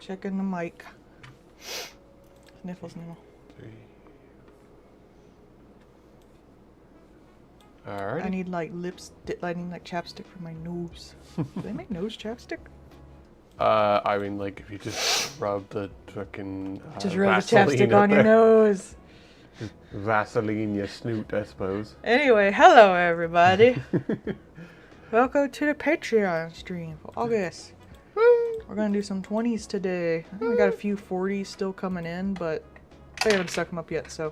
Checking the mic. Sniffle, sniffle. 3. Alright. I need like lipstick. I need like chapstick for my nose. Do they make nose chapstick? I mean, like, if you just rub the fucking Just rub the Vaseline chapstick up on your there. nose. Vaseline your snoot, I suppose. Anyway, hello everybody. Welcome to the Patreon stream for August. We're gonna do some 20s today. I think we got a few 40s still coming in, but they haven't stuck them up yet, so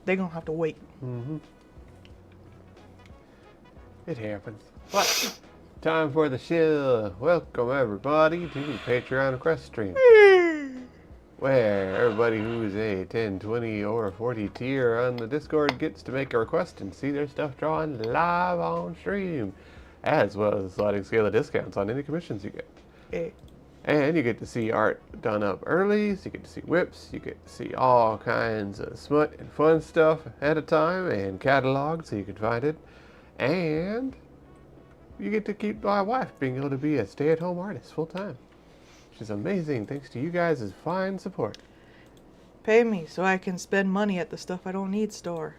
they're gonna have to wait. Mm-hmm. It happens. What? Time for the show. Welcome everybody to the Patreon request stream, where everybody who's a 10, 20, or 40 tier on the Discord gets to make a request and see their stuff drawn live on stream, as well as a sliding scale of discounts on any commissions you get. Hey. And you get to see art done up early, so you get to see whips, you get to see all kinds of smut and fun stuff ahead of time, and cataloged so you can find it. And you get to keep my wife being able to be a stay-at-home artist full-time. Which is amazing, thanks to you guys' fine support. Pay me so I can spend money at the stuff I don't need store.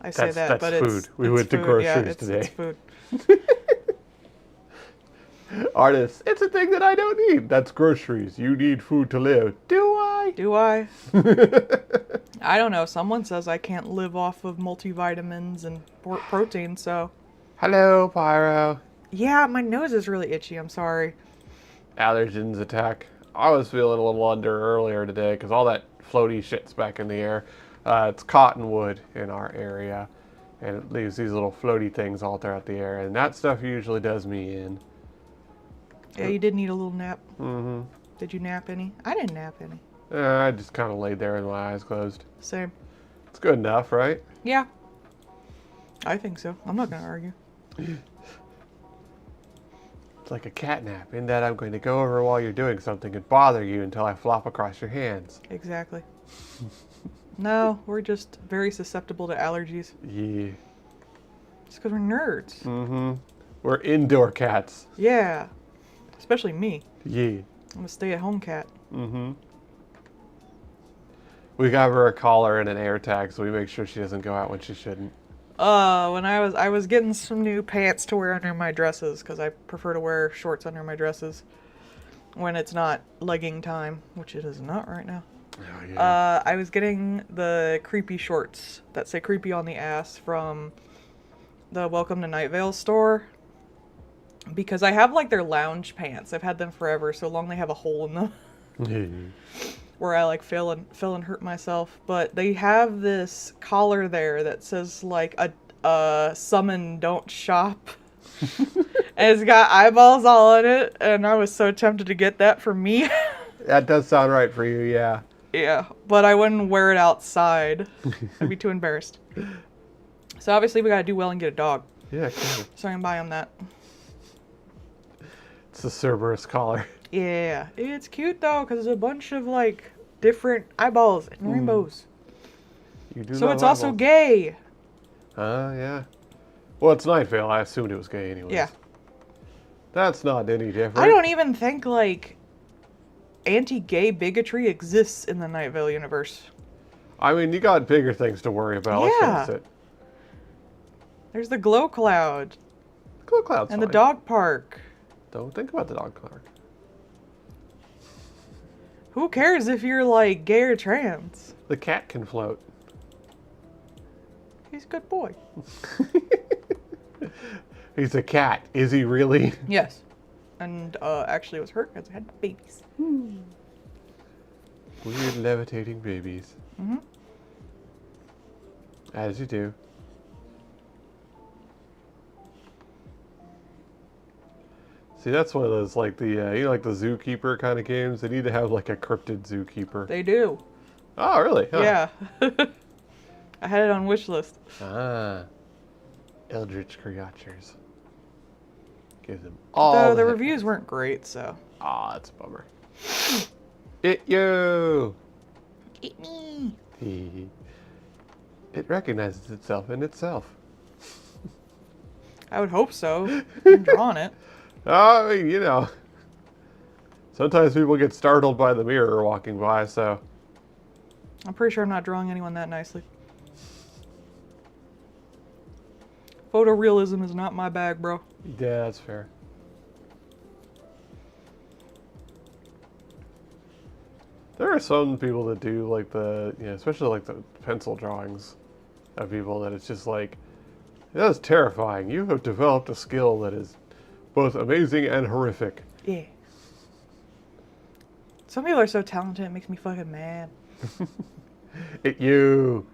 I say That's but food. it's We it's went to food. groceries Yeah, it's today. food. Artists, it's a thing that I don't need. That's groceries. You need food to live. Do I? Do I? I don't know. Someone says I can't live off of multivitamins and protein, so... Hello, Pyro. Yeah, my nose is really itchy. I'm sorry. Allergens attack. I was feeling a little under earlier today because all that floaty shit's back in the air. It's cottonwood in our area, and it leaves these little floaty things all throughout the air, and that stuff usually does me in. Yeah, you did need a little nap. Mm-hmm. Did you nap any? I didn't nap any. I just kind of laid there with my eyes closed. Same. It's good enough, right? Yeah. I think so. I'm not going to argue. It's like a cat nap, in that I'm going to go over while you're doing something and bother you until I flop across your hands. Exactly. No, we're just very susceptible to allergies. Yeah. It's because we're nerds. Mm-hmm. We're indoor cats. Yeah. Especially me. Yeah. I'm a stay-at-home cat. Mm-hmm. We got her a collar and an air tag, so we make sure she doesn't go out when she shouldn't. When I was getting some new pants to wear under my dresses, because I prefer to wear shorts under my dresses when it's not legging time, which it is not right now. Oh, yeah. I was getting the creepy shorts that say creepy on the ass from the Welcome to Night Vale store. Because I have like their lounge pants. I've had them forever, so long they have a hole in them. Where I like fell and hurt myself. But they have this collar there that says like a summon don't shop. And it's got eyeballs all in it, and I was so tempted to get that for me. That does sound right for you, yeah. Yeah, but I wouldn't wear it outside. I'd be too embarrassed. So obviously we gotta do well and get a dog. Yeah, cool. So I can buy him that. It's the Cerberus collar. Yeah, it's cute though, because there's a bunch of like different eyeballs and rainbows. You do So love it's also eyeballs. gay. Yeah. Well, it's Night Vale. I assumed it was gay anyways. Yeah. That's not any different. I don't even think like anti-gay bigotry exists in the Night Vale universe. I mean, you got bigger things to worry about. Yeah. Let's face it. There's the glow cloud Glow Cloud's and the fine. dog park. Don't think about the dog cloud. Who cares if you're like gay or trans? The cat can float. He's a good boy. He's a cat. Is he really? Yes. And actually it was hurt because I had babies. Weird levitating babies. Mm-hmm. As you do. See, that's one of those, like the, you know, like the zookeeper kind of games. They need to have like a cryptid zookeeper. They do. Oh, really? Huh. Yeah. I had it on wish list. Ah. Eldritch creatures. Give them all. Though the hit reviews points. weren't great, so. Ah, that's a bummer. It you. Eat me. It recognizes itself in itself. I would hope so. I'm drawing it. I mean, you know, Sometimes people get startled by the mirror walking by, so... I'm pretty sure I'm not drawing anyone that nicely. Photorealism is not my bag, bro. Yeah, that's fair. There are some people that do like especially like the pencil drawings of people that it's just like, that's terrifying. You have developed a skill that is both amazing and horrific. Yeah. Some people are so talented, it makes me fucking mad. You.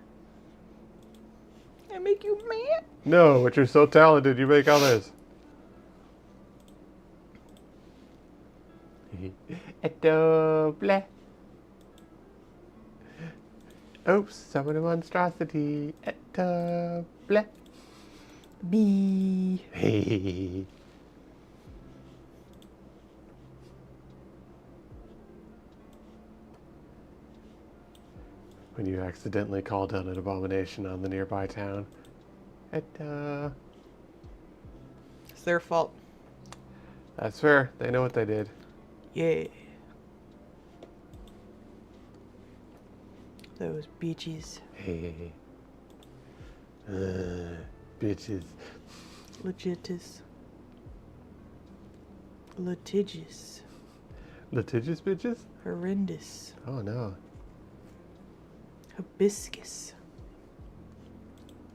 It make you mad? No, but you're so talented, you make others. Double. Oops, summon a monstrosity. Double. Bee. Hey. When you accidentally call down an abomination on the nearby town. It's their fault. That's fair. They know what they did. Yeah. Those bitches. Hey. Bitches. Legitis. Litigious. Litigious bitches? Horrendous. Oh no. Hibiscus.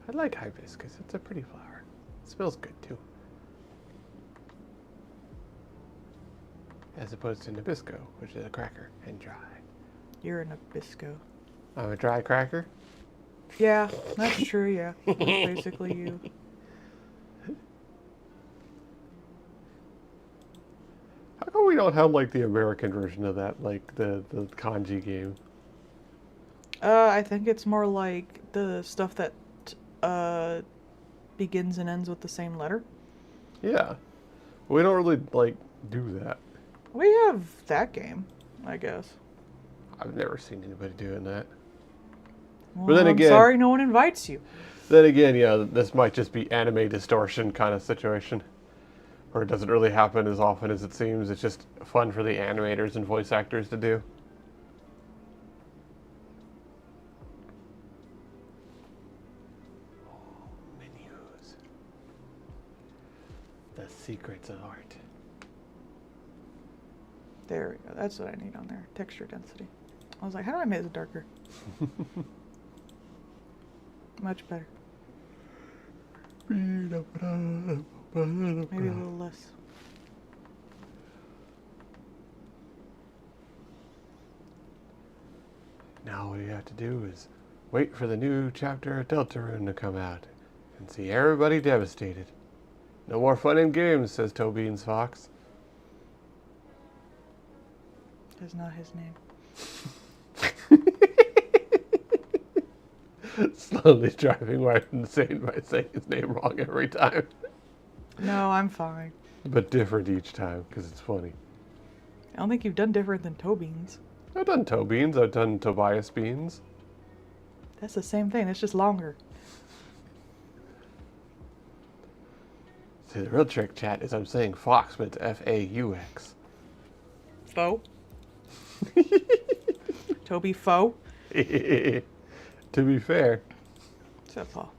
I like hibiscus. It's a pretty flower. It smells good too. As opposed to Nabisco, which is a cracker and dry. You're a Nabisco. I'm a dry cracker? Yeah, that's true, yeah. That's basically you. How come we don't have like the American version of that, like the kanji game? I think it's more like the stuff that begins and ends with the same letter. Yeah. We don't really like do that. We have that game, I guess. I've never seen anybody doing that. Well, But then I'm again, sorry no one invites you. Then again, yeah, this might just be anime distortion kind of situation. Where it doesn't really happen as often as it seems. It's just fun for the animators and voice actors to do. Menus. The secrets of art. There we go. That's what I need on there. Texture density. I was like, how do I make it darker? Much better. Maybe a little less. Now all you have to do is wait for the new chapter of Deltarune to come out and see everybody devastated. No more fun and games, says Tobean's Fox. That's not his name. Slowly driving Martin insane by saying his name wrong every time. No, I'm fine. But different each time, because it's funny. I don't think you've done different than toe beans. I've done toe beans, I've done Tobias beans. That's the same thing. It's just longer. See, the real trick, chat, is I'm saying Fox, but it's F-A-U-X. Faux. Toby Faux. To be fair. Except Paul.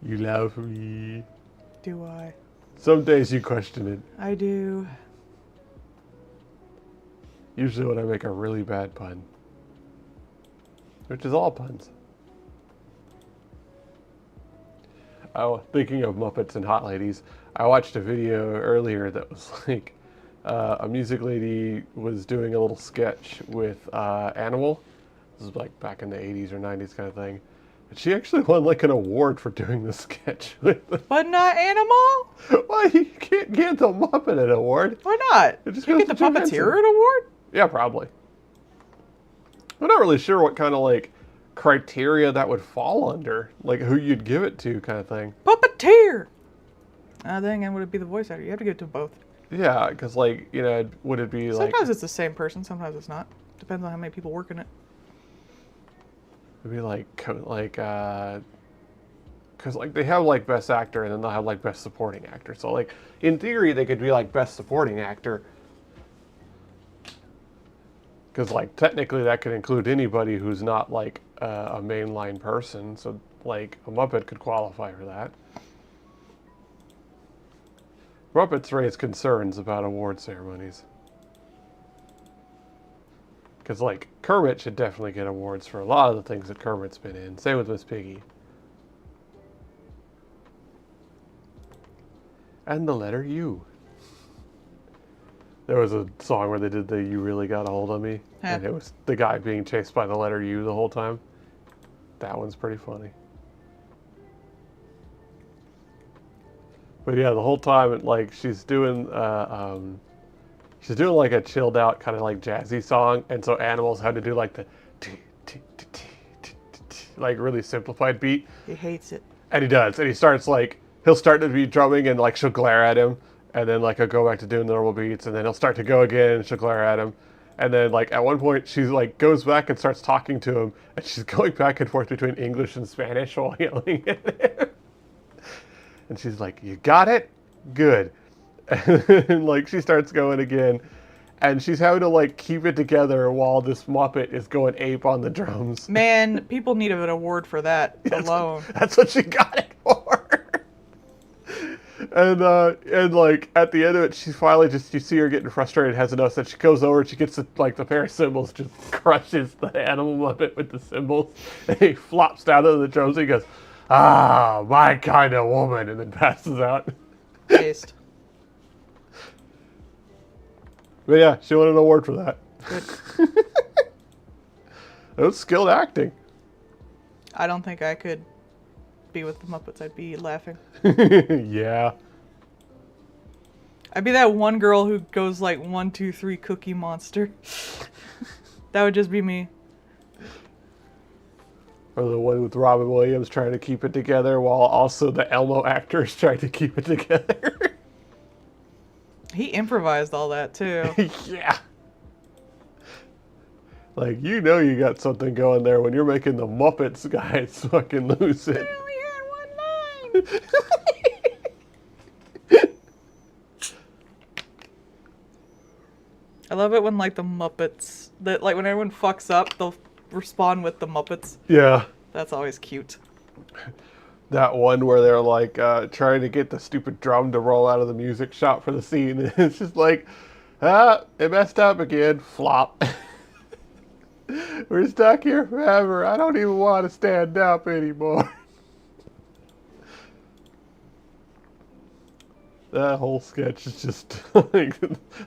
You love me. Do I? Some days you question it. I do. Usually when I make a really bad pun. Which is all puns. Oh, thinking of Muppets and Hot Ladies, I watched a video earlier that was like a music lady was doing a little sketch with Animal. This is like back in the 80s or 90s kind of thing. But she actually won like an award for doing the sketch with them. But not Animal? Why you can't get the Muppet an award? Why not? It just You goes get the to Jim Puppeteer Henson. an award? Yeah, probably. I'm not really sure what kind of like criteria that would fall under, like who you'd give it to, kind of thing. Puppeteer. Then again, would it be the voice actor? You have to give it to both. Yeah, because like would it be like? Sometimes it's the same person. Sometimes it's not. Depends on how many people work in it. It'd be like because like they have like best actor and then they'll have like best supporting actor. So like in theory they could be like best supporting actor. Because like technically that could include anybody who's not like a mainline person. So like a Muppet could qualify for that. Muppets raise concerns about award ceremonies. Because, like, Kermit should definitely get awards for a lot of the things that Kermit's been in. Same with Miss Piggy. And the letter U. There was a song where they did the You Really Got a Hold of Me. Huh. And it was the guy being chased by the letter U the whole time. That one's pretty funny. But yeah, the whole time, like, she's doing like a chilled out kind of like jazzy song, and so Animals had to do like the like really simplified beat. He hates it. And he does, and he starts like he'll start to be drumming, and like she'll glare at him, and then like he'll go back to doing the normal beats, and then he'll start to go again, and she'll glare at him, and then like at one point she's like goes back and starts talking to him, and she's going back and forth between English and Spanish while yelling at him. And she's like, "You got it? Good." And like she starts going again, and she's having to like keep it together while this Muppet is going ape on the drums. Man, people need an award for that alone. That's what she got it for. And like at the end of it, she finally just you see her getting frustrated, has enough, that she goes over and she gets the pair of cymbals, just crushes the animal Muppet with the cymbals, and he flops down to the drums. And he goes, "Ah, my kind of woman," and then passes out. Taste. But yeah, she won an award for that. Good. It was skilled acting. I don't think I could be with the Muppets. I'd be laughing. Yeah. I'd be that one girl who goes like 1, 2, 3 Cookie Monster. That would just be me. Or the one with Robin Williams trying to keep it together while also the Elmo actor is trying to keep it together. He improvised all that too. Yeah. Like, you know you got something going there when you're making the Muppets guys fucking lose it. I only had one line. I love it when like the Muppets, that like when everyone fucks up, they'll respond with the Muppets. Yeah. That's always cute. That one where they're like trying to get the stupid drum to roll out of the music shop for the scene. And it's just like, it messed up again. Flop. We're stuck here forever. I don't even want to stand up anymore. That whole sketch is just like,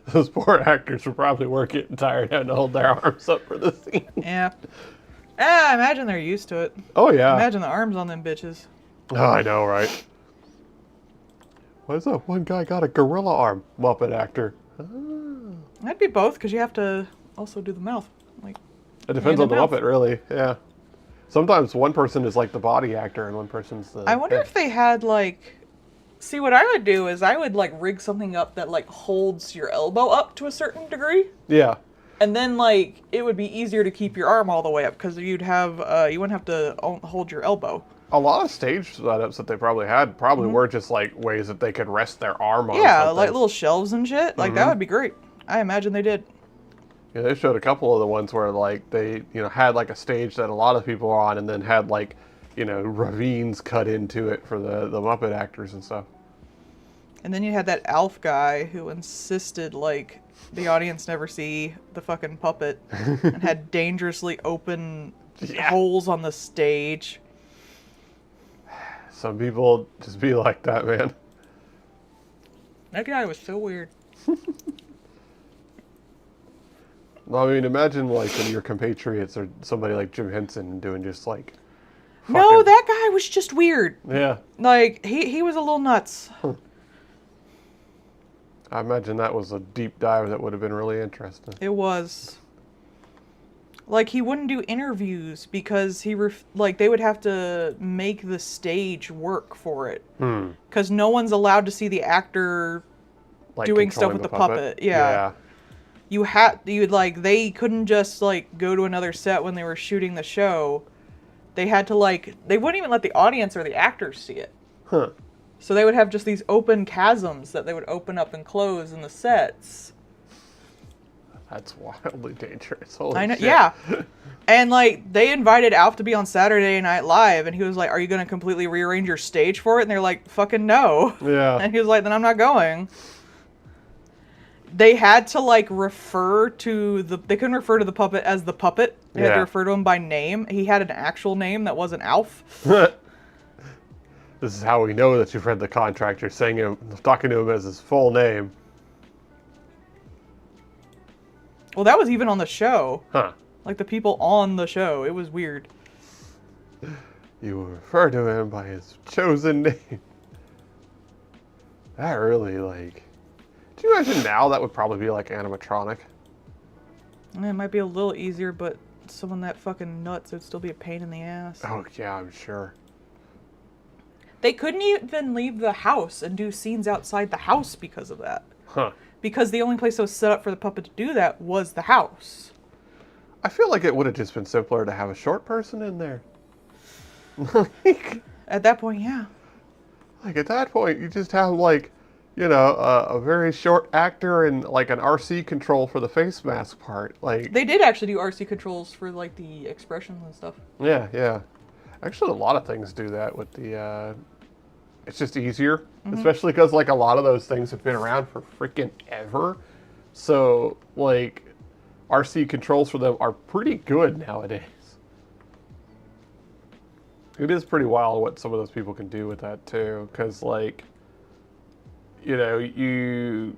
those poor actors were probably getting tired having to hold their arms up for the scene. Yeah. I imagine they're used to it. Oh, yeah. Imagine the arms on them bitches. Oh, I know, right? Why is that one guy got a gorilla arm? Muppet actor. Oh. That'd be both, because you have to also do the mouth. Like, It depends on the mouth. Muppet, really. Yeah. Sometimes one person is like the body actor and one person's the... I wonder if they had like... See, what I would do is I would like rig something up that like holds your elbow up to a certain degree. Yeah. And then like it would be easier to keep your arm all the way up because you'd have you wouldn't have to hold your elbow. A lot of stage setups that they probably had were just like ways that they could rest their arm on. Yeah, something. like little shelves and shit. Like that would be great. I imagine they did. Yeah, they showed a couple of the ones where like they, had like a stage that a lot of people were on, and then had like, ravines cut into it for the Muppet actors and stuff. And then you had that Alf guy who insisted like the audience never see the fucking puppet and had dangerously open holes on the stage. Some people just be like that, man. That guy was so weird. Well, I mean, imagine like when your compatriots or somebody like Jim Henson doing just like... No, that guy was just weird. Yeah. Like, he was a little nuts. I imagine that was a deep dive that would have been really interesting. It was. Like, he wouldn't do interviews because they would have to make the stage work for it. Because no one's allowed to see the actor Like doing stuff controlling with the puppet. Yeah. They couldn't just, like, go to another set when they were shooting the show they had to like, they wouldn't even let the audience or the actors see it. Huh. So they would have just these open chasms that they would open up and close in the sets. That's wildly dangerous. Holy I know, shit. yeah. And like they invited Alf to be on Saturday Night Live, and he was like, "Are you going to completely rearrange your stage for it?" And they're like, "Fucking no." Yeah. And he was like, "Then I'm not going." They had to like refer to they couldn't refer to the puppet as the puppet. They had to refer to him by name. He had an actual name that wasn't Alf. This is how we know that you've read the contract. You're talking to him as his full name. Well, that was even on the show. Huh. Like the people on the show. It was weird. You will refer to him by his chosen name. That really, like... Do you imagine now that would probably be like animatronic? It might be a little easier, but someone that fucking nuts, it would still be a pain in the ass. Oh, yeah, I'm sure. They couldn't even leave the house and do scenes outside the house because of that. Huh. Because the only place that was set up for the puppet to do that was the house. I feel like it would have just been simpler to have a short person in there. At that point, yeah. Like, at that point, you just have, like, you know, a very short actor and, like, an RC control for the face mask part. Like, They did actually do RC controls for, like, the expressions and stuff. yeah, yeah. Actually, a lot of things do that with the, it's just easier. Especially because, like, a lot of those things have been around for freaking ever. So, like, RC controls for them are pretty good nowadays. It is pretty wild what some of those people can do with that, too. Because, like, you know, you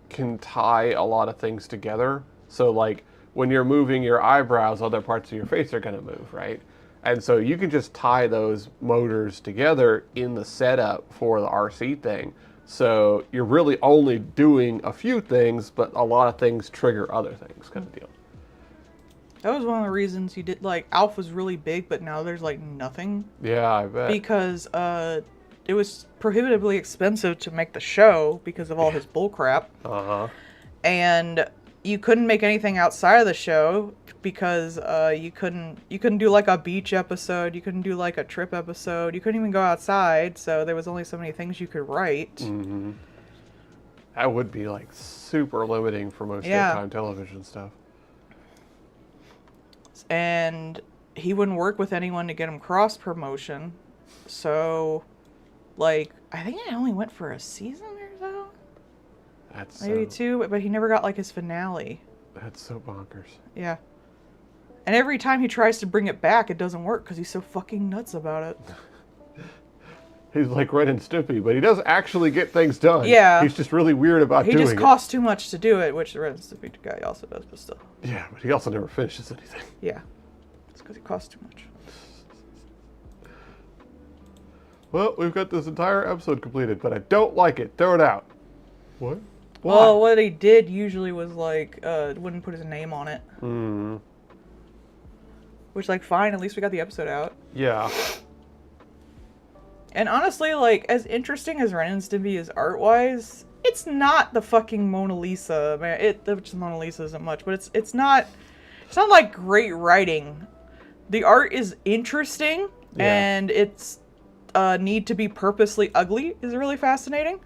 can tie a lot of things together. So, like, when you're moving your eyebrows, other parts of your face are going to move, right? And so you can just tie those motors together in the setup for the RC thing. So you're really only doing a few things, but a lot of things trigger other things, kind of deal. That was one of the reasons you did, like, Alf was really big, but now there's, like, nothing. Yeah, I bet. Because, it was prohibitively expensive to make the show because of all his bullcrap. Uh-huh. And you couldn't make anything outside of the show because you couldn't do like a beach episode, you couldn't do like a trip episode, you couldn't even go outside, so there was only so many things you could write. Mm-hmm. That would be like super limiting for most daytime television stuff. And he wouldn't work with anyone to get him cross promotion, so like I think I only went for a season or so. That's maybe two, but he never got like his finale. That's so bonkers. Yeah. And every time he tries to bring it back, it doesn't work because he's so fucking nuts about it. He's like Ren and Stimpy, but he does actually get things done. Yeah. He's just really weird about doing it. He just costs too much to do it, which the Ren and Stimpy guy also does, but still. Yeah, but he also never finishes anything. Yeah. It's because he costs too much. Well, we've got this entire episode completed, but I don't like it. Throw it out. What? Why? Well, what he did usually was like, wouldn't put his name on it. Mm. Which, like, fine, at least we got the episode out. Yeah. And honestly, like, as interesting as Ren and Stimpy is art-wise, it's not the fucking Mona Lisa. Man, which the Mona Lisa isn't much, but it's not like great writing. The art is interesting, and it's need to be purposely ugly is really fascinating.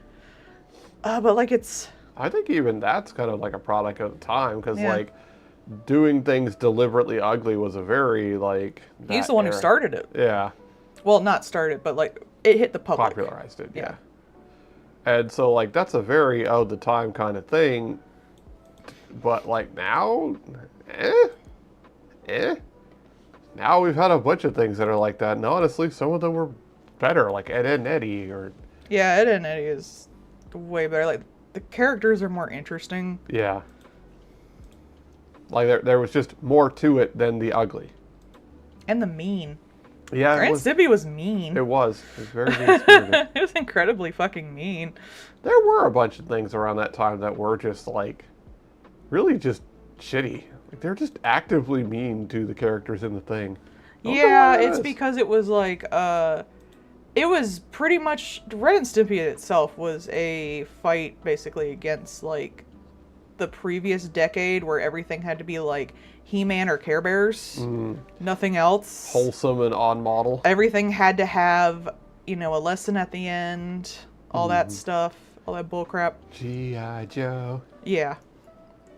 But like I think even that's kind of like a product of the time, because like doing things deliberately ugly was a very like. He's the one who started it. Yeah. Well, not started, but like it hit the public. Popularized it. Yeah. And so like that's a very of the time kind of thing, but like now, Now we've had a bunch of things that are like that, and honestly, some of them were better, like Ed, Edd n Eddy, or... Yeah, Ed, Edd n Eddy is way better. Like, the characters are more interesting. Yeah. Like, there was just more to it than the ugly. And the mean. Yeah, Ren and Stimpy was mean. It was. It was very mean-spirited. It was incredibly fucking mean. There were a bunch of things around that time that were just, like, really just shitty. Like, they're just actively mean to the characters in the thing. Yeah, it's because it was like, it was pretty much, Ren and Stimpy itself was a fight basically against like the previous decade where everything had to be like He-Man or Care Bears. Nothing else. Wholesome and on model. Everything had to have, a lesson at the end. All that stuff. All that bullcrap. G.I. Joe. Yeah.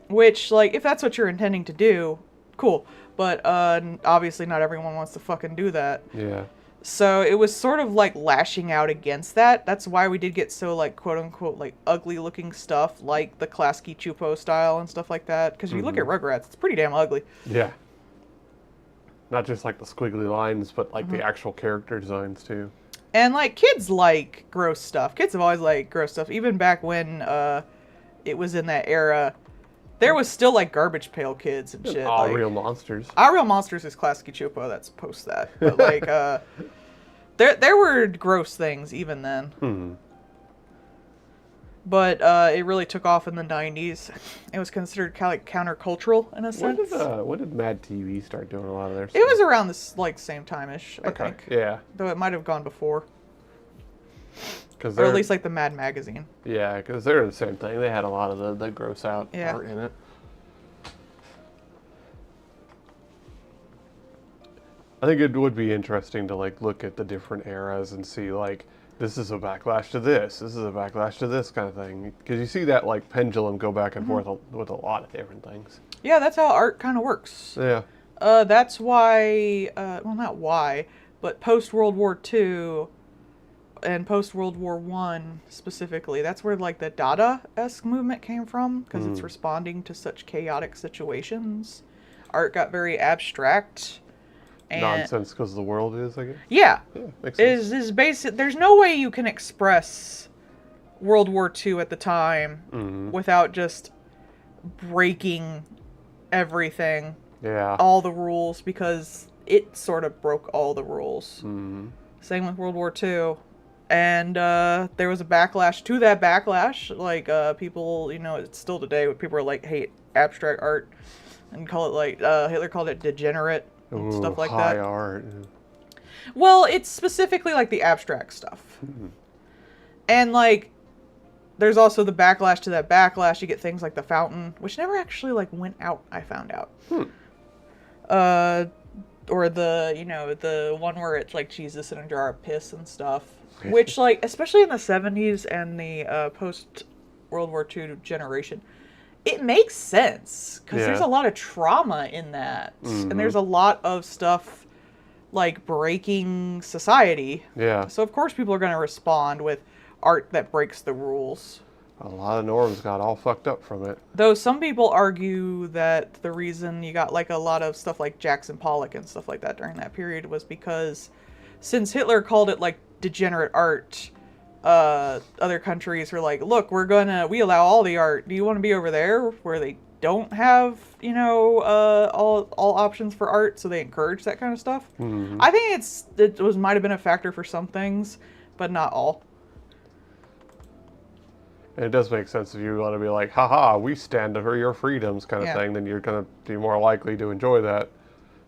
Which, like, if that's what you're intending to do, cool. But obviously not everyone wants to fucking do that. Yeah. So it was sort of like lashing out against that. That's why we did get so, like, quote unquote, like, ugly looking stuff, like the Klasky Chupo style and stuff like that. Because if you look at Rugrats, it's pretty damn ugly. Yeah. Not just like the squiggly lines, but like the actual character designs too. And, like, kids like gross stuff. Kids have always liked gross stuff. Even back when it was in that era, there was still, like, Garbage Pail Kids and shit. All like, Real Monsters. Our Real Monsters is Klasky Chupo. That's post that. But, like, there were gross things even then. But it really took off in the 90s. It was considered like countercultural in a sense. When did Mad TV start doing a lot of their stuff? It was around this, like, same time-ish, I think. Yeah. Though it might have gone before. Or at least, like, the Mad Magazine. Yeah, because they're the same thing. They had a lot of the gross out art in it. I think it would be interesting to, like, look at the different eras and see, like, this is a backlash to this is a backlash to this kind of thing. Because you see that, like, pendulum go back and forth with a lot of different things. Yeah, that's how art kind of works. Yeah. That's why, well, not why, but post-World War II and post-World War I specifically, that's where, like, the Dada-esque movement came from, because it's responding to such chaotic situations. Art got very abstract. And Nonsense because the world is, I guess? Yeah. Makes sense. Is basic. There's no way you can express World War II at the time without just breaking everything. Yeah. All the rules, because it sort of broke all the rules. Same with World War II. And there was a backlash to that backlash. Like, people, it's still today, when people are like, hate abstract art and call it, like, Hitler called it degenerate and stuff like high that. art. Well, it's specifically, like, the abstract stuff. And, like, there's also the backlash to that backlash. You get things like the fountain, which never actually, like, went out, I found out. Or the, the one where it's, like, Jesus in a jar of piss and stuff. Which, like, especially in the 70s and the post-World War II generation, it makes sense. Because there's a lot of trauma in that. And there's a lot of stuff, like, breaking society. Yeah. So, of course, people are going to respond with art that breaks the rules. A lot of norms got all fucked up from it. Though some people argue that the reason you got, like, a lot of stuff like Jackson Pollock and stuff like that during that period was because since Hitler called it, like, degenerate art, other countries were like, look, we allow all the art. Do you want to be over there where they don't have, all options for art, so they encourage that kind of stuff? I think it might have been a factor for some things, but not all. And it does make sense if you want to be like, haha, we stand for your freedoms kind of thing, then you're going to be more likely to enjoy that.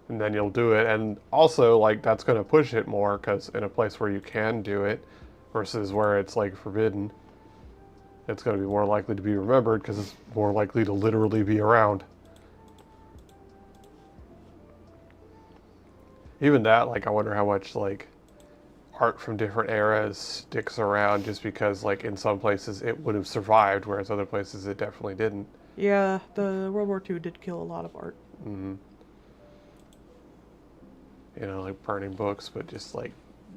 And then you'll do it. And also, like, that's going to push it more, because in a place where you can do it versus where it's, like, forbidden, it's going to be more likely to be remembered because it's more likely to literally be around. Even that, like, I wonder how much, like, art from different eras sticks around just because, like, in some places it would have survived, whereas other places it definitely didn't. Yeah, the World War II did kill a lot of art. Like burning books, but just, like,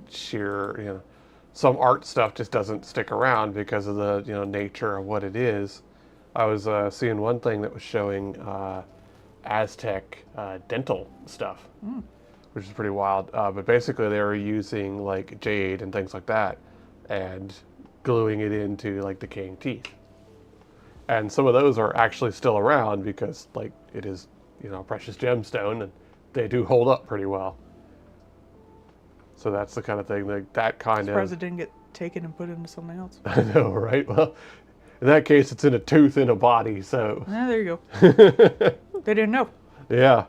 sheer, some art stuff just doesn't stick around because of the, nature of what it is. I was seeing one thing that was showing Aztec dental stuff, which is pretty wild. But basically they were using, like, jade and things like that and gluing it into, like, decaying teeth. And some of those are actually still around because, like, it is, a precious gemstone, and they do hold up pretty well. So that's the kind of thing, like, that kind of... Surprised it didn't get taken and put into something else. I know, right? Well, in that case, it's in a tooth in a body, so... Yeah, there you go. They didn't know. Yeah.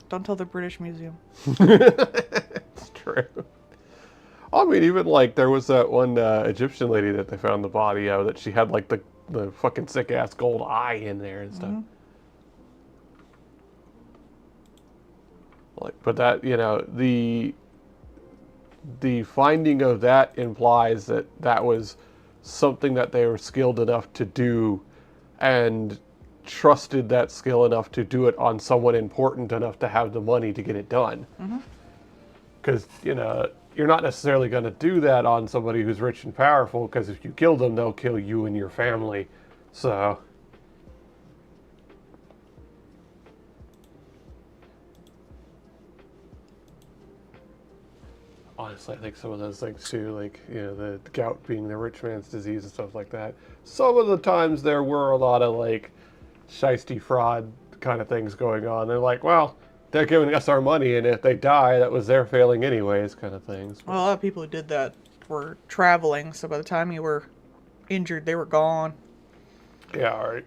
Don't tell the British Museum. It's true. I mean, even, like, there was that one Egyptian lady that they found the body of, that she had, like, the the fucking sick ass gold eye in there and stuff. Like, but that, you know, the finding of that implies that that was something that they were skilled enough to do, and trusted that skill enough to do it on someone important enough to have the money to get it done. Because, you know, you're not necessarily going to do that on somebody who's rich and powerful, because if you kill them, they'll kill you and your family. So, honestly, I think some of those things too, like, you know, the gout being the rich man's disease and stuff like that, some of the times there were a lot of, like, shiesty fraud kind of things going on. They're like, well, they're giving us our money, and if they die, that was their failing anyways, kind of things. Well, a lot of people who did that were traveling, so by the time you were injured, they were gone. Yeah, all right.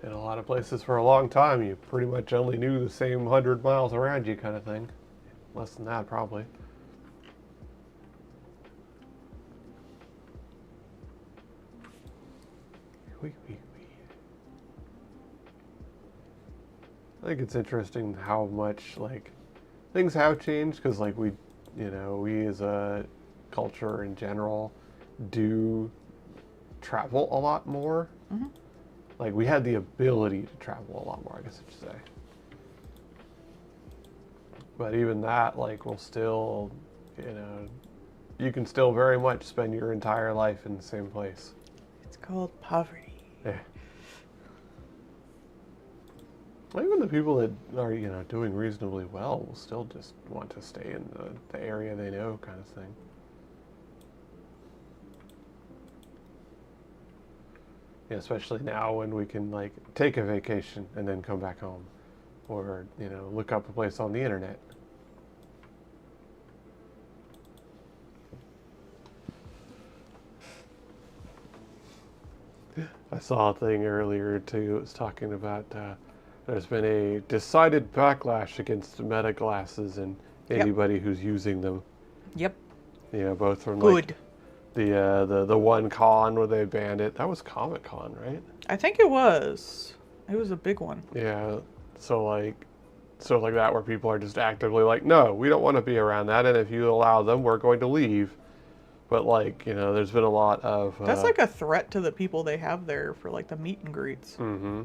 In a lot of places for a long time, you pretty much only knew the same 100 miles around you kind of thing. Less than that, probably. I think it's interesting how much, like, things have changed, because, like, we, you know, we as a culture in general do travel a lot more. Like, we had the ability to travel a lot more, I guess I should say. But even that, like, will still, you know, you can still very much spend your entire life in the same place. It's called poverty. Yeah. Even the people that are, you know, doing reasonably well will still just want to stay in the area they know, kind of thing. Yeah, especially now when we can, like, take a vacation and then come back home. Or, you know, look up a place on the internet. I saw a thing earlier, too. It was talking about there's been a decided backlash against Meta glasses and anybody who's using them. Yep. You know, both from, Good. Like, the one con where they banned it. That was Comic-Con, right? I think it was. It was a big one. Yeah. So like that, where people are just actively like, no, we don't want to be around that, and if you allow them, we're going to leave. But, like, you know, there's been a lot of... That's like a threat to the people they have there for, like, the meet and greets. Mm-hmm.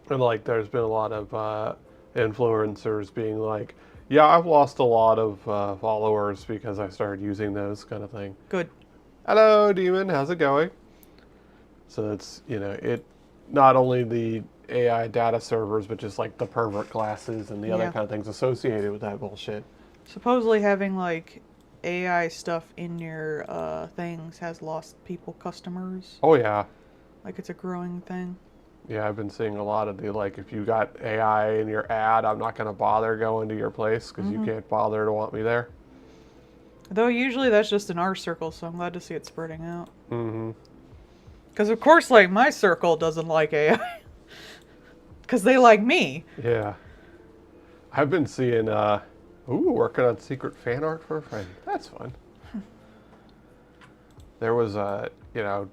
And, like, there's been a lot of influencers being like, yeah, I've lost a lot of followers because I started using those, kind of thing. Good. Hello, Demon. How's it going? So it's, you know, it not only the AI data servers, but just, like, the pervert classes and the other kind of things associated with that bullshit. Supposedly having, like, AI stuff in your things has lost people customers. Oh, yeah. Like, it's a growing thing. Yeah, I've been seeing a lot of the, like, if you got AI in your ad, I'm not going to bother going to your place because you can't bother to want me there. Though usually that's just in our circle, so I'm glad to see it spreading out. Mm-hmm. Because, of course, like, my circle doesn't like AI. Because they like me. Yeah. I've been seeing, working on secret fan art for a friend. That's fun. There was, you know,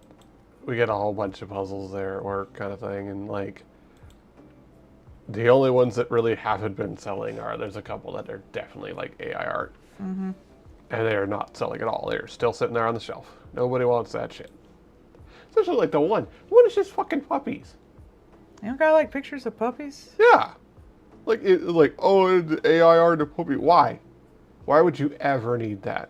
we get a whole bunch of puzzles there at work, kind of thing, and, like, the only ones that really haven't been selling there's a couple that are definitely, like, AI art. Mm-hmm. And they're not selling at all. They're still sitting there on the shelf. Nobody wants that shit. Especially, like, the one. The one is just fucking puppies. You don't got, like, pictures of puppies? Yeah. Like, oh, the AI art of puppy. Why? Why would you ever need that?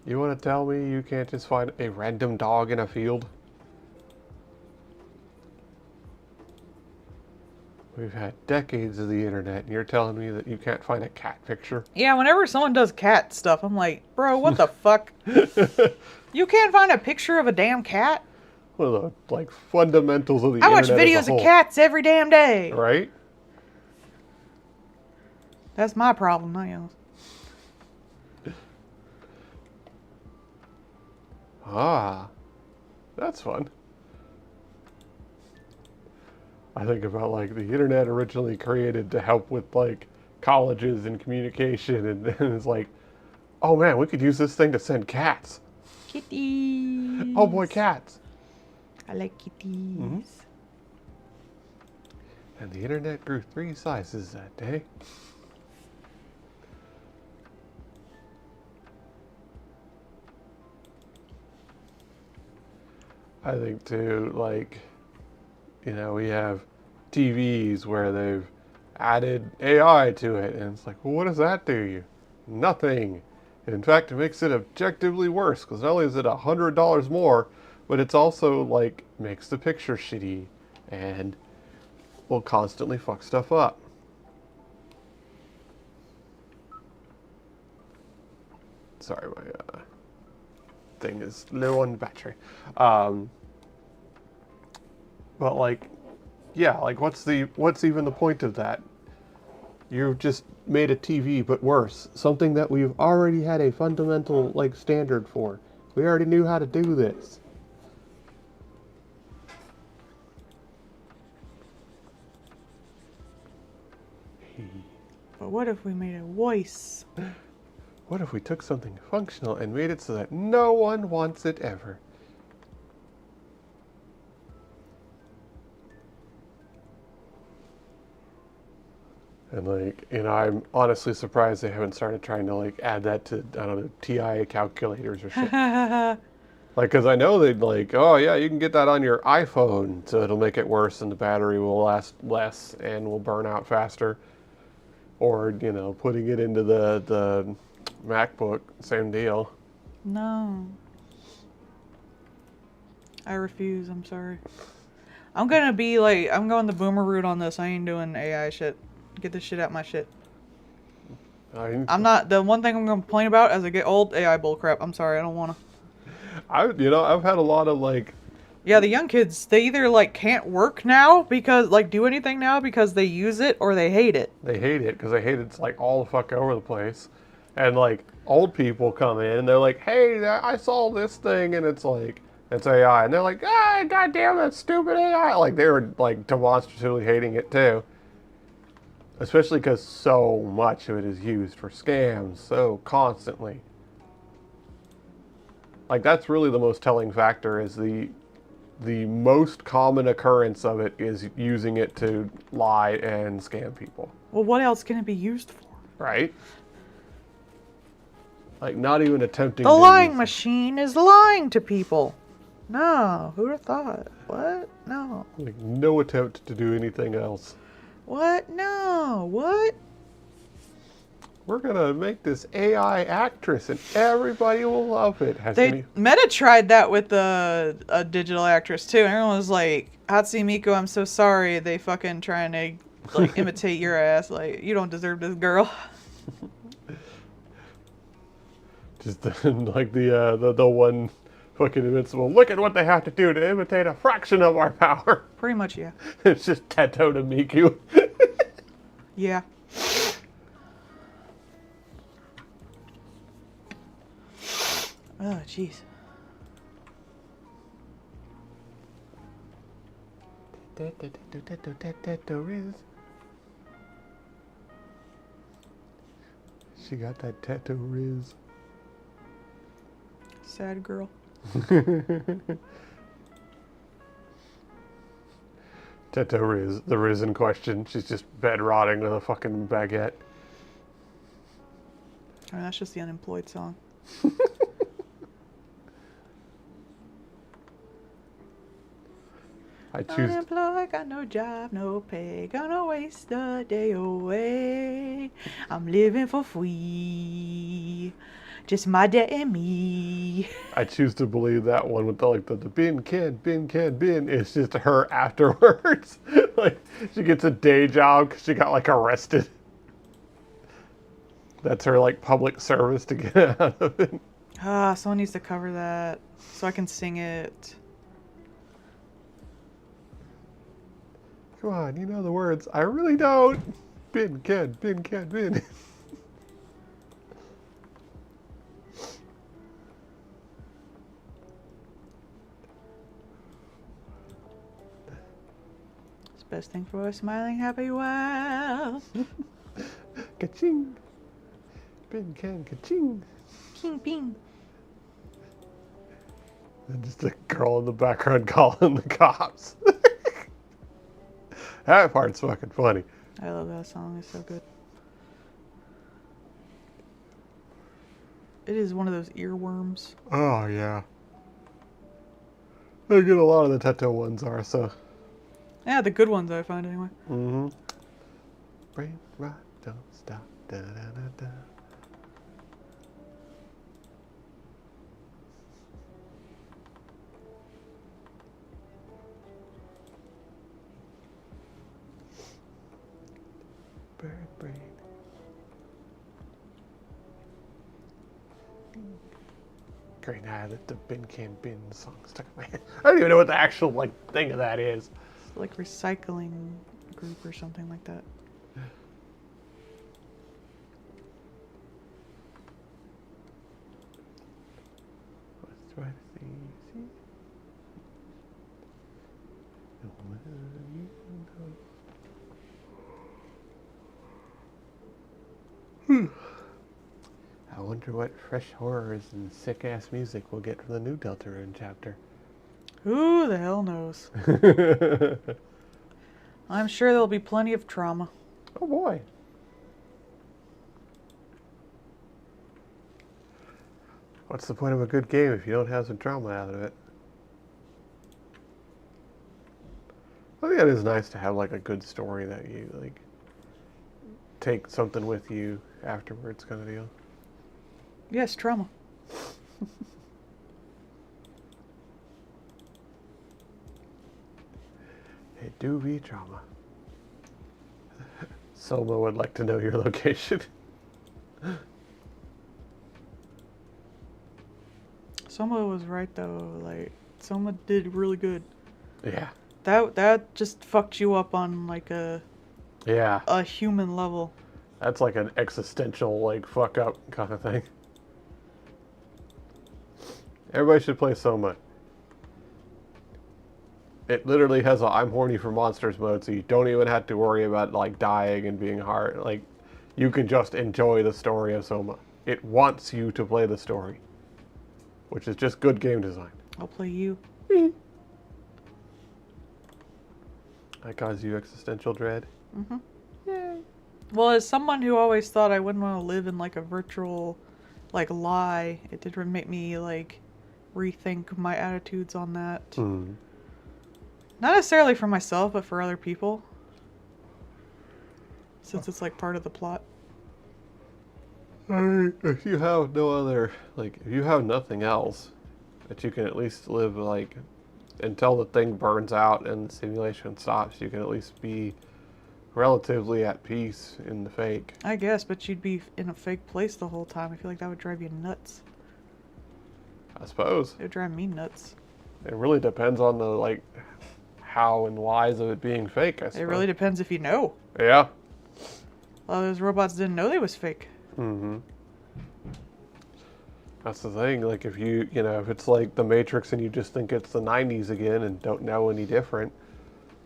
You want to tell me you can't just find a random dog in a field? We've had decades of the internet, and you're telling me that you can't find a cat picture? Yeah, whenever someone does cat stuff, I'm like, bro, what the fuck? You can't find a picture of a damn cat? One of the, like, fundamentals of the I internet watch videos of cats every damn day. Right? That's my problem, not yours. Ah, that's fun. I think about, like, the internet originally created to help with, like, colleges and communication, and then it's like, oh man, we could use this thing to send cats. Kitties. Oh boy, cats. I like kitties. Mm-hmm. And the internet grew 3 sizes that day. I think too, like, you know, we have TVs where they've added AI to it, and it's like, well, what does that do you? Nothing. In fact, it makes it objectively worse, because not only is it $100 more, but it's also, like, makes the picture shitty, and will constantly fuck stuff up. Sorry, my thing is low on battery. But like, yeah, like what's even the point of that? You've just made a TV, but worse. Something that we've already had a fundamental like standard for. We already knew how to do this. But what if we made a voice? What if we took something functional and made it so that no one wants it ever? And like, you know, I'm honestly surprised they haven't started trying to like add that to, I don't know, TI calculators or shit. Like, cause I know they'd like, oh yeah, you can get that on your iPhone, so it'll make it worse and the battery will last less and will burn out faster. Or, you know, putting it into the MacBook, same deal. No. I refuse, I'm sorry. I'm gonna be like, I'm going the boomer route on this. I ain't doing AI shit. Get this shit out my shit. I'm not, the one thing I'm gonna complain about as I get old, AI bullcrap. I'm sorry, I don't wanna. You know, I've had a lot of like... Yeah, the young kids, they either like can't work now because, like do anything now because they use it or they hate it. They hate it because they hate it's like all the fuck over the place. And like old people come in and they're like, hey, I saw this thing, and it's like, it's AI. And they're like, ah, goddamn that stupid AI. Like they were like demonstratively hating it too. Especially because so much of it is used for scams so constantly. Like that's really the most telling factor, is the most common occurrence of it is using it to lie and scam people. Well, what else can it be used for? Right? Like not even attempting The to lying use... machine is lying to people. No, who'd have thought? What? No. Like no attempt to do anything else. What? No. What? We're gonna make this AI actress and everybody will love it. Meta tried that with a digital actress too. Everyone was like, Hatsune Miku, I'm so sorry. They fucking trying to like imitate your ass. Like, you don't deserve this, girl. Just like the one fucking invincible. Look at what they have to do to imitate a fraction of our power. Pretty much, yeah. It's just Teto to Miku. Yeah. Oh, jeez. She got that tattoo riz. Sad girl. Tattoo riz, the riz in question. She's just bed rotting with a fucking baguette. I mean, that's just the unemployed song. I choose. Unemployed, got no job, no pay, gonna waste a day away. I'm living for free, just my dad and me. I choose to believe that one with the bin can is just her afterwards. Like she gets a day job because she got like arrested. That's her like public service to get out of it. Ah, someone needs to cover that so I can sing it. Come on, you know the words. I really don't. Bin can bin. It's the best thing for a smiling happy world. ka-ching. Bin can ka-ching. Ping, ping. And just a girl in the background calling the cops. That part's fucking funny. I love that song. It's so good. It is one of those earworms. Oh, yeah. I get a lot of the Teto ones are, so. Yeah, the good ones I find anyway. Mm-hmm. Brain rot, don't stop. Da, da, da, da. Bird brain. Great, now that the Bin Can Bin song stuck in my head. I don't even know what the actual thing of that is. It's like recycling group or something like that. Let's try to see. I wonder what fresh horrors and sick-ass music we'll get from the new Deltarune chapter. Who the hell knows? I'm sure there'll be plenty of trauma. Oh boy. What's the point of a good game if you don't have some trauma out of it? I think it is nice to have a good story that you take something with you afterwards kind of deal. Yes, trauma. It do be trauma. Soma would like to know your location. Soma was right though. Soma did really good. Yeah. That just fucked you up on Yeah. a human level. That's like an existential fuck up kind of thing. Everybody should play Soma. It literally has a I'm horny for monsters mode, so you don't even have to worry about dying and being hard. You can just enjoy the story of Soma. It wants you to play the story, which is just good game design. I'll play you. I cause you existential dread. Mm-hmm. Yay. Well, as someone who always thought I wouldn't want to live in a virtual lie, it did make me rethink my attitudes on that. Hmm. Not necessarily for myself, but for other people. Since it's part of the plot. If you have no other, if you have nothing else, that you can at least live until the thing burns out and the simulation stops, you can at least be relatively at peace in the fake. I guess, but you'd be in a fake place the whole time. I feel like that would drive you nuts. I suppose. It would drive me nuts. It really depends on the, how and whys of it being fake, I suppose. It really depends if you know. Yeah. A lot of those robots didn't know they was fake. Mm-hmm. That's the thing, if you, if it's like the Matrix and you just think it's the 90s again and don't know any different,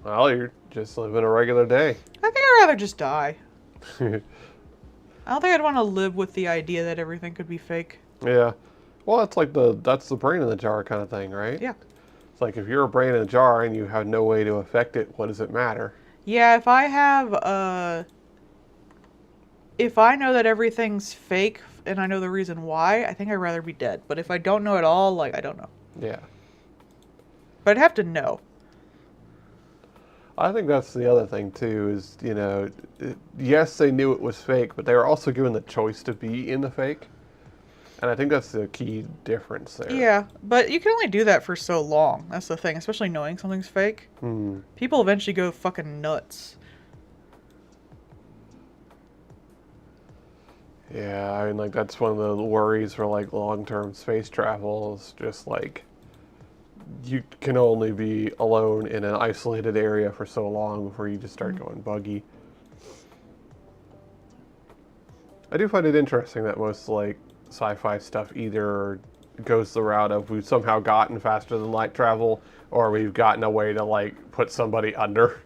well, you're just living a regular day. I think I'd rather just die. I don't think I'd want to live with the idea that everything could be fake. Yeah. Well, it's that's the brain in the jar kind of thing, right? Yeah. It's if you're a brain in a jar and you have no way to affect it, what does it matter? Yeah, if I have, if I know that everything's fake and I know the reason why, I think I'd rather be dead. But if I don't know at all, I don't know. Yeah. But I'd have to know. I think that's the other thing, too, is, yes, they knew it was fake, but they were also given the choice to be in the fake. And I think that's the key difference there. Yeah, but you can only do that for so long. That's the thing, especially knowing something's fake. People eventually go fucking nuts. Yeah, I mean, that's one of the worries for, long-term space travel is just, you can only be alone in an isolated area for so long before you just start going buggy. I do find it interesting that most, sci-fi stuff either goes the route of we've somehow gotten faster than light travel, or we've gotten a way to, put somebody under.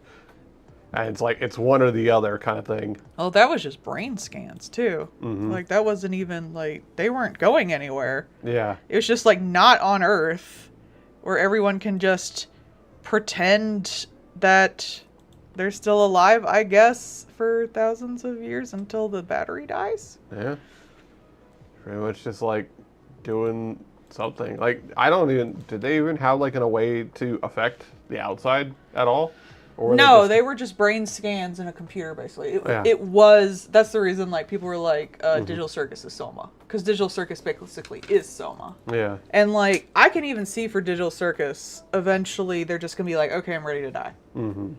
And it's like, it's one or the other kind of thing. Oh, that was just brain scans, too. Like, that wasn't even, like, they weren't going anywhere. Yeah. It was just, like, not on Earth, where everyone can just pretend that they're still alive, I guess, for thousands of years until the battery dies. Yeah. Pretty much just, like, doing something. Like, I don't even... Did they even have, like, a way to affect the outside at all? Or No, they were just brain scans in a computer, basically. It was... That's the reason, like, people were like, Digital Circus is Soma. Because Digital Circus basically is Soma. Yeah. And, like, I can even see for Digital Circus, eventually they're just going to be like, okay, I'm ready to die. I'm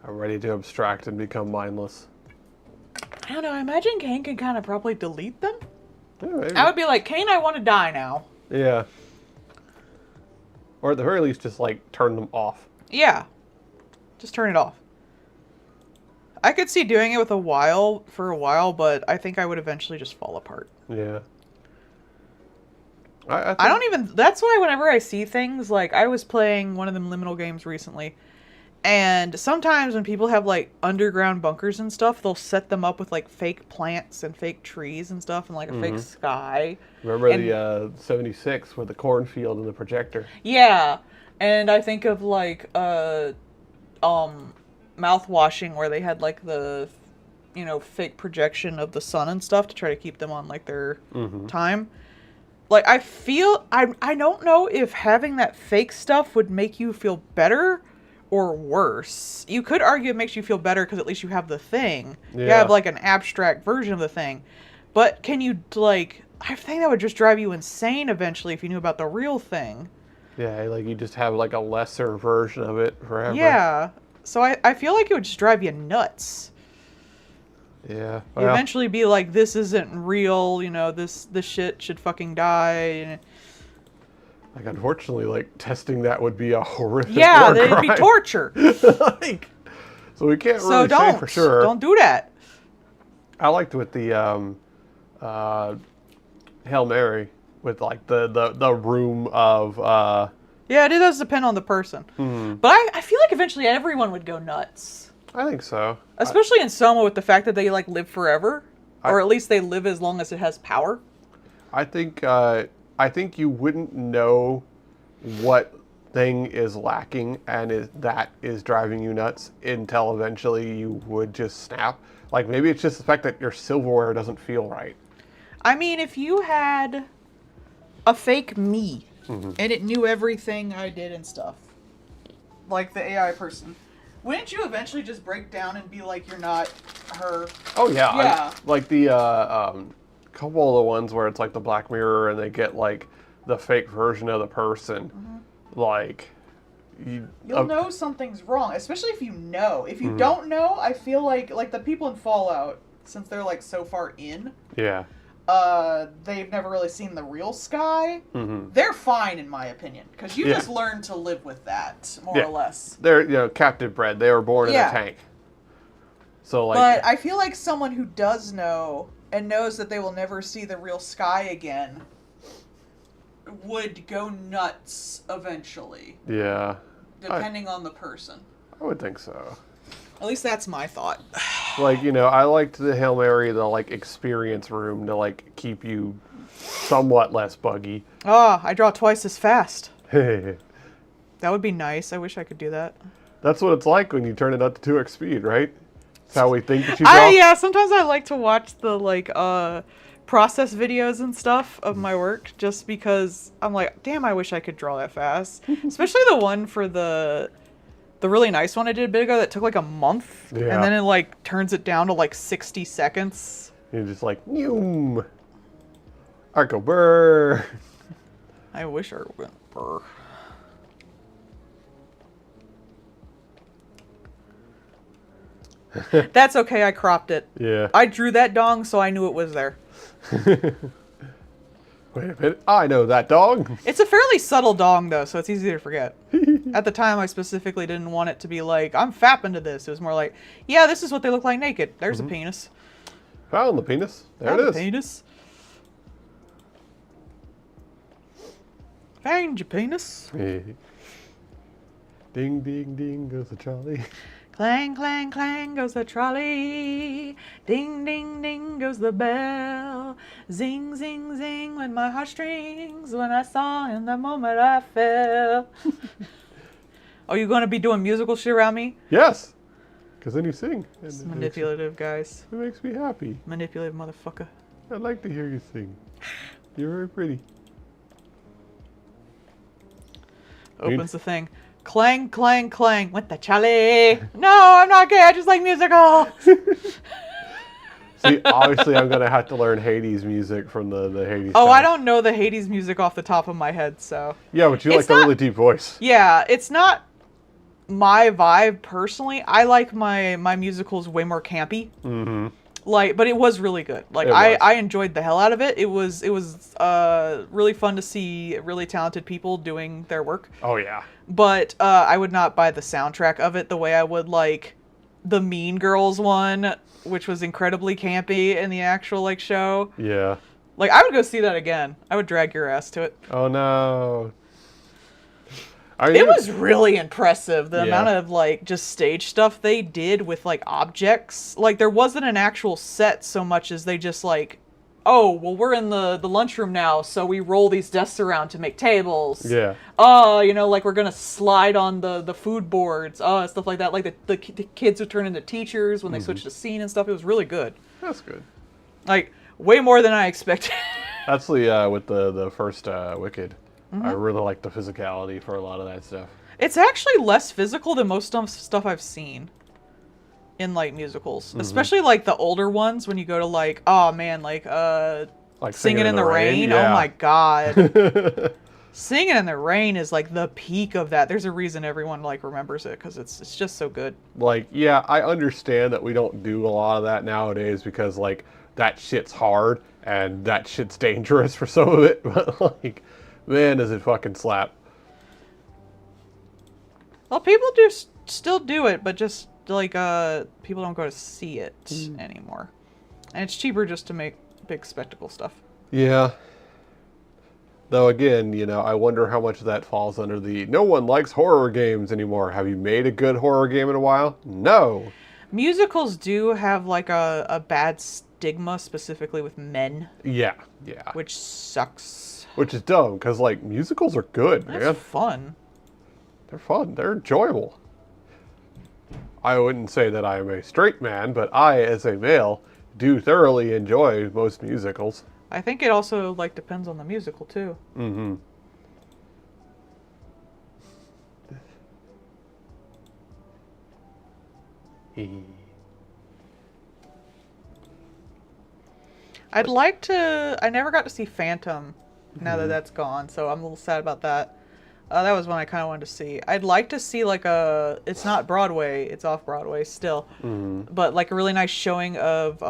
ready to abstract and become mindless. I don't know, I imagine Kane can kind of probably delete them. Yeah, maybe. I would be like, Kane, I want to die now. Yeah. Or at the very least, just, like, turn them off. Yeah. Just turn it off. I could see doing it for a while, but I think I would eventually just fall apart. Yeah. I don't even... That's why whenever I see things, like, I was playing one of them liminal games recently, and sometimes when people have, like, underground bunkers and stuff, they'll set them up with, like, fake plants and fake trees and stuff and, like, a fake sky. Remember the 76 with the cornfield and the projector? Yeah. And I think of, like, mouthwashing where they had, like, the, you know, fake projection of the sun and stuff to try to keep them on, like, their time. Like, I feel... I don't know if having that fake stuff would make you feel better or worse. You could argue it makes you feel better because at least you have the thing. Yeah. You have, like, an abstract version of the thing. But can you, like... I think that would just drive you insane eventually if you knew about the real thing. Yeah, like you just have, like, a lesser version of it forever. Yeah. So I feel like it would just drive you nuts. Yeah. You eventually be like, this isn't real, you know, this shit should fucking die. Like, unfortunately, like, testing that would be a horrific Yeah, war it'd crime. be torture. Like, so we can't really say for sure. Don't do that. I liked with the Hail Mary with, like, the room of... Yeah, it does depend on the person. But I feel like eventually everyone would go nuts. I think so. Especially in Soma with the fact that they, like, live forever. Or at least they live as long as it has power. I think you wouldn't know what thing is lacking and that is driving you nuts until eventually you would just snap. Like, maybe it's just the fact that your silverware doesn't feel right. I mean, if you had a fake me and it knew everything I did and stuff, like the AI person, wouldn't you eventually just break down and be like, you're not her? Oh, yeah. Yeah. Like the couple of the ones where it's like the Black Mirror and they get, like, the fake version of the person. Like, you'll know something's wrong, especially if you know. If you don't know, I feel like the people in Fallout, since they're, like, so far in, yeah. They've never really seen the real sky. They're fine, in my opinion, because you just learn to live with that, more or less. They're, you know, captive bred. They were born in a tank. So, like... But I feel like someone who does know, and knows that they will never see the real sky again, would go nuts eventually. Yeah. Depending on the person. I would think so. At least that's my thought. Like, you know, I liked the Hail Mary, the, like, experience room to, like, keep you somewhat less buggy. Oh, I draw twice as fast. That's That would be nice. I wish I could do that. what it's like when you turn it up to 2x speed, right? That's how we think that you draw. Yeah, sometimes I like to watch the, like, process videos and stuff of my work just because I'm like, damn, I wish I could draw that fast. Especially the one for the really nice one I did a bit ago that took like a month. Yeah. And then it like turns it down to like 60 seconds. You're just like, noom. Arco burr. I wish I went burr. That's okay, I cropped it. Yeah. I drew that dong so I knew it was there. Wait a minute. I know that dog. It's a fairly subtle dong, though, so it's easy to forget. At the time, I specifically didn't want it to be like, I'm fapping to this. It was more like, yeah, this is what they look like naked. There's a penis. Found the penis. There Found it is. the penis. Found your penis. Did Ding, ding, ding goes the trolley. Clang, clang, clang goes the trolley. Ding, ding, ding goes the bell. Zing, zing, zing went my heartstrings. When I saw him, the moment I fell. Are you going to be doing musical shit around me? Yes! Because then you sing. And It's manipulative, guys. It makes me happy. Manipulative motherfucker. I'd like to hear you sing. You're very pretty. Opens the thing. Clang, clang, clang. Went the trolley. No, I'm not gay. I just like musicals. See, obviously I'm going to have to learn Hades music from the Hades Oh, town. I don't know the Hades music off the top of my head, so. Yeah, but you like It's the not- really deep voice. Yeah, it's not my vibe personally. I like my musicals way more campy. Mm-hmm. Like, but it was really good. Like, It was. I enjoyed the hell out of it. It was really fun to see really talented people doing their work. Oh, yeah. But I would not buy the soundtrack of it the way I would like the Mean Girls one, which was incredibly campy in the actual like show. Yeah. Like, I would go see that again. I would drag your ass to it. Oh, no. It was really impressive, the Yeah. amount of, like, just stage stuff they did with, like, objects. Like, there wasn't an actual set so much as they just, like, oh, well, we're in the lunchroom now, so we roll these desks around to make tables. Yeah. Oh, you know, like, we're gonna slide on the food boards. Oh, stuff like that. Like, the kids would turn into teachers when they switched to scene and stuff. It was really good. That's good. Like, way more than I expected. That's with the first Wicked. I really like the physicality for a lot of that stuff. It's actually less physical than most stuff I've seen in like musicals, especially like the older ones. When you go to like, oh man, like Singing in the Rain. Yeah. Oh my god, Singing in the Rain is like the peak of that. There's a reason everyone like remembers it because it's just so good. Like, yeah, I understand that we don't do a lot of that nowadays because like that shit's hard and that shit's dangerous for some of it. But like, man, does it fucking slap. Well, people do still do it, but just like people don't go to see it anymore, and it's cheaper just to make big spectacle stuff. Yeah. Though again, you know, I wonder how much of that falls under the no one likes horror games anymore. Have you made a good horror game in a while? No. Musicals do have like a bad stigma, specifically with men, Yeah, yeah. which sucks. Which is dumb, because, like, musicals are good, That's man. fun. They're fun. They're enjoyable. I wouldn't say that I am a straight man, but I, as a male, do thoroughly enjoy most musicals. I think it also like depends on the musical too. Mm-hmm. I'd like to. I never got to see Phantom. Now that that's gone, so I'm a little sad about that. That was one I kind of wanted to see. I'd like to see like a. It's not Broadway. It's off Broadway still, but like a really nice showing of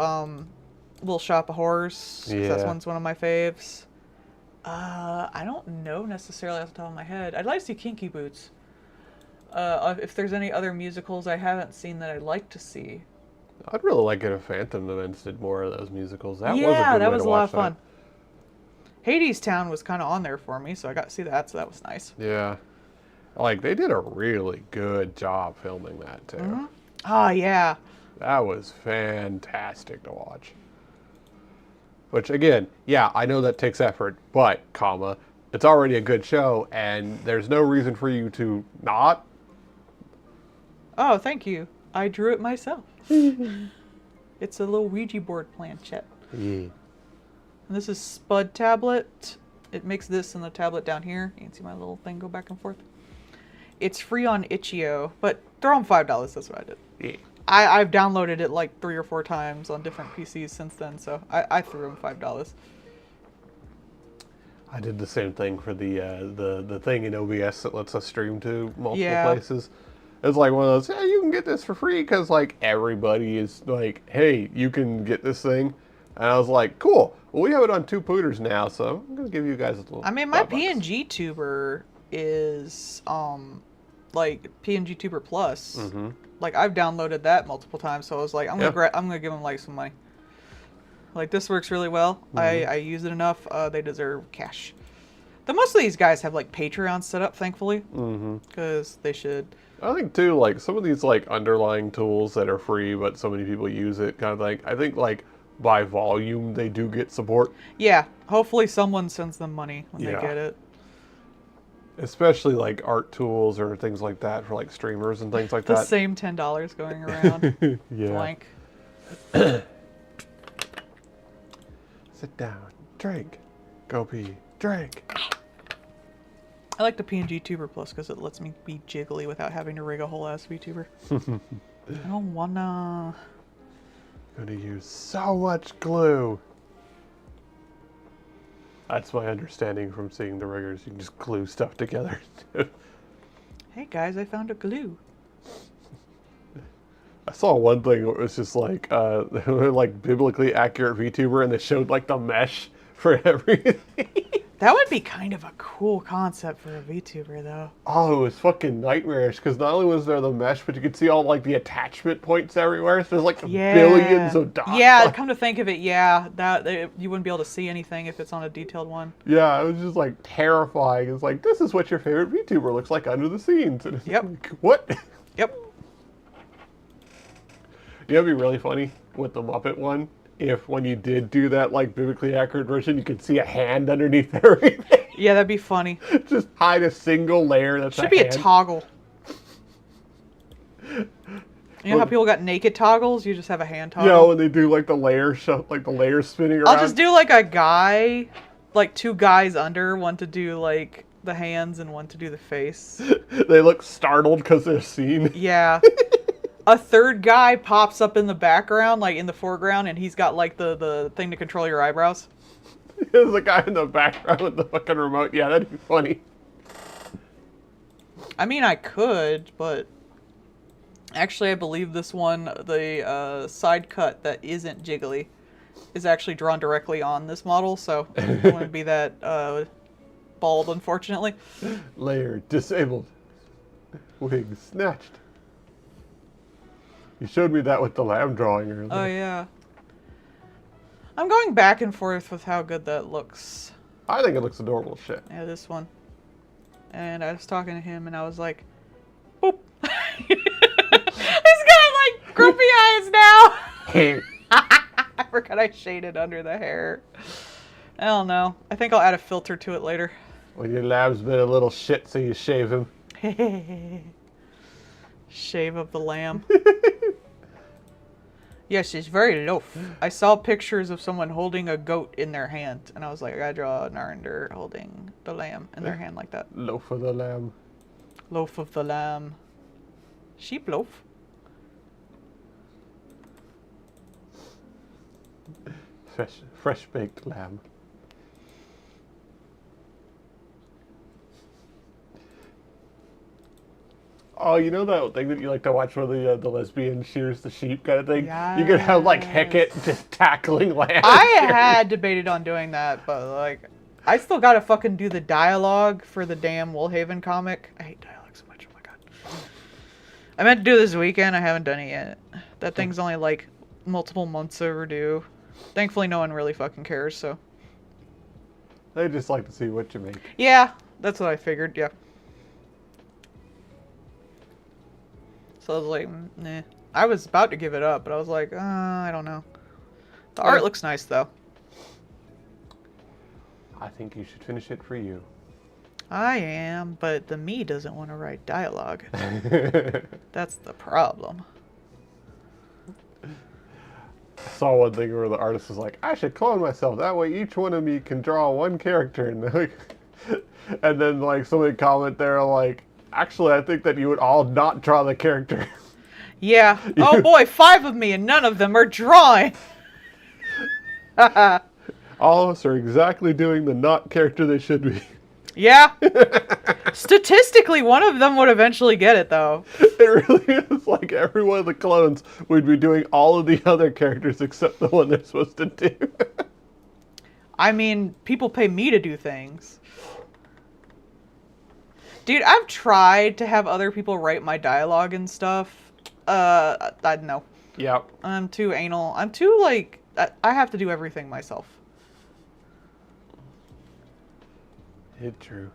Little Shop of Horrors. 'Cause Yeah. That's one of my faves. I don't know necessarily off the top of my head. I'd like to see Kinky Boots. If there's any other musicals I haven't seen that I'd like to see. I'd really like it if Phantom Events did more of those musicals. That was a good Yeah, that way was to a lot watch of fun. Hades Town was kind of on there for me, so I got to see that, so that was nice. That. Yeah. Like, they did a really good job filming that, too. Oh, yeah. That was fantastic to watch. Which, again, yeah, I know that takes effort, but, it's already a good show, and there's no reason for you to not. Oh, thank you. I drew it myself. It's a little Ouija board planchette. Yeah. And this is Spud tablet. It makes this and the tablet down here. You can see my little thing go back and forth. It's free on Itch.io, but throw them $5. That's what I did. Yeah. I've downloaded it like 3 or 4 times on different PCs since then, so I threw them $5. I did the same thing for the thing in OBS that lets us stream to multiple places. It's like one of those, hey, you can get this for free because like everybody is like, hey, you can get this thing. And I was like, cool. Well, we have it on 2 pooters now, so I'm going to give you guys a little I mean, my $5. PNG tuber is like PNG Tuber Plus. Like I've downloaded that multiple times, so I was like, I'm gonna give them like some money. Like this works really well. I use it enough. They deserve cash. Most of these guys have like Patreon set up, thankfully, because they should. I think too, like some of these like underlying tools that are free, but so many people use it, kind of like I think like by volume they do get support. Yeah, hopefully someone sends them money when they Yeah. get it. Especially like art tools or things like that for like streamers and things like The that. same $10 going around. Yeah. Blank. Sit down, drink, go pee, drink. I like the PNG Tuber Plus because it lets me be jiggly without having to rig a whole ass VTuber. I don't wanna. Gonna use so much glue. That's my understanding from seeing the riggers. You can just glue stuff together. Hey guys, I found a glue. I saw one thing where it was just like, like biblically accurate VTuber, and they showed like the mesh for everything. That would be kind of a cool concept for a VTuber, though. Oh, it was fucking nightmarish because not only was there the mesh, but you could see all like the attachment points everywhere. So there's like billions of dots. Yeah, come to think of it, yeah, you wouldn't be able to see anything if it's on a detailed one. Yeah, it was just like terrifying. It's like, this is what your favorite VTuber looks like under the scenes. And it's like, what? Yep. You know, it'd be really funny with the Muppet one. If when you did do that like biblically accurate version, you could see a hand underneath everything. Yeah, that'd be funny. Just hide a single layer. That's Should be hand. a toggle. You know how people got naked toggles? You just have a hand toggle. Yeah, when they do like the layer like the layers spinning around. I'll just do like a guy, like two guys under, one to do like the hands and one to do the face. They look startled because they're seen. Yeah. A third guy pops up in the background, like in the foreground, and he's got like the thing to control your eyebrows. There's a guy in the background with the fucking remote. Yeah, that'd be funny. I mean, I could, but actually I believe this one, the side cut that isn't jiggly, is actually drawn directly on this model, so it wouldn't be that bald, unfortunately. Layer disabled. Wig snatched. You showed me that with the lamb drawing earlier. Oh, yeah. I'm going back and forth with how good that looks. I think it looks adorable as shit. Yeah, this one. And I was talking to him, and I was like, boop. He's got, like, grumpy eyes now. I forgot I shaded under the hair. I don't know. I think I'll add a filter to it later. When your lamb's been a little shit, so you shave him. Shave of the lamb. Yes, it's very loaf. I saw pictures of someone holding a goat in their hand, and I was like, I gotta draw an Arnder holding the lamb in their hand like that. Loaf of the lamb. Loaf of the lamb. Sheep loaf. Fresh baked lamb. Oh, you know that thing that you like to watch where the lesbian shears the sheep kind of thing? You could have like Hecate just tackling lamb. I had debated on doing that, but like, I still gotta fucking do the dialogue for the damn Woolhaven comic. I hate dialogue so much, oh my god. I meant to do this weekend, I haven't done it yet. That thing's only like multiple months overdue. Thankfully no one really fucking cares, so. They just like to see what you make. Yeah, that's what I figured, yeah. So I was like, nah. I was about to give it up, but I was like, I don't know. The art looks nice, though. I think you should finish it for you. I am, but the me doesn't want to write dialogue. That's the problem. I saw one thing where the artist was like, I should clone myself. That way each one of me can draw one character. And then like somebody comment there like, actually, I think that you would all not draw the character. Yeah. Oh boy, 5 of me and none of them are drawing. All of us are exactly doing the not character they should be. Yeah. Statistically, one of them would eventually get it, though. It really is like every one of the clones would be doing all of the other characters except the one they're supposed to do. I mean, people pay me to do things. Dude, I've tried to have other people write my dialogue and stuff. I no. Yep. I'm too anal. I'm too, like, I have to do everything myself. It's true.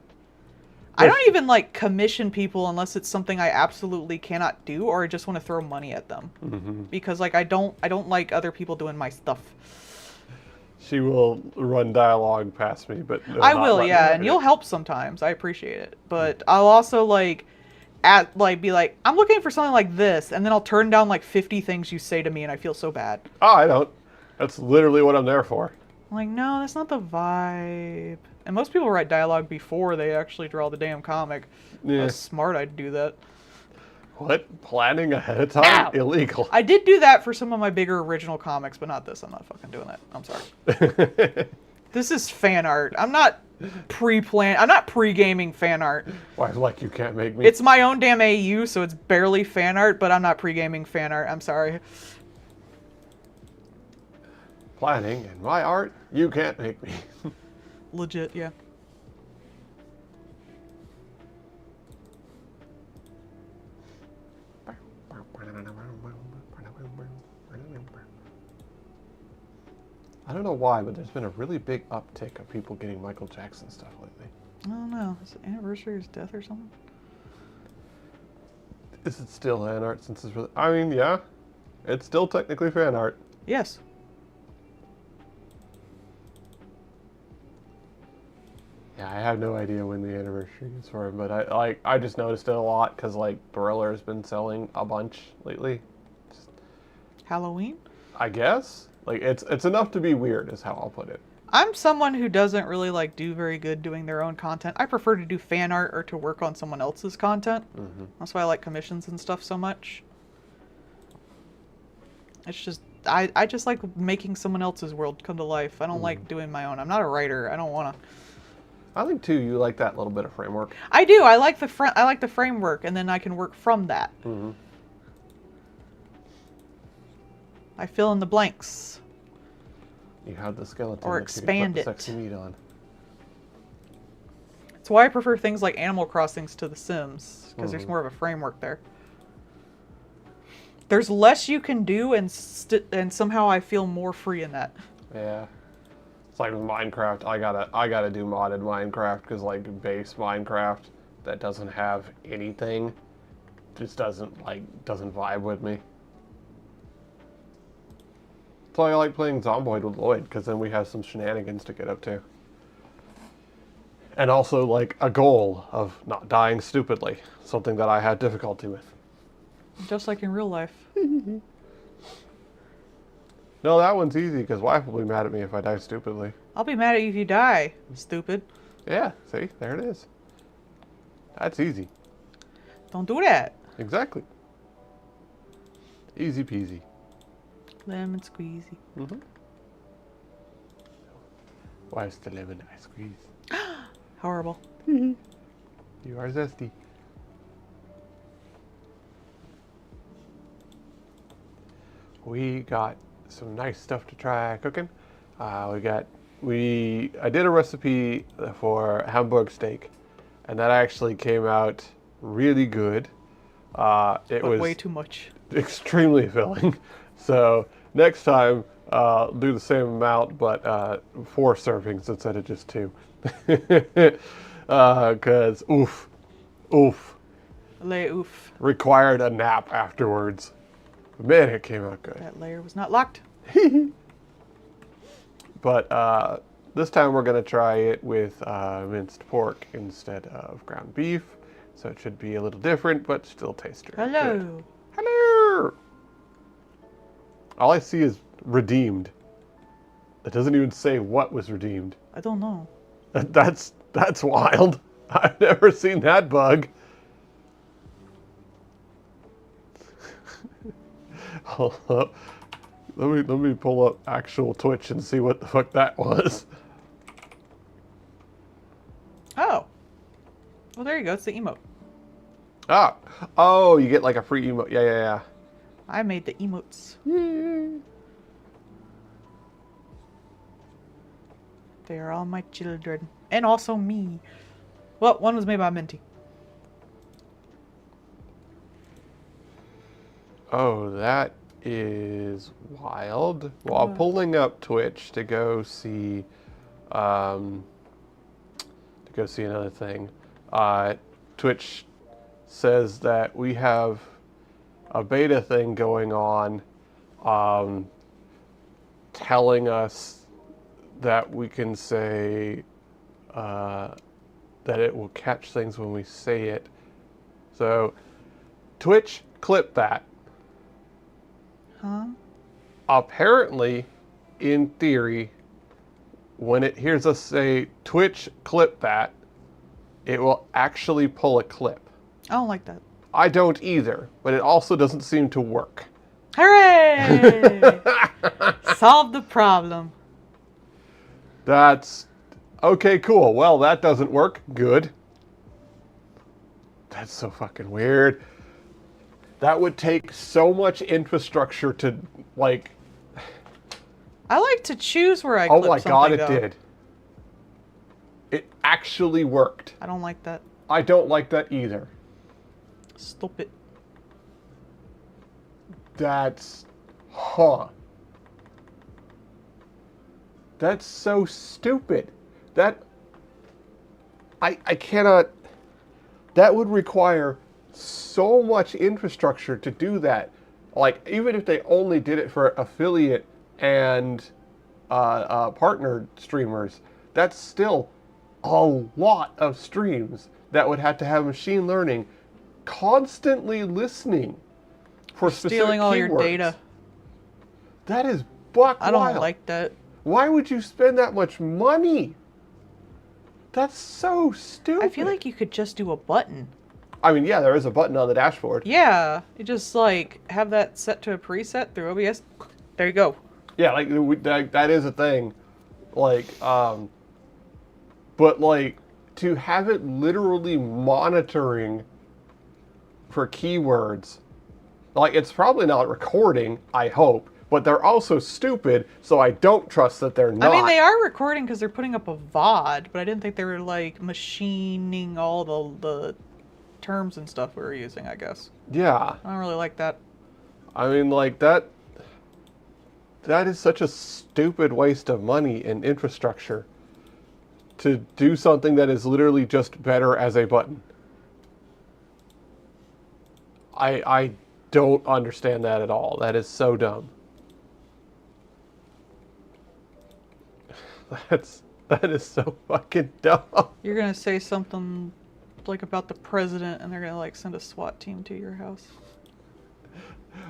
I don't even like commission people unless it's something I absolutely cannot do or I just want to throw money at them. Mm-hmm. Because like I don't like other people doing my stuff. She will run dialogue past me, but no, I not will, let me yeah, have and it. you'll help sometimes. I appreciate it. But I'll also be like, I'm looking for something like this, and then I'll turn down like 50 things you say to me and I feel so bad. Oh, I don't. That's literally what I'm there for. I'm like, no, that's not the vibe. And most people write dialogue before they actually draw the damn comic. Yeah. That's smart, I'd do that. What? Planning ahead of time? Ow! Illegal. I did do that for some of my bigger original comics, but not this. I'm not fucking doing that. I'm sorry. This is fan art. I'm not pre-gaming fan art. Why, like you can't make me? It's my own damn AU, so it's barely fan art, but I'm not pre-gaming fan art. I'm sorry. Planning and my art, you can't make me. Legit, yeah. I don't know why, but there's been a really big uptick of people getting Michael Jackson stuff lately. I don't know. Is it anniversary of his death or something? Is it still fan art since it's really... I mean, yeah. It's still technically fan art. Yes. Yeah, I have no idea when the anniversary is for him, but I just noticed it a lot because like Thriller has been selling a bunch lately. Halloween? I guess like it's enough to be weird, is how I'll put it. I'm someone who doesn't really like do very good doing their own content. I prefer to do fan art or to work on someone else's content. Mm-hmm. That's why I like commissions and stuff so much. It's just I just like making someone else's world come to life. I don't like doing my own. I'm not a writer. I don't want to. I think too you like that little bit of framework. I do. I like the framework, and then I can work from that. Mm-hmm. I fill in the blanks. You have the skeleton Or that expand you can it. put the sexy meat on. That's why I prefer things like Animal Crossings to The Sims, because there's more of a framework there. There's less you can do, and somehow I feel more free in that. Yeah. It's like with Minecraft, I gotta do modded Minecraft because like base Minecraft that doesn't have anything just doesn't vibe with me. That's why I like playing Zomboid with Lloyd, because then we have some shenanigans to get up to. And also like a goal of not dying stupidly, something that I had difficulty with. Just like in real life. No, that one's easy because wife will be mad at me if I die stupidly. I'll be mad at you if you die, stupid. Yeah, see, there it is. That's easy. Don't do that. Exactly. Easy peasy. Lemon squeezy. Mm-hmm. Why's the lemon I squeeze? Horrible. You are zesty. We got some nice stuff to try cooking. I did a recipe for Hamburg steak, and that actually came out really good. It was way too much. extremely filling. So next time, do the same amount, but 4 servings instead of just 2. Because oof. Lay oof. Required a nap afterwards. Man, it came out good. That layer was not locked. But this time we're going to try it with minced pork instead of ground beef. So it should be a little different, but still taste good. Hello. Hello! All I see is redeemed. It doesn't even say what was redeemed. I don't know. That's wild. I've never seen that bug. Hold up. Let me pull up actual Twitch and see what the fuck that was. Oh. Well, there you go. It's the emote. Ah. Oh, you get like a free emote. Yeah. I made the emotes. They are all my children. And also me. Well, one was made by Minty. Oh, that is wild. While pulling up Twitch to go see to go see another thing. Twitch says that we have a beta thing going on, telling us that we can say that it will catch things when we say it. So, Twitch, clip that. Huh? Apparently, in theory, when it hears us say Twitch, clip that, it will actually pull a clip. I don't like that. I don't either, but it also doesn't seem to work. Hooray! Solve the problem. That's... Okay, cool. Well, that doesn't work. Good. That's so fucking weird. That would take so much infrastructure to, like... I like to choose where I Oh clip my god, something, it though. did. It actually worked. I don't like that. I don't like that either. Stop it. That's... Huh. That's so stupid. That... I cannot... That would require so much infrastructure to do that. Like, even if they only did it for affiliate and partner streamers, that's still a lot of streams that would have to have machine learning constantly listening for specific Stealing all your keywords. data. That is buck I don't wild. like that. Why would you spend that much money? That's so stupid. I feel like you could just do a button. I mean, yeah, there is a button on the dashboard. Yeah, you just like have that set to a preset through OBS. There you go. Yeah, like that is a thing. Like, but like to have it literally monitoring for keywords, like it's probably not recording, I hope, but they're also stupid, so I don't trust that they're not. I mean, they are recording because they're putting up a VOD, but I didn't think they were like machining all the terms and stuff we were using, I guess. Yeah. I don't really like that. I mean, like that is such a stupid waste of money and infrastructure to do something that is literally just better as a button. I don't understand that at all. That is so dumb. That is so fucking dumb. You're gonna say something like about the president, and they're gonna like send a SWAT team to your house.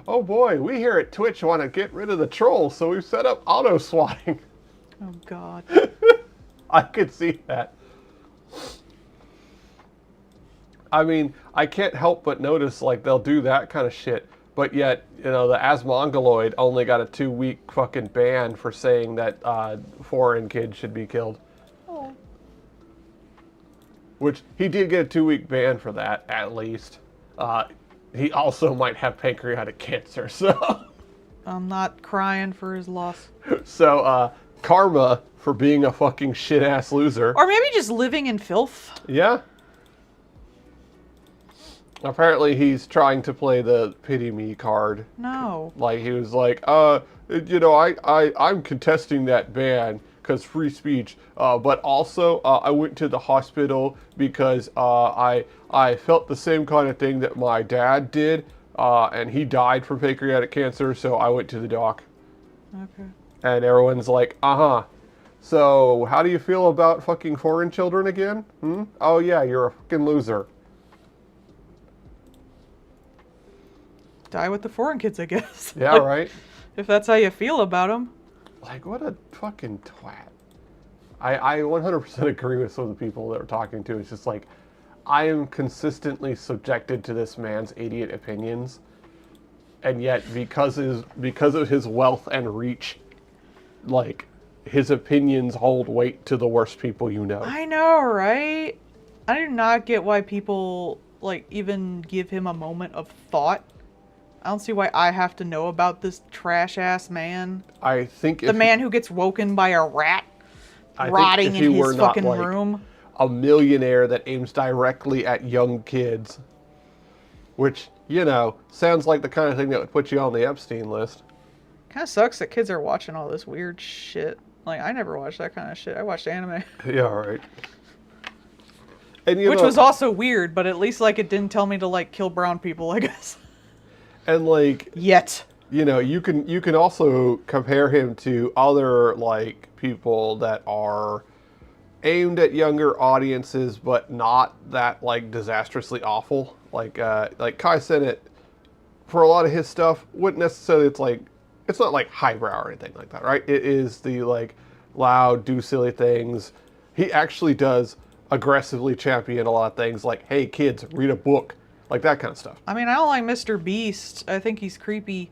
Oh boy, we here at Twitch want to get rid of the trolls, so we've set up auto swatting. Oh God. I could see that. I mean, I can't help but notice, like, they'll do that kind of shit, but yet, you know, the Asmongoloid only got a 2-week fucking ban for saying that foreign kids should be killed. Oh. Which, he did get a 2-week ban for that, at least. He also might have pancreatic cancer, so... I'm not crying for his loss. So, karma for being a fucking shit-ass loser. Or maybe just living in filth. Yeah. Apparently he's trying to play the pity me card. No. Like, he was like, you know, I'm contesting that ban because free speech, but also I went to the hospital because I felt the same kind of thing that my dad did, and he died from pancreatic cancer, so I went to the doc. Okay. And everyone's like, uh-huh. So, how do you feel about fucking foreign children again? Hmm? Oh yeah, you're a fucking loser. Die with the foreign kids, I guess. Yeah, right? If that's how you feel about them. Like, what a fucking twat. I 100% agree with some of the people that we're talking to. It's just like, I am consistently subjected to this man's idiot opinions. And yet, because of his wealth and reach, like, his opinions hold weight to the worst people you know. I know, right? I do not get why people, like, even give him a moment of thought. I don't see why I have to know about this trash-ass man. I think the man who gets woken by a rat rotting in his fucking room. A millionaire that aims directly at young kids. Which, you know, sounds like the kind of thing that would put you on the Epstein list. Kind of sucks that kids are watching all this weird shit. Like, I never watched that kind of shit. I watched anime. Yeah, right. And Which was also weird, but at least like it didn't tell me to like kill brown people, I guess. And like Yet. you know, you can also compare him to other like people that are aimed at younger audiences, but not that like disastrously awful. Like Kai Cenat, for a lot of his stuff, wouldn't necessarily. It's not like highbrow or anything like that, right? It is the like loud, do silly things. He actually does aggressively champion a lot of things, like, hey kids, read a book, like that kind of stuff. I mean, I don't like Mr. Beast. I think he's creepy,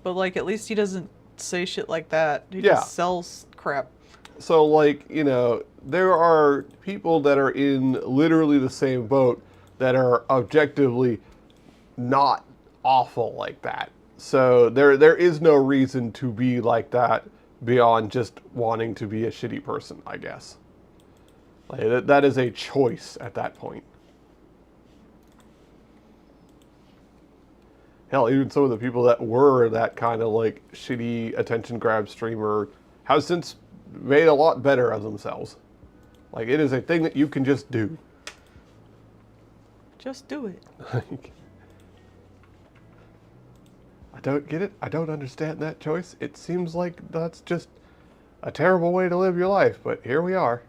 but like at least he doesn't say shit like that. He just sells crap. So like, you know, there are people that are in literally the same boat that are objectively not awful like that. So there is no reason to be like that beyond just wanting to be a shitty person, I guess. Like that is a choice at that point. Hell, even some of the people that were that kind of like shitty attention grab streamer have since made a lot better of themselves. Like, it is a thing that you can just do. Just do it. I don't get it. I don't understand that choice. It seems like that's just a terrible way to live your life, but here we are.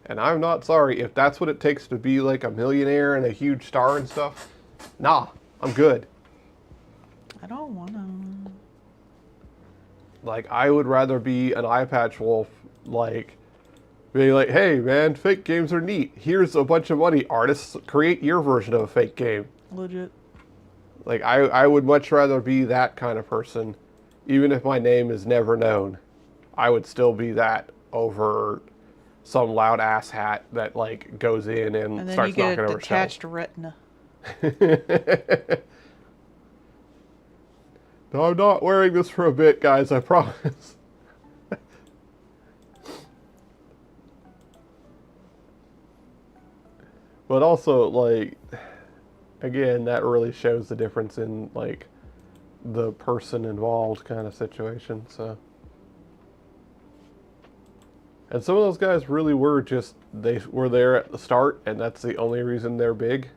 And I'm not sorry if that's what it takes to be like a millionaire and a huge star and stuff. Nah, I'm good. I don't wanna. Like, I would rather be an eye patch wolf, like, being like, hey man, fake games are neat. Here's a bunch of money. Artists, create your version of a fake game. Legit. Like, I would much rather be that kind of person. Even if my name is never known, I would still be that over some loud ass hat that like goes in and starts knocking over shelves. Detached retina. No, I'm not wearing this for a bit, guys, I promise. But also, like, again, that really shows the difference in, like, the person involved kind of situation, so. And some of those guys really were just, they were there at the start, and that's the only reason they're big.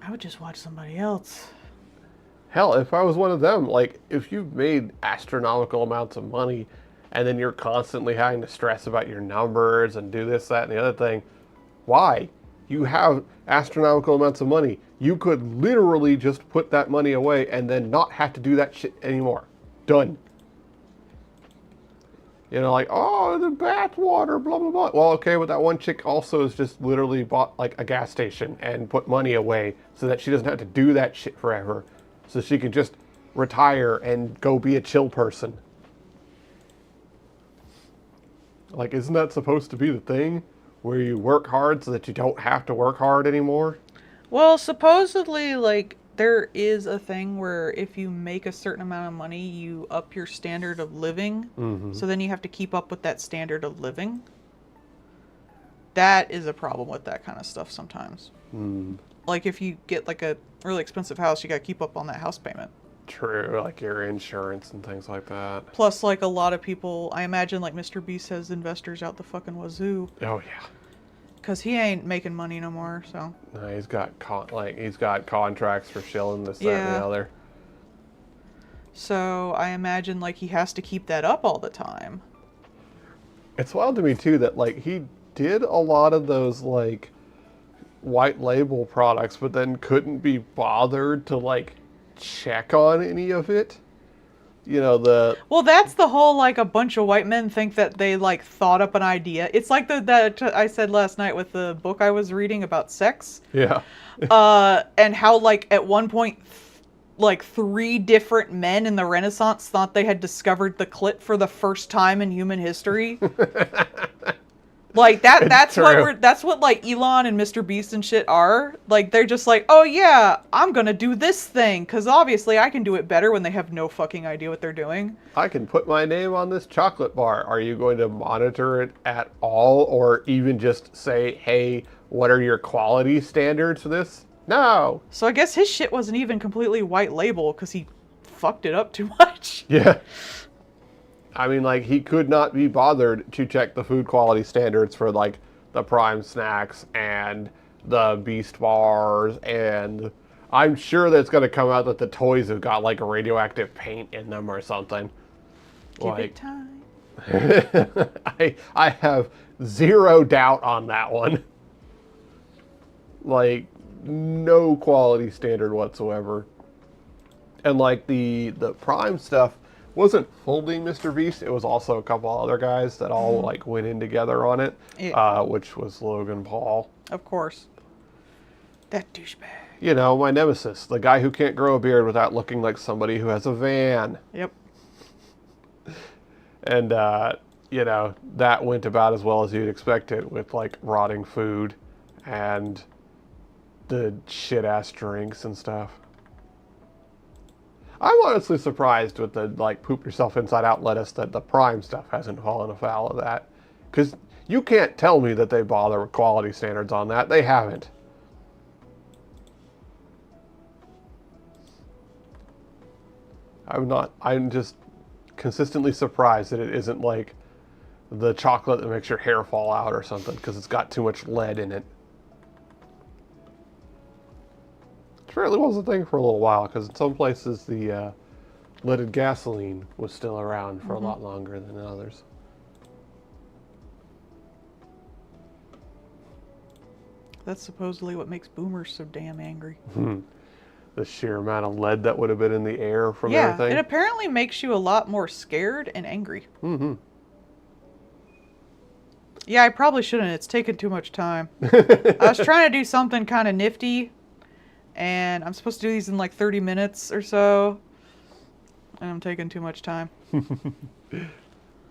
I would just watch somebody else. Hell, if I was one of them, like, if you've made astronomical amounts of money, and then you're constantly having to stress about your numbers and do this, that, and the other thing, why? You have astronomical amounts of money. You could literally just put that money away and then not have to do that shit anymore. Done. You know, like, oh, the bath water, blah, blah, blah. Well, okay, but that one chick also has just literally bought, like, a gas station and put money away so that she doesn't have to do that shit forever. So she can just retire and go be a chill person. Like, isn't that supposed to be the thing? Where you work hard so that you don't have to work hard anymore? Well, supposedly, like, there is a thing where if you make a certain amount of money, you up your standard of living. Mm-hmm. So then you have to keep up with that standard of living. That is a problem with that kind of stuff sometimes. Mm. Like, if you get, like, a really expensive house, you got to keep up on that house payment. True, like your insurance and things like that. Plus, like, a lot of people, I imagine, like, Mr. Beast has investors out the fucking wazoo. Oh, yeah. Because he ain't making money no more, so. No, he's got he's got contracts for shilling this, that, and the other. So, I imagine, like, he has to keep that up all the time. It's wild to me, too, that, like, he did a lot of those, like, white label products, but then couldn't be bothered to, like, check on any of it. You know, well, that's the whole, like, a bunch of white men think that they, like, thought up an idea. It's like that I said last night with the book I was reading about sex. Yeah. And how, like, at one point, like, 3 different men in the Renaissance thought they had discovered the clit for the first time in human history. Like, that's what like Elon and Mr. Beast and shit are. Like, they're just like, oh yeah, I'm gonna do this thing, because obviously I can do it better when they have no fucking idea what they're doing. I can put my name on this chocolate bar. Are you going to monitor it at all, or even just say, hey, what are your quality standards for this? No. So I guess his shit wasn't even completely white label, because he fucked it up too much. Yeah. I mean, like, he could not be bothered to check the food quality standards for, like, the Prime snacks and the Beast bars, and I'm sure that it's going to come out that the toys have got, like, a radioactive paint in them or something. Give it time. I have zero doubt on that one. Like, no quality standard whatsoever. And, like, the Prime stuff wasn't fully Mr. Beast. It was also a couple other guys that all, like, went in together on it, Yeah. which was Logan Paul. Of course. That douchebag. You know, my nemesis, the guy who can't grow a beard without looking like somebody who has a van. Yep. And, you know, that went about as well as you'd expect it with, like, rotting food and the shit-ass drinks and stuff. I'm honestly surprised with the, like, poop yourself inside out lettuce that the Prime stuff hasn't fallen afoul of that. Because you can't tell me that they bother with quality standards on that. They haven't. I'm just consistently surprised that it isn't like the chocolate that makes your hair fall out or something because it's got too much lead in it. It really was a thing for a little while because in some places the leaded gasoline was still around for a lot longer than others. That's supposedly what makes boomers so damn angry. The sheer amount of lead that would have been in the air from Yeah, everything. it apparently makes you a lot more scared and angry. Mm-hmm. Yeah, I probably shouldn't. It's taken too much time. I was trying to do something kind of nifty, and I'm supposed to do these in like 30 minutes or so, and I'm taking too much time.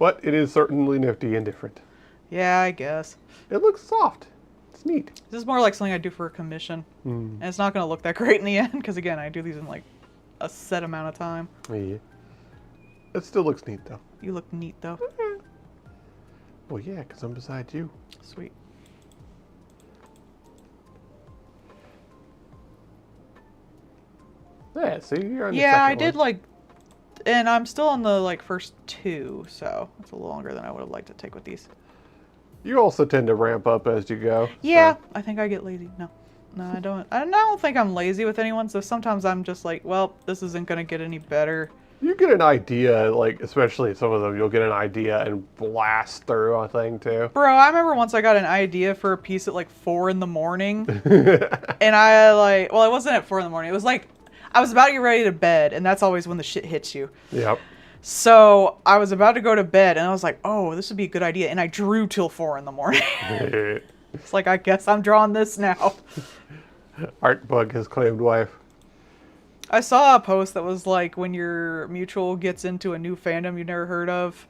But it is certainly nifty and different. Yeah, I guess. It looks soft. It's neat. This is more like something I do for a commission. And it's not going to look that great in the end, because again, I do these in like a set amount of time. Yeah. It still looks neat, though. You look neat, though. Well, yeah, because I'm beside you. Sweet. Yeah, see, you're on the Yeah, second I did one. like, and I'm still on the like first two, so it's a little longer than I would have liked to take with these. You also tend to ramp up as you go. Yeah, So. I think I get lazy. No, I don't. I don't think I'm lazy with anyone. So sometimes I'm just like, well, this isn't gonna get any better. You get an idea, like, especially some of them, you'll get an idea and blast through a thing, too. Bro, I remember once I got an idea for a piece at like 4 in the morning, and I like, well, it wasn't at 4 in the morning. It was like, I was about to get ready to bed, and that's always when the shit hits you. Yep. So I was about to go to bed, and I was like, oh, this would be a good idea. And I drew till 4 in the morning. It's like, I guess I'm drawing this now. Art bug has claimed wife. I saw a post that was like, when your mutual gets into a new fandom you've never heard of,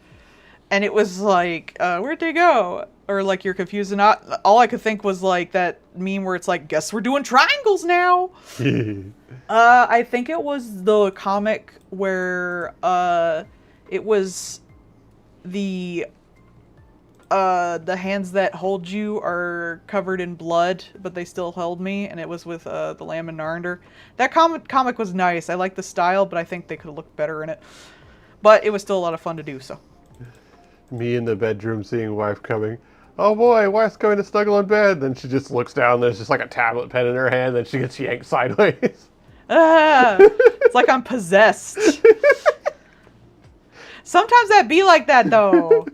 and it was like, where'd they go? Or like, you're confused and not. All I could think was like that meme where it's like, guess we're doing triangles now. I think it was the comic where it was the hands that hold you are covered in blood, but they still held me, and it was with the Lamb and Narnder. That comic was nice. I like the style, but I think they could have looked better in it. But it was still a lot of fun to do, so. Me in the bedroom seeing wife coming. Oh boy, wife's coming to snuggle in bed. Then she just looks down, there's just like a tablet pen in her hand, then she gets yanked sideways. It's like I'm possessed. Sometimes that be like that, though.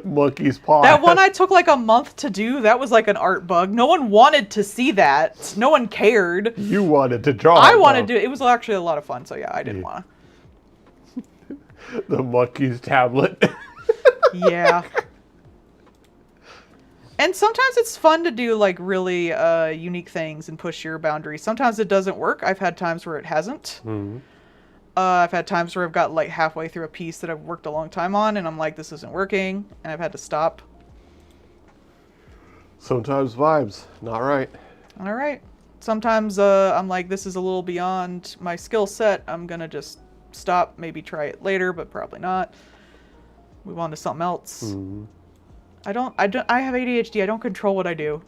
Monkey's paw. That one I took like a month to do, that was like an art bug. No one wanted to see that. No one cared. You wanted to draw I it, wanted though. to. It was actually a lot of fun, so yeah, I didn't want to. The monkey's tablet. Yeah. And sometimes it's fun to do like really unique things and push your boundaries. Sometimes it doesn't work. I've had times where it hasn't. Mm-hmm. I've had times where I've got like halfway through a piece that I've worked a long time on, and I'm like, this isn't working, and I've had to stop. Sometimes vibes, not right. All right. Sometimes I'm like, this is a little beyond my skill set. I'm gonna just stop, maybe try it later, but probably not. Move on to something else. Mm-hmm. I have ADHD. I don't control what I do.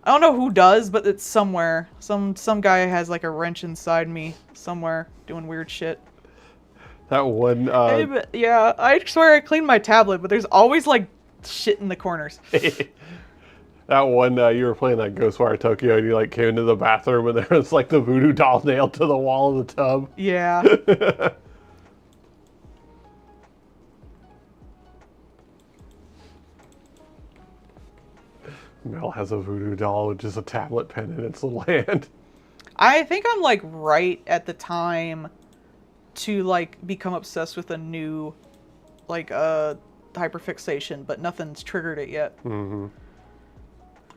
I don't know who does, but it's somewhere. Some guy has like a wrench inside me somewhere doing weird shit. That one. Yeah, I swear I cleaned my tablet, but there's always like shit in the corners. That one you were playing that Ghostwire Tokyo, and you like came into the bathroom, and there was like the voodoo doll nailed to the wall of the tub. Yeah. Mel has a voodoo doll with just a tablet pen in its little hand. I think I'm like right at the time to like become obsessed with a new like hyperfixation, but nothing's triggered it yet. Mm-hmm.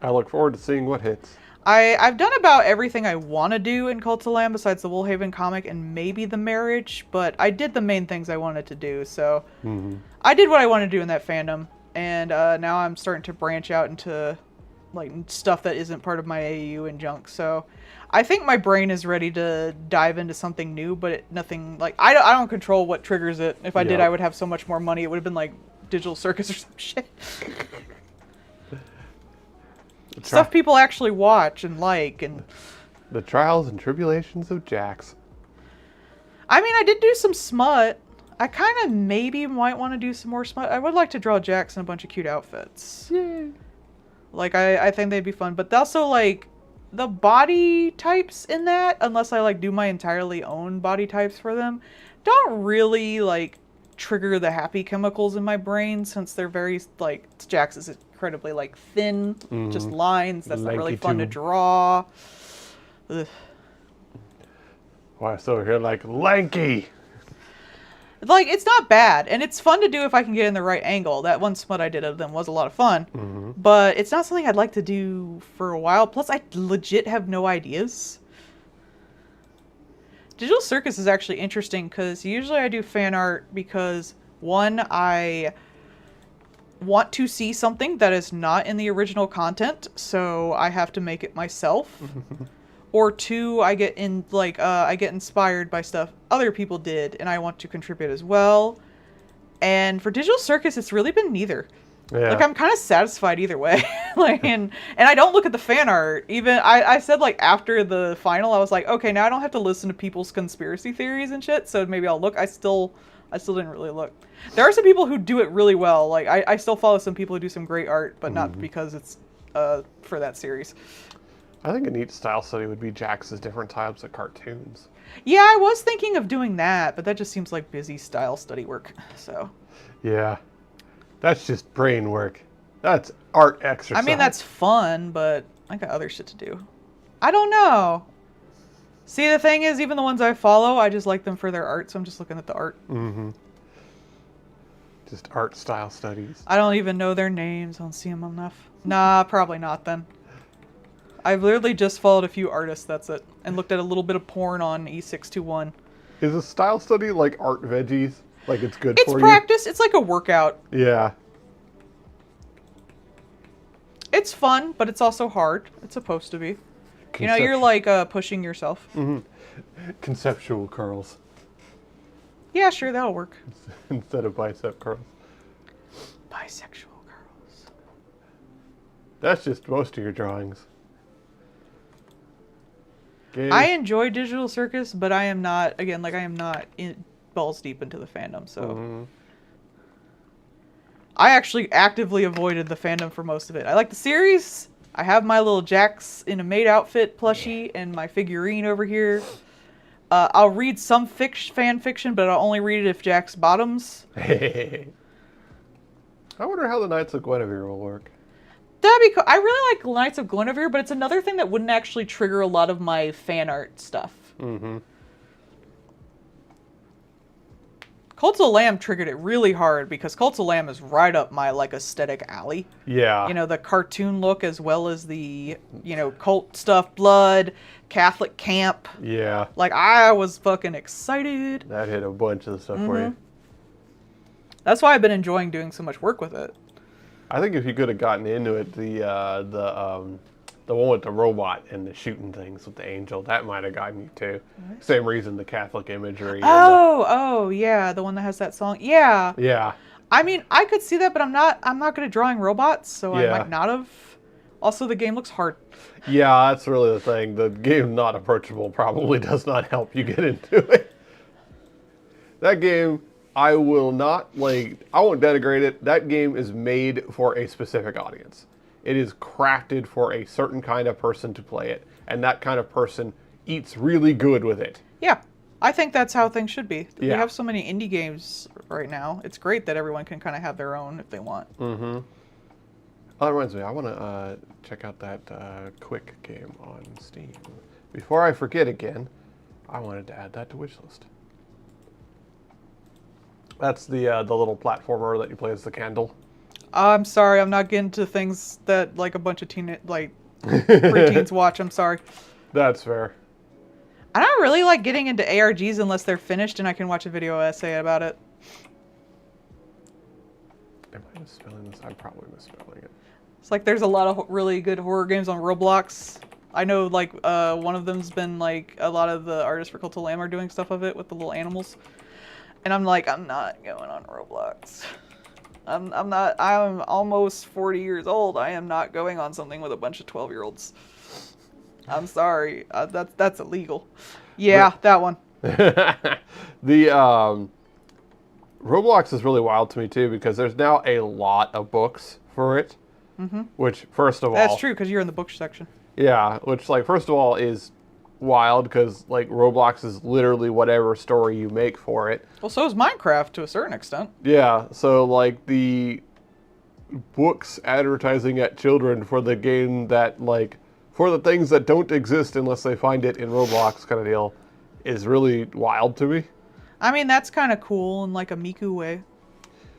I look forward to seeing what hits. I've done about everything I want to do in Cult of Lamb besides the Woolhaven comic and maybe the marriage, but I did the main things I wanted to do, so I did what I wanted to do in that fandom, and now I'm starting to branch out into like stuff that isn't part of my AU and junk, so I think my brain is ready to dive into something new, but nothing like I don't control what triggers it. If I did, I would have so much more money. It would have been like Digital Circus or some shit. Stuff people actually watch and like, and the trials and tribulations of Jax. I mean, I did do some smut. I kind of maybe might want to do some more smut. I would like to draw Jax in a bunch of cute outfits. Yay. Like, I think they'd be fun. But also, like, the body types in that, unless I, like, do my entirely own body types for them, don't really, like, trigger the happy chemicals in my brain, since they're very, like, Jax is incredibly, like, thin, just lines. That's not really fun to draw. Ugh. Why, so here, like, lanky. Like, it's not bad, and it's fun to do if I can get in the right angle. That one smut I did of them was a lot of fun, but it's not something I'd like to do for a while. Plus, I legit have no ideas. Digital Circus is actually interesting, because usually I do fan art because, one, I want to see something that is not in the original content, so I have to make it myself. Or two, I get inspired by stuff other people did, and I want to contribute as well. And for Digital Circus, it's really been neither. Yeah. Like, I'm kind of satisfied either way. Like, and I don't look at the fan art. Even I said, like, after the final, I was like, okay, now I don't have to listen to people's conspiracy theories and shit, so maybe I'll look. I still didn't really look. There are some people who do it really well. Like, I still follow some people who do some great art, but not because it's for that series. I think a neat style study would be Jax's different types of cartoons. Yeah, I was thinking of doing that, but that just seems like busy style study work, so. Yeah. That's just brain work. That's art exercise. I mean, that's fun, but I got other shit to do. I don't know. See, the thing is, even the ones I follow, I just like them for their art, so I'm just looking at the art. Just art style studies. I don't even know their names. I don't see them enough. Nah, probably not then. I've literally just followed a few artists, that's it. And looked at a little bit of porn on E621. Is a style study like art veggies? Like it's good for you? It's practice. It's like a workout. Yeah. It's fun, but it's also hard. It's supposed to be. You know, you're like pushing yourself. Conceptual curls. Yeah, sure, that'll work. Instead of bicep curls. Bisexual curls. That's just most of your drawings. I enjoy Digital Circus, but I am not, again, like I am not balls deep into the fandom, so. I actually actively avoided the fandom for most of it. I like the series. I have my little Jax in a maid outfit plushie and my figurine over here. I'll read some fan fiction, but I'll only read it if Jax bottoms. I wonder how the Knights of Guinevere will work. That'd be cool. I really like Knights of Guinevere, but it's another thing that wouldn't actually trigger a lot of my fan art stuff. Cult of Lamb triggered it really hard because Cult of Lamb is right up my like aesthetic alley. Yeah. You know, the cartoon look as well as the, you know, cult stuff, blood, Catholic camp. Yeah. Like, I was fucking excited. That hit a bunch of the stuff for you. That's why I've been enjoying doing so much work with it. I think if you could have gotten into it, the one with the robot and the shooting things with the angel, that might have gotten you too. Same reason the Catholic imagery. Oh, yeah, the one that has that song. Yeah. Yeah. I mean, I could see that, but I'm not good at drawing robots, so I might not have. Also, the game looks hard. Yeah, that's really the thing. The game not approachable probably does not help you get into it. That game, I will not, like, I won't denigrate it. That game is made for a specific audience. It is crafted for a certain kind of person to play it, and that kind of person eats really good with it. Yeah, I think that's how things should be. We Yeah. have so many indie games right now. It's great that everyone can kind of have their own if they want. Mm-hmm. Oh, that reminds me, I want to check out that Quick game on Steam. Before I forget again, I wanted to add that to wishlist. That's the little platformer that you play as the candle. I'm sorry, I'm not getting to things that like a bunch of preteens watch. I'm sorry. That's fair. I don't really like getting into ARGs unless they're finished and I can watch a video essay about it. Am I misspelling this? I'm probably misspelling it. It's like there's a lot of really good horror games on Roblox. I know like one of them's been like a lot of the artists for Cult of Lamb are doing stuff of it with the little animals. And I'm like, I'm not going on Roblox. I'm almost 40 years old. I am not going on something with a bunch of 12-year-olds. I'm sorry. That's illegal. Yeah, that one. The Roblox is really wild to me too because there's now a lot of books for it. Mm-hmm. Which, first of all, that's true because you're in the book section. Yeah, which like first of all is wild because like Roblox is literally whatever story you make for it. Well, so is Minecraft to a certain extent. Yeah, so like the books advertising at children for the game that like for the things that don't exist unless they find it in Roblox kind of deal is really wild to me. I mean, that's kind of cool in like a Miku way.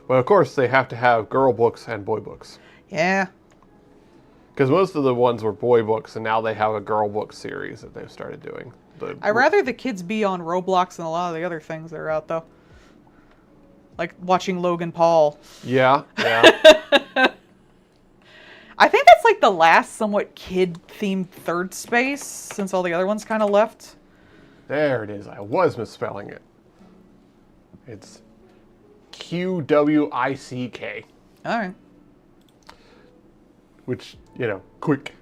Well, of course they have to have girl books and boy books. Yeah. Because most of the ones were boy books, and now they have a girl book series that they've started doing. I'd rather the kids be on Roblox than a lot of the other things that are out, though. Like watching Logan Paul. Yeah, yeah. I think that's like the last somewhat kid-themed third space, since all the other ones kind of left. There it is. I was misspelling it. It's QWICK. All right. Which, you know, quick.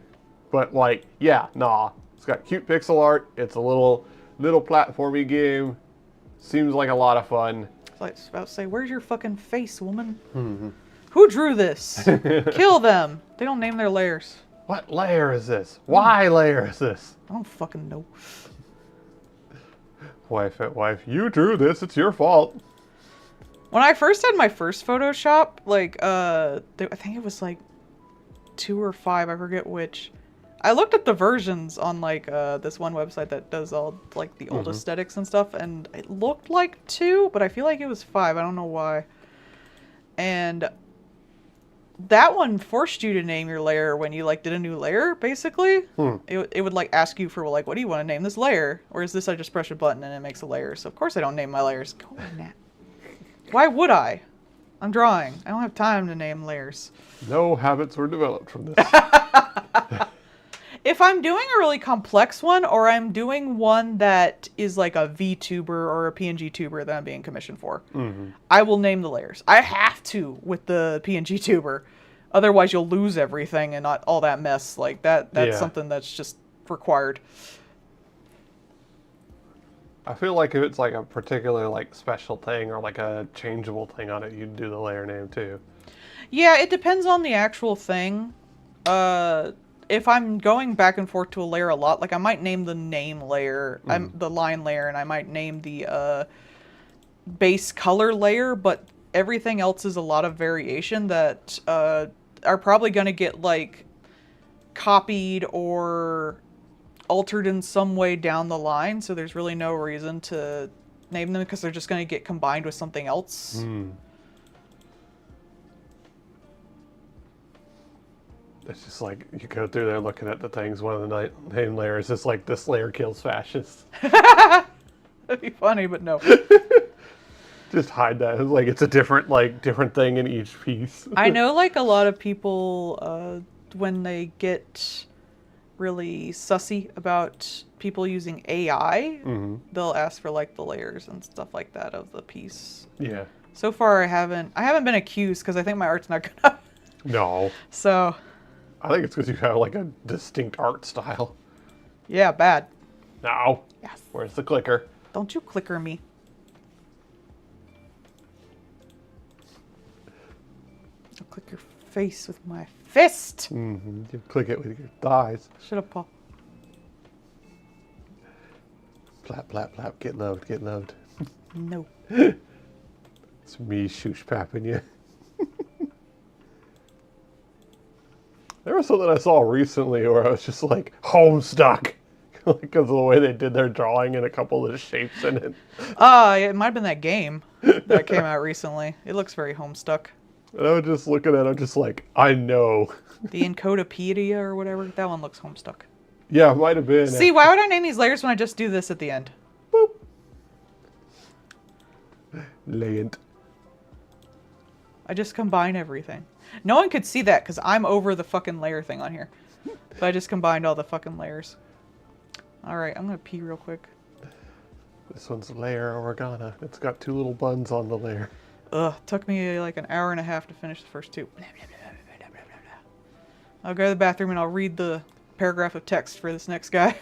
But like, yeah, nah. It's got cute pixel art. It's a little platformy game. Seems like a lot of fun. I was about to say, where's your fucking face, woman? Mm-hmm. Who drew this? Kill them. They don't name their layers. What layer is this? Why layer is this? I don't fucking know. Wife, you drew this. It's your fault. When I first had my first Photoshop, like, I think it was like 2 or 5, I forget which. I looked at the versions on like this one website that does all like the old aesthetics and stuff, and it looked like 2, but I feel like it was 5. I don't know why. And that one forced you to name your layer when you like did a new layer, basically. It would like ask you for like, what do you want to name this layer? Or is this I just press a button and it makes a layer? So of course I don't name my layers. Go on, Nat. Why would I? I'm drawing. I don't have time to name layers. No habits were developed from this. If I'm doing a really complex one, or I'm doing one that is like a VTuber or a PNG tuber that I'm being commissioned for, I will name the layers. I have to with the PNG tuber. Otherwise, you'll lose everything and not all that mess. Like that's something that's just required. I feel like if it's like a particular like special thing or like a changeable thing on it, you'd do the layer name too. Yeah, it depends on the actual thing. If I'm going back and forth to a layer a lot, like I might name the name layer, the line layer, and I might name the base color layer, but everything else is a lot of variation that are probably going to get like copied or altered in some way down the line, so there's really no reason to name them because they're just going to get combined with something else. It's just like you go through there looking at the things. One of the name layers is like this layer kills fascists. That'd be funny, but no. Just hide that. It's like it's a different thing in each piece. I know like a lot of people when they get really sussy about people using AI, they'll ask for like the layers and stuff like that of the piece. Yeah. So far I haven't been accused because I think my art's not good enough. No. So I think it's because you have like a distinct art style. yeah, bad. No. Yes. Where's the clicker? Don't you clicker me. click your face with my fist. Mm-hmm. You click it with your thighs. Shut up, Paul. Plap, plap, plap. Get loved, get loved. No. It's me shoosh-papping you. There was something I saw recently where I was just like, Homestuck. Because of the way they did their drawing and a couple of the shapes in it. It might have been that game that came out recently. It looks very Homestuck. And I was just looking at it, I'm just like, I know. The Encodopedia or whatever. That one looks Homestuck. Yeah, it might have been. See, why would I name these layers when I just do this at the end? Boop. Layant. I just combine everything. No one could see that because I'm over the fucking layer thing on here. But I just combined all the fucking layers. Alright, I'm gonna pee real quick. This one's layer oregano. It's got 2 little buns on the layer. Ugh, took me like an hour and a half to finish the first 2. I'll go to the bathroom and I'll read the paragraph of text for this next guy.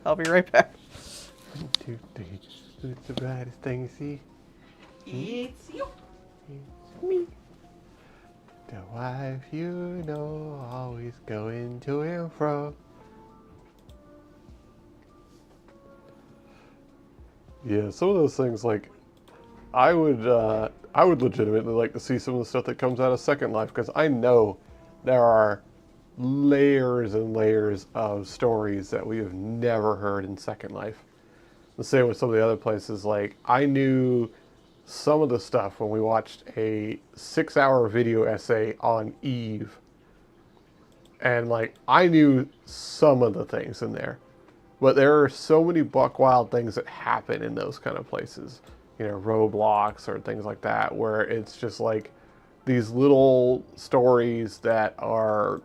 I'll be right back. 1, 2, 3. Who's the brightest thing you see? It's you. It's me. The wife you know, always going to and fro. Yeah, some of those things, like, I would legitimately like to see some of the stuff that comes out of Second Life, because I know there are layers and layers of stories that we have never heard in Second Life. The same with some of the other places. Like, I knew some of the stuff when we watched a 6-hour video essay on Eve. And, like, I knew some of the things in there. But there are so many buck wild things that happen in those kind of places. You know, roadblocks or things like that, where it's just like these little stories that are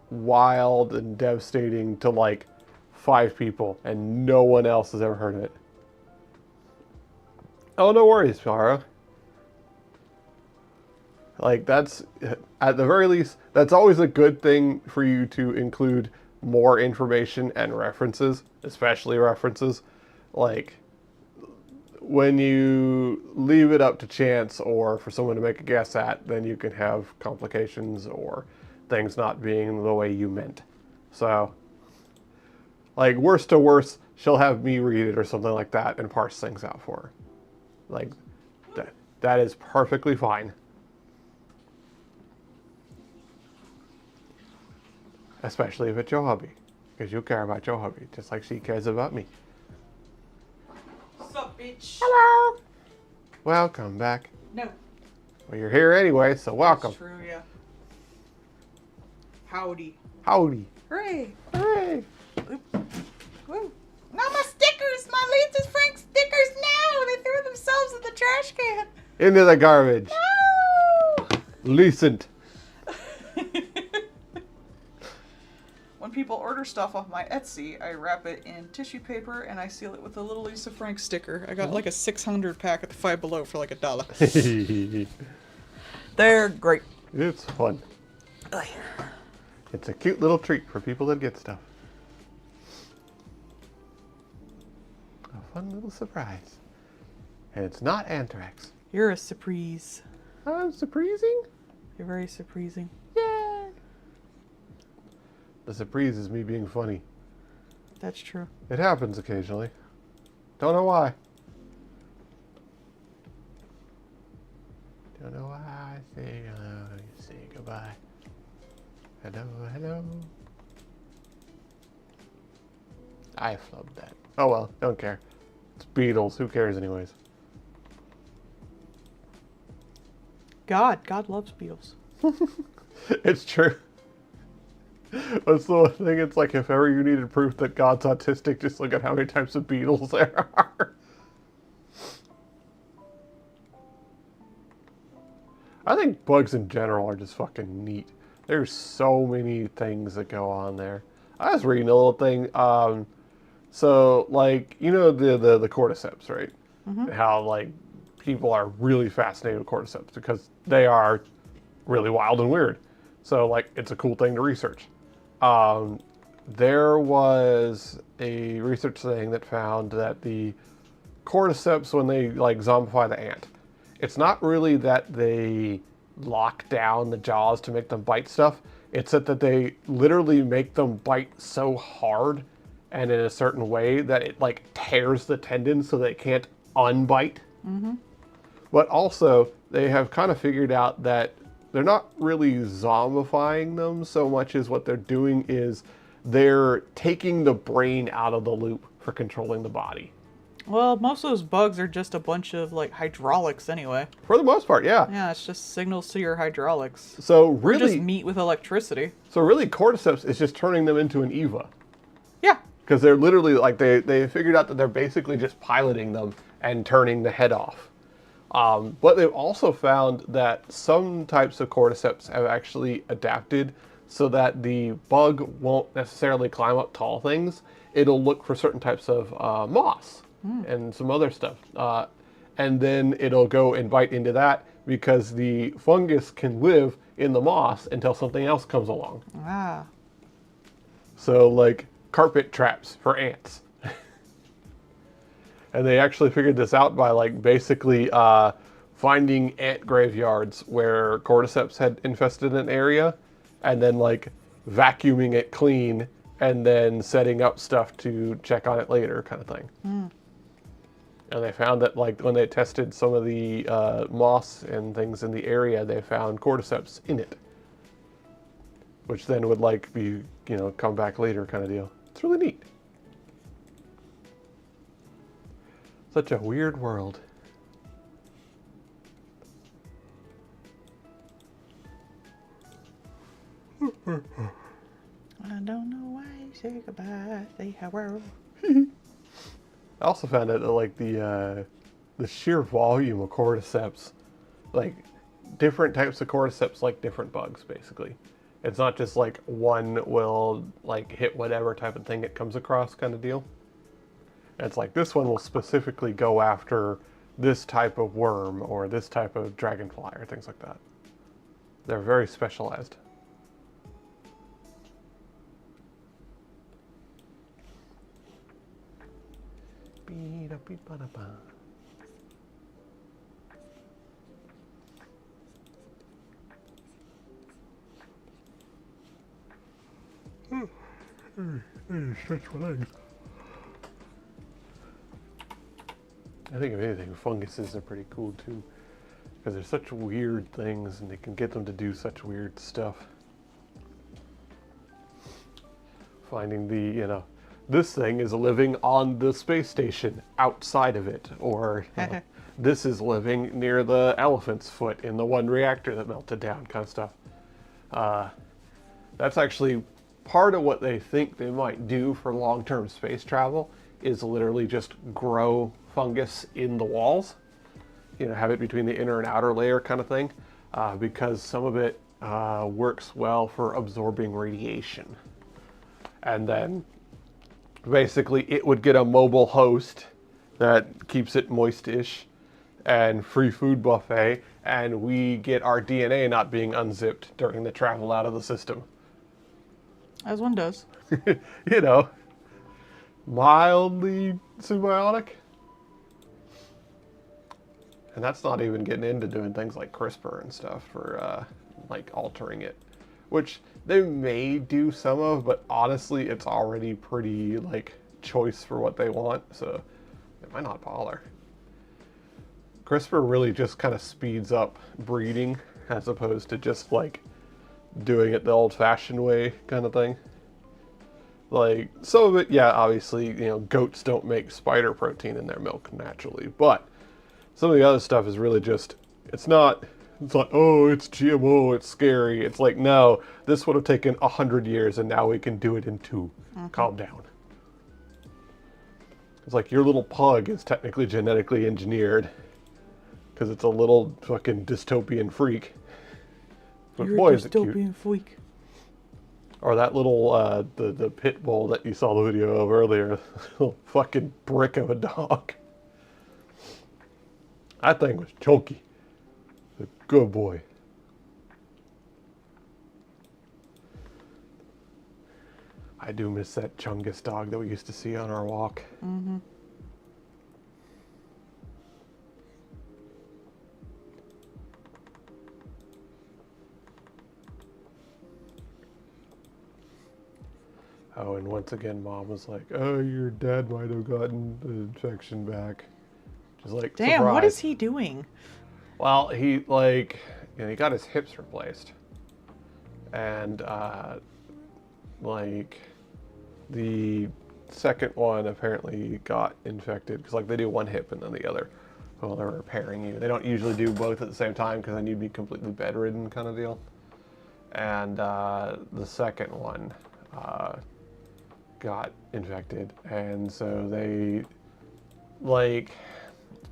wild and devastating to like 5 people and no one else has ever heard of it. Oh, no worries, Pyro. Like, that's, at the very least, that's always a good thing for you to include more information and references, especially references. Like, when you leave it up to chance or for someone to make a guess at, then you can have complications or things not being the way you meant. So, like, worst to worst, she'll have me read it or something like that and parse things out for her. Like, that is perfectly fine. Especially if it's your hobby. Because you care about your hobby, just like she cares about me. What's up, bitch? Hello! Welcome back. No. Well, you're here anyway, so welcome. That's true, yeah. Howdy. Howdy. Hooray. Hooray! Woo. Not my stickers! My Lisa's Frank stickers now! They threw themselves in the trash can! Into the garbage. No! Lucent. When people order stuff off my Etsy, I wrap it in tissue paper and I seal it with a little Lisa Frank sticker. I got like a 600 pack at the Five Below for like $1. They're great. It's fun. It's a cute little treat for people that get stuff. A fun little surprise. And it's not anthrax. You're a surprise. I'm surprising? You're very surprising. Yay! The surprise is me being funny. That's true. It happens occasionally. Don't know why. Don't know why I say hello, you say goodbye. Hello, hello. I flubbed that. Oh well, don't care. It's Beatles, who cares anyways? God loves Beatles. It's true. That's the one thing, it's like if ever you needed proof that God's autistic, just look at how many types of Beatles there are. I think bugs in general are just fucking neat. There's so many things that go on there. I was reading a little thing, so like, you know the cordyceps, right? Mm-hmm. How like people are really fascinated with cordyceps because they are really wild and weird. So like it's a cool thing to research. There was a research thing that found that the cordyceps, when they like zombify the ant, it's not really that they lock down the jaws to make them bite stuff. It's that they literally make them bite so hard and in a certain way that it like tears the tendon so they can't unbite. Mm-hmm. But also, they have kind of figured out that they're not really zombifying them so much as what they're doing is they're taking the brain out of the loop for controlling the body. Well, most of those bugs are just a bunch of like hydraulics anyway. For the most part, yeah. Yeah, it's just signals to your hydraulics. So Or really, just meat with electricity. so really, cordyceps is just turning them into an EVA. Yeah. Because they're literally like they figured out that they're basically just piloting them and turning the head off. But they've also found that some types of cordyceps have actually adapted so that the bug won't necessarily climb up tall things. It'll look for certain types of moss and some other stuff. And then it'll go and bite into that because the fungus can live in the moss until something else comes along. Ah. So like carpet traps for ants. And they actually figured this out by like basically finding ant graveyards where cordyceps had infested an area and then like vacuuming it clean and then setting up stuff to check on it later kind of thing. And they found that like when they tested some of the moss and things in the area, they found cordyceps in it. Which then would like be, you know, come back later kind of deal. It's really neat. Such a weird world. I don't know why you say goodbye, say hello. I also found out that like the sheer volume of cordyceps, like different types of cordyceps like different bugs basically. It's not just like one will like hit whatever type of thing it comes across kind of deal. It's like this one will specifically go after this type of worm or this type of dragonfly or things like that. They're very specialized. Stretch my legs. I think if anything, funguses are pretty cool too, because they're such weird things and they can get them to do such weird stuff. Finding the, you know, this thing is living on the space station outside of it, or you know, this is living near the elephant's foot in the one reactor that melted down kind of stuff. That's actually part of what they think they might do for long-term space travel is literally just grow fungus in the walls, you know, have it between the inner and outer layer kind of thing, because some of it works well for absorbing radiation. And then basically it would get a mobile host that keeps it moist-ish and free food buffet, and we get our DNA not being unzipped during the travel out of the system. As one does. You know, mildly symbiotic. And that's not even getting into doing things like CRISPR and stuff for like altering it, which they may do some of, but honestly it's already pretty like choice for what they want, so it might not bother. CRISPR really just kind of speeds up breeding as opposed to just like doing it the old-fashioned way kind of thing. Like some of it, yeah, obviously, you know, goats don't make spider protein in their milk naturally, but some of the other stuff is really just, it's like, oh, it's GMO, it's scary. It's like, no, this would have taken 100 years and now we can do it in 2. Calm down. It's like your little pug is technically genetically engineered because it's a little fucking dystopian freak. But You're boy, a is it cute. dystopian freak. Or that little, the pit bull that you saw the video of earlier. Little fucking brick of a dog. That thing was chunky. A good boy. I do miss that Chungus dog that we used to see on our walk. Mm-hmm. Oh, and once again, Mom was like, "Oh, your dad might have gotten the infection back." Just like, Damn, what surprise. is he doing? Well, he like, he got his hips replaced, and like the second one apparently got infected because like they do one hip and then the other while they're repairing you. They don't usually do both at the same time because then you'd be completely bedridden kind of deal. And the second one got infected, and so they like,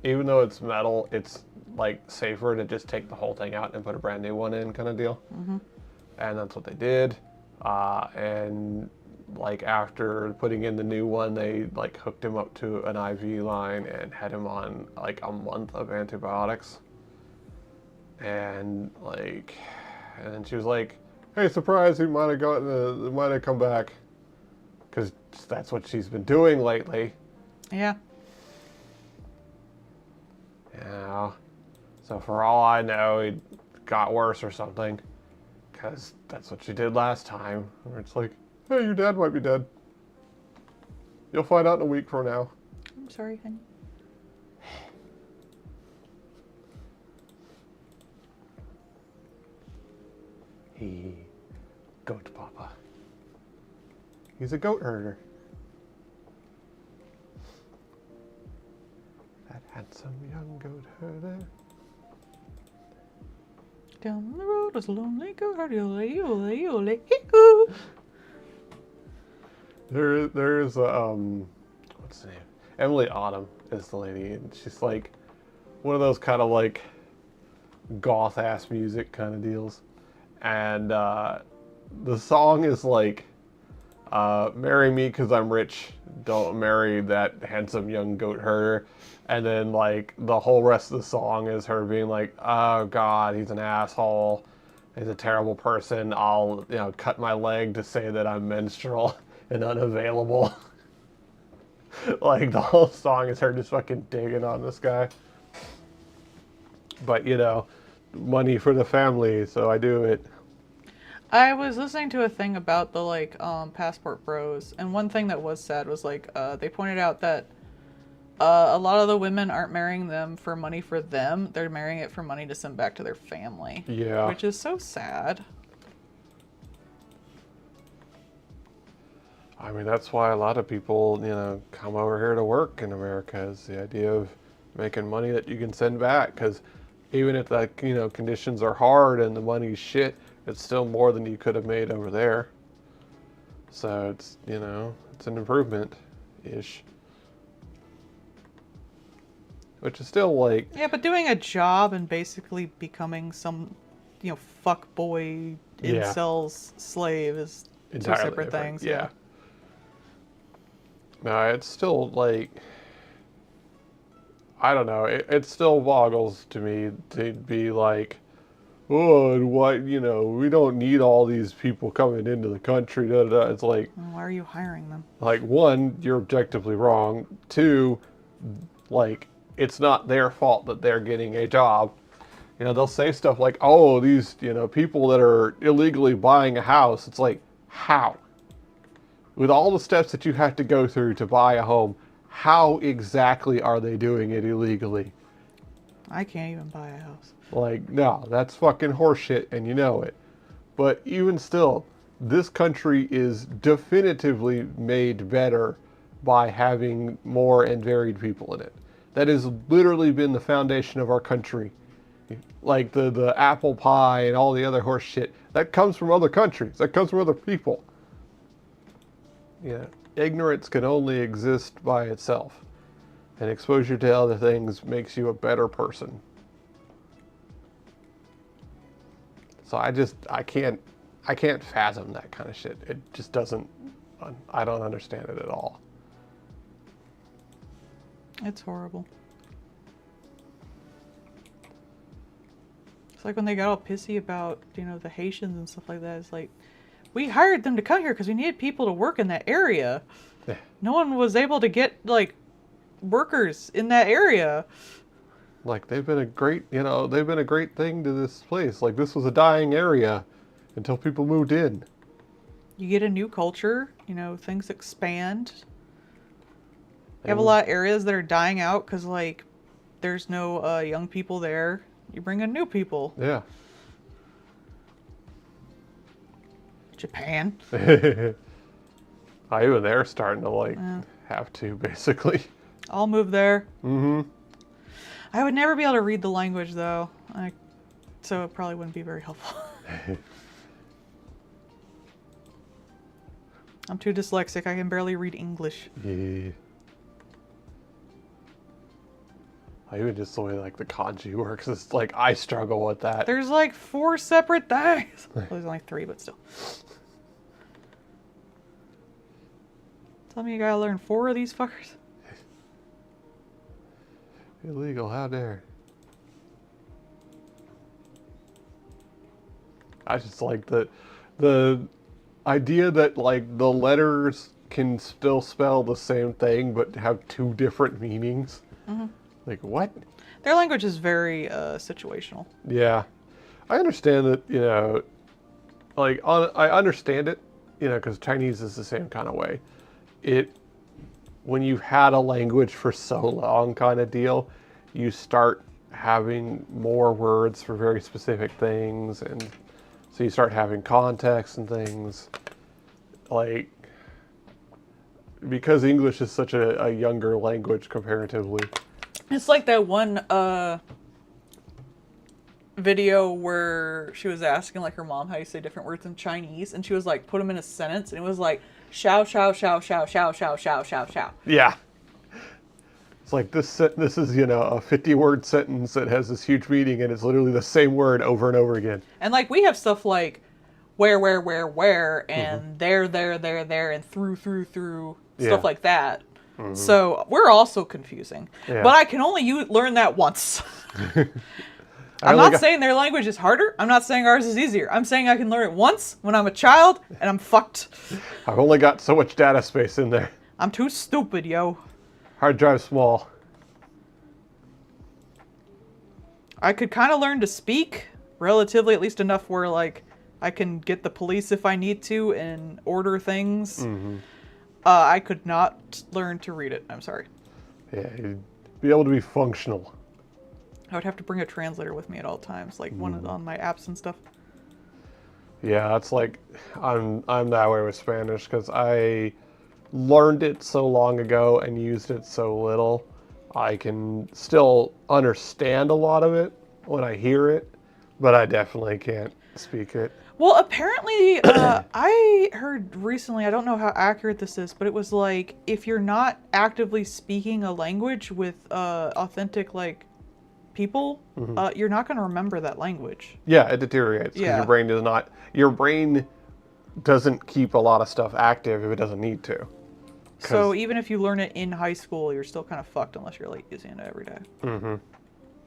even though it's metal, it's like safer to just take the whole thing out and put a brand new one in kind of deal. Mm-hmm. And that's what they did. And like after putting in the new one, they like hooked him up to an IV line and had him on like a month of antibiotics. And like, and then she was like, "Hey, surprise! He might have come back," because that's what she's been doing lately. Yeah. Yeah. So for all I know, it got worse or something, because that's what she did last time. Where it's like, "Hey, your dad might be dead. You'll find out in a week from now." I'm sorry, honey. Goat Papa. He's a goat herder. That handsome young goat herder. Down the road was a lonely goat herd, yole, hee-hoo. There is a, what's the name? Emily Autumn is the lady, and she's like one of those kind of like goth ass music kind of deals. And the song is like, "Marry me 'cause I'm rich, don't marry that handsome young goat herder." And then like the whole rest of the song is her being like, "Oh God, he's an asshole. He's a terrible person. I'll, cut my leg to say that I'm menstrual and unavailable." Like the whole song is her just fucking digging on this guy. But money for the family, so I do it. I was listening to a thing about the passport bros, and one thing that was sad was they pointed out that a lot of the women aren't marrying them for money for them; they're marrying it for money to send back to their family. Yeah. Which is so sad. I mean, that's why a lot of people, come over here to work in America, is the idea of making money that you can send back. Because even if conditions are hard and the money's shit, it's still more than you could have made over there. So it's, it's an improvement-ish. Which is still like... Yeah, but doing a job and basically becoming some, fuck boy incels slave is entirely two separate things. Yeah. No, it's still like... I don't know. It still boggles to me to be like, "Oh, and what, we don't need all these people coming into the country." Da, da, da. It's like... Why are you hiring them? Like, one, you're objectively wrong. Two, like, it's not their fault that they're getting a job. They'll say stuff like, "Oh, these, people that are illegally buying a house." It's like, how? With all the steps that you have to go through to buy a home, how exactly are they doing it illegally? I can't even buy a house. Like, no, that's fucking horseshit, and you know it. But even still, this country is definitively made better by having more and varied people in it. That has literally been the foundation of our country. Like the apple pie and all the other horse shit, that comes from other countries. That comes from other people. Ignorance can only exist by itself. And exposure to other things makes you a better person. So I can't fathom that kind of shit. It just doesn't, I don't understand it at all. It's horrible. It's like when they got all pissy about, the Haitians and stuff like that. It's like, we hired them to come here because we needed people to work in that area. Yeah. No one was able to get, workers in that area. Like, they've been a great thing to this place. Like, this was a dying area until people moved in. You get a new culture, you know, things expand. You have a lot of areas that are dying out because, like, there's no young people there. You bring in new people. Yeah. Japan. Even they're starting to, like, have to, basically. I'll move there. Mm-hmm. I would never be able to read the language, though. So it probably wouldn't be very helpful. I'm too dyslexic. I can barely read English. Yeah. Even just the way, like, the kanji works, it's like, I struggle with that. There's like 4 separate things. Well, there's only 3, but still. Tell me you gotta learn 4 of these fuckers? Illegal, how dare. I just like the idea that, like, the letters can still spell the same thing but have 2 different meanings. Mm-hmm. Like, what? Their language is very situational. Yeah. I understand that, you know, like, I understand it, you know, because Chinese is the same kind of way. When you've had a language for so long kind of deal, you start having more words for very specific things, and so you start having context and things. Like, because English is such a younger language comparatively. It's like that one video where she was asking, like, her mom how you say different words in Chinese, and she was like, put them in a sentence, and it was like, shao, shao, shao, shao, shao, shao, shao, shao, shao. Yeah. It's like, this is, you know, a 50-word sentence that has this huge meaning, and it's literally the same word over and over again. And, like, we have stuff like where, and there, and through, stuff like that. Mm-hmm. So we're also confusing. Yeah. But I can only learn that once. I'm not saying their language is harder. I'm not saying ours is easier. I'm saying I can learn it once when I'm a child, and I'm fucked. I've only got so much data space in there. I'm too stupid, yo. Hard drive small. I could kind of learn to speak relatively, at least enough where, like, I can get the police if I need to and order things. Mm-hmm. I could not learn to read it. I'm sorry. Yeah, you'd be able to be functional. I would have to bring a translator with me at all times, like one on my apps and stuff. Yeah, that's like, I'm that way with Spanish because I learned it so long ago and used it so little. I can still understand a lot of it when I hear it, but I definitely can't speak it. Well, apparently, I heard recently, I don't know how accurate this is, but it was like, if you're not actively speaking a language with authentic, like, people, you're not going to remember that language. Yeah, it deteriorates because your brain doesn't keep a lot of stuff active if it doesn't need to. So even if you learn it in high school, you're still kind of fucked unless you're, like, using it every day. Mm-hmm.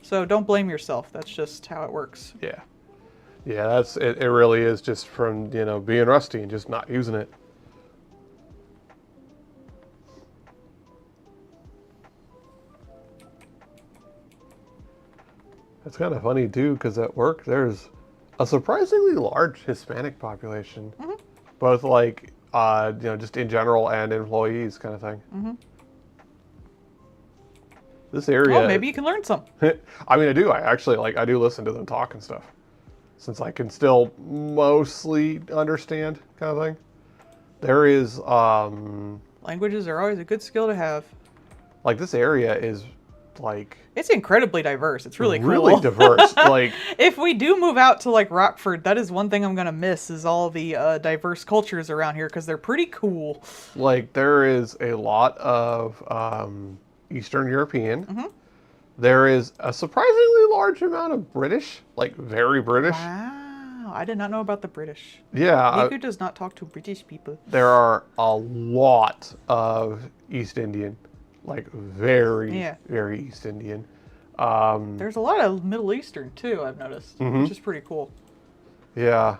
So don't blame yourself. That's just how it works. Yeah. Yeah, that's it. It really is just from, you know, being rusty and just not using it. It's kind of funny too, because at work there's a surprisingly large Hispanic population, both like you know, just in general and employees kind of thing. Mm-hmm. This area. Oh, maybe you can learn some. I mean, I do. I do listen to them talk and stuff. Since I can still mostly understand, kind of thing. There is, languages are always a good skill to have. Like, this area is, like... It's incredibly diverse. It's really cool. Really diverse. Like, if we do move out to, like, Rockford, that is one thing I'm going to miss, is all the diverse cultures around here, because they're pretty cool. Like, there is a lot of Eastern European. Mm-hmm. There is a surprisingly large amount of British, like very British. Wow, I did not know about the British. Yeah. Nico does not talk to British people. There are a lot of East Indian, like very East Indian. There's a lot of Middle Eastern too, I've noticed, which is pretty cool. Yeah.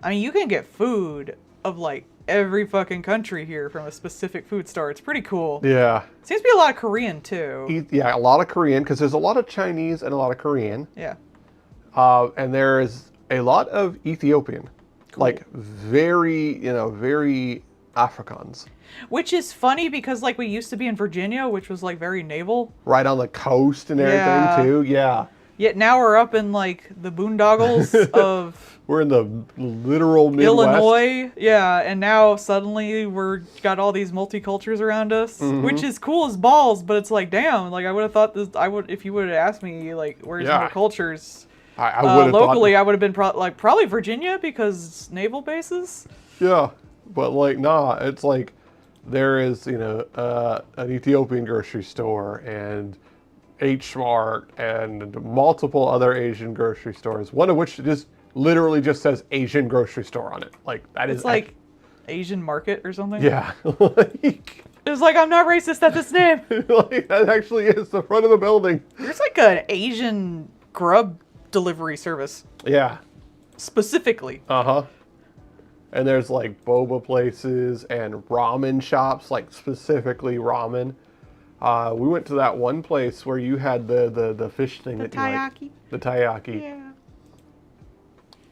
I mean, you can get food of, like, every fucking country here from a specific food store. It's pretty cool. Yeah. Seems to be a lot of Korean too. Yeah, a lot of Korean, because there's a lot of Chinese and a lot of Korean. Yeah. And there is a lot of Ethiopian. Cool. Like, very, you know, very Afrikaans. Which is funny because, like, we used to be in Virginia, which was, like, very naval. Right on the coast and everything, Yeah. too. Yeah. Yet now we're up in, like, the boondoggles of We're in the literal Midwest. Illinois. Yeah, and now suddenly we're got all these multicultures around us, which is cool as balls, but it's like, damn, like, I would have thought this, if you would have asked me, like, where's more cultures? I would have locally, I would have been probably Virginia because naval bases. Yeah, but like, nah, it's like there is, you know, an Ethiopian grocery store and H Mart and multiple other Asian grocery stores, one of which just literally just says Asian grocery store on it. Like, that It's is like Asian market or something. yeah. Like, It's like, I'm not racist at this name. like, that actually is the front of the building. There's like an Asian grub delivery service Yeah. specifically. Uh-huh. And there's like boba places and ramen shops, like specifically ramen. We went to that one place where you had the fish thing that you taiyaki. like. The taiyaki. Yeah.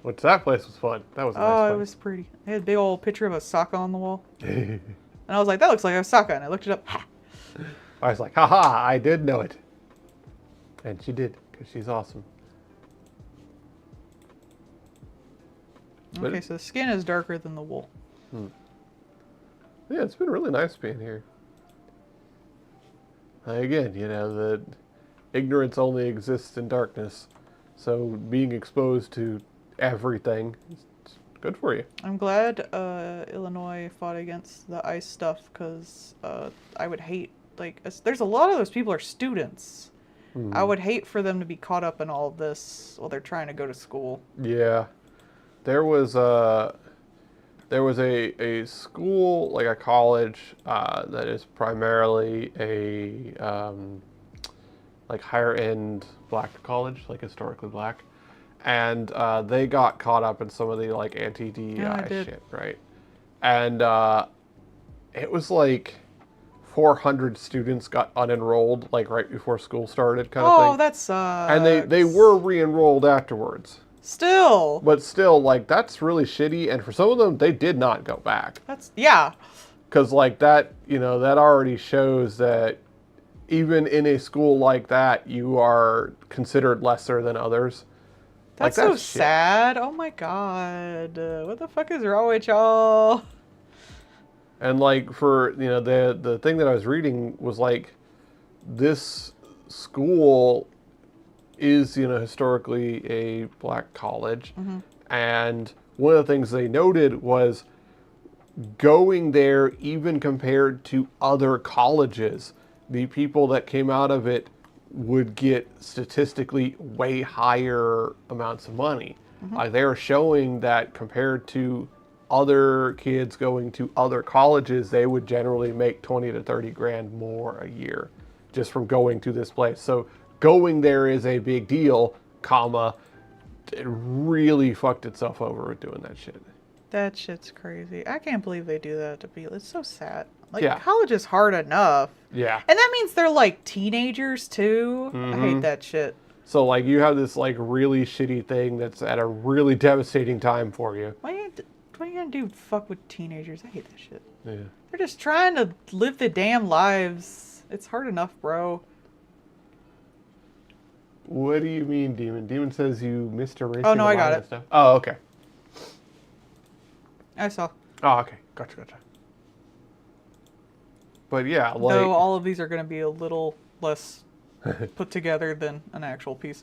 Which that place was fun. That was a nice Oh, it place. was pretty. They had a big old picture of Osaka on the wall. And I was like, that looks like Osaka. And I looked it up. Ha! I was like, haha, I did know it. And she did, because she's awesome. But Okay, so the skin is darker than the wool. yeah, it's been really nice being here. Again, you know, the ignorance only exists in darkness. So being exposed to everything is good for you. I'm glad Illinois fought against the ice stuff because I would hate, like, there's a lot of those people are students. I would hate for them to be caught up in all of this while they're trying to go to school. Yeah. There was a school, like a college, that is primarily a like higher end black college, like historically black, and they got caught up in some of the like anti-DEI shit, right? And it was like 400 students got unenrolled like right before school started, kind of thing. Oh, that sucks. And they were re-enrolled afterwards. Still. But still, like, that's really shitty. And for some of them, they did not go back. Yeah. Because, like, that, you know, that already shows that even in a school like that, you are considered lesser than others. That's like, so sad. Oh my god. What the fuck is wrong with y'all? And, like, for, you know, the thing that I was reading was, like, this school is, you know, historically a black college. And one of the things they noted was going there, even compared to other colleges, the people that came out of it would get statistically way higher amounts of money. Like, they were showing that compared to other kids going to other colleges, they would generally make 20 to 30 grand more a year just from going to this place. So going there is a big deal, comma, it really fucked itself over with doing that shit. That shit's crazy. I can't believe they do that to people. It's so sad. Like, Yeah. college is hard enough. Yeah. And that means they're, like, teenagers, too. I hate that shit. So, like, you have this, like, really shitty thing that's at a really devastating time for you. What are you gonna do? Fuck with teenagers? I hate that shit. Yeah. They're just trying to live the damn lives. It's hard enough, bro. What do you mean, Demon? Demon says you missed a race. Oh, no, I got it. Stuff. Oh, okay. I saw. Oh, okay. Gotcha. But yeah, like... Though all of these are going to be a little less put together than an actual piece.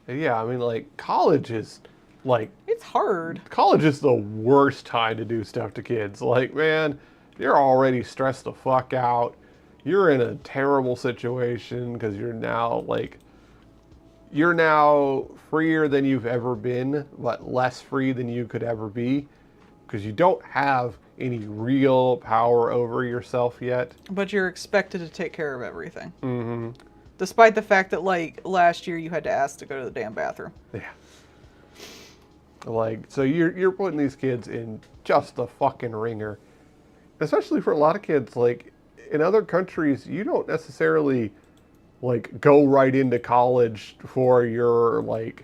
Yeah, I mean, like, college is, like... It's hard. College is the worst time to do stuff to kids. Like, man, you're already stressed the fuck out. You're in a terrible situation because you're now freer than you've ever been, but less free than you could ever be because you don't have any real power over yourself yet. But you're expected to take care of everything. Despite the fact that, like, last year you had to ask to go to the damn bathroom. Yeah. Like, so you're putting these kids in just the fucking ringer. Especially for a lot of kids, like, in other countries, you don't necessarily, like, go right into college for your, like,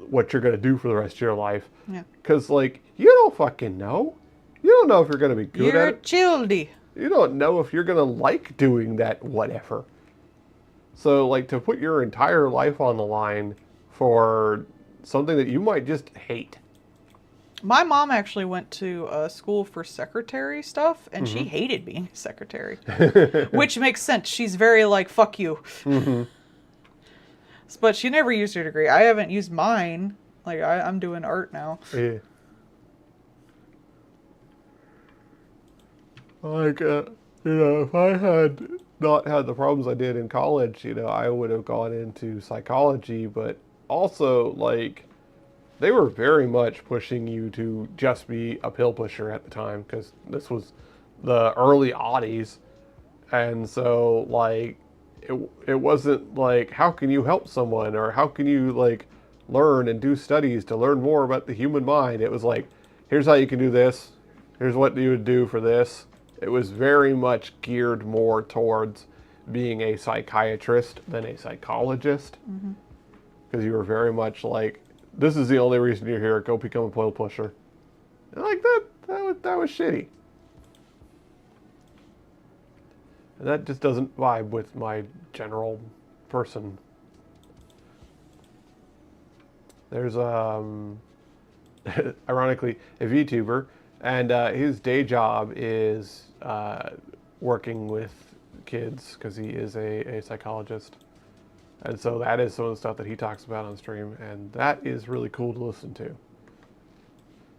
what you're going to do for the rest of your life. Yeah. Because, like, you don't fucking know. You don't know if you're going to be good You're at it. childy. You don't know if you're going to like doing that whatever. So, like, to put your entire life on the line for something that you might just hate. My mom actually went to school for secretary stuff, and she hated being a secretary. Which makes sense. She's very like, fuck you. But she never used her degree. I haven't used mine. Like, I'm doing art now. Yeah. Like, if I had not had the problems I did in college, I would have gone into psychology, but also, like, they were very much pushing you to just be a pill pusher at the time, because this was the early oddies. And so, like, it wasn't like, how can you help someone, or how can you, like, learn and do studies to learn more about the human mind. It was like, here's how you can do this. Here's what you would do for this. It was very much geared more towards being a psychiatrist than a psychologist. Because you were very much like, this is the only reason you're here. Go become a pill pusher. And like that was shitty. And that just doesn't vibe with my general person. There's ironically a VTuber, and his day job is working with kids because he is a psychologist. And so that is some of the stuff that he talks about on stream, and that is really cool to listen to.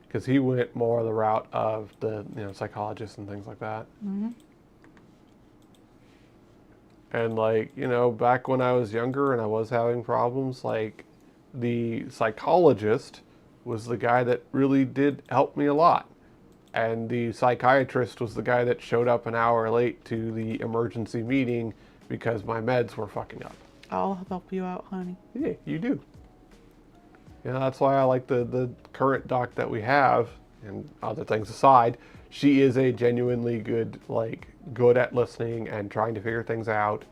Because he went more the route of the psychologists and things like that. And like, back when I was younger and I was having problems, like, the psychologist was the guy that really did help me a lot. And the psychiatrist was the guy that showed up an hour late to the emergency meeting because my meds were fucking up. I'll help you out, honey. Yeah, you do. That's why I like the current doc that we have, and other things aside, she is a genuinely good at listening and trying to figure things out.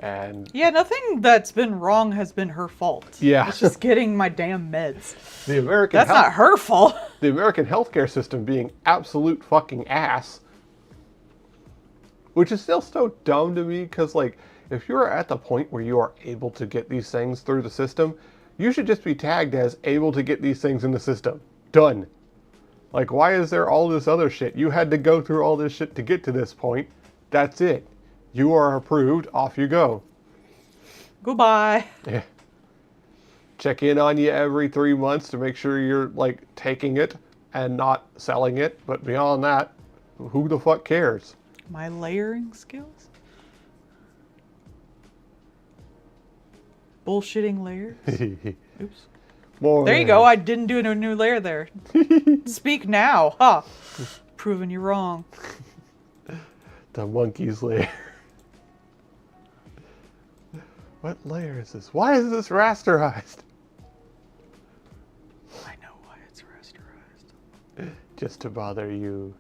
And yeah, nothing that's been wrong has been her fault. Yeah. It's just getting my damn meds. That's not her fault. The American healthcare system being absolute fucking ass. Which is still so dumb to me, because, like, if you're at the point where you are able to get these things through the system, you should just be tagged as able to get these things in the system. Done. Like, why is there all this other shit? You had to go through all this shit to get to this point. That's it. You are approved. Off you go. Goodbye. Yeah. Check in on you every 3 months to make sure you're, like, taking it and not selling it. But beyond that, who the fuck cares? My layering skills? Bullshitting layers? Oops. More There you go. I didn't do a new layer there. Speak now. Ha! Proving you wrong. The monkey's layer. What layer is this? Why is this rasterized? I know why it's rasterized. Just to bother you.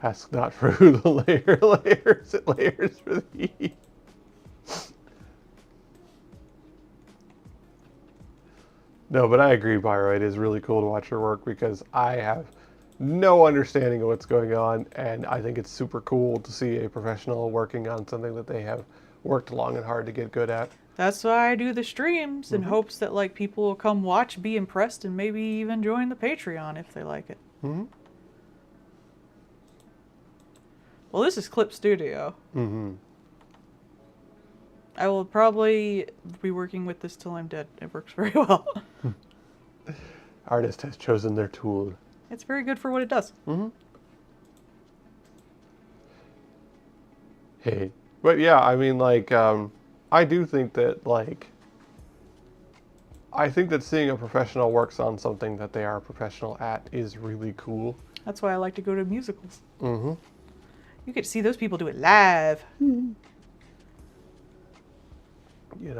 Ask not for who the layer layers, it layers for thee. No, but I agree, Pyro. It is really cool to watch her work because I have no understanding of what's going on, and I think it's super cool to see a professional working on something that they have worked long and hard to get good at. That's why I do the streams, in hopes that like people will come watch, be impressed, and maybe even join the Patreon if they like it. Well, this is Clip Studio. I will probably be working with this till I'm dead. It works very well. Artist has chosen their tool. It's very good for what it does. Hey, but yeah, I mean, like, I do think that, like, I think that seeing a professional works on something that they are a professional at is really cool. That's why I like to go to musicals. You get to see those people do it live.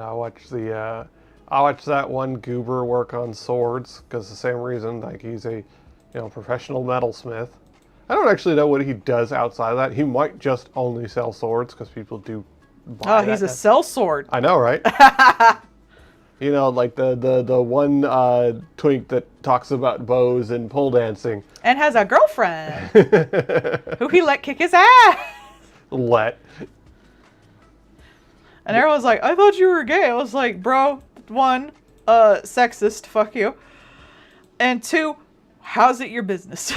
I watch that one goober work on swords because the same reason, like, he's a, professional metalsmith. I don't actually know what he does outside of that. He might just only sell swords because people do buy Oh, he's a sellsword. I know, right? You know, like the one twink that talks about bows and pole dancing. And has a girlfriend who he let kick his ass. Let. And everyone's like, I thought you were gay. I was like, bro, one, sexist, fuck you. And two, how's it your business?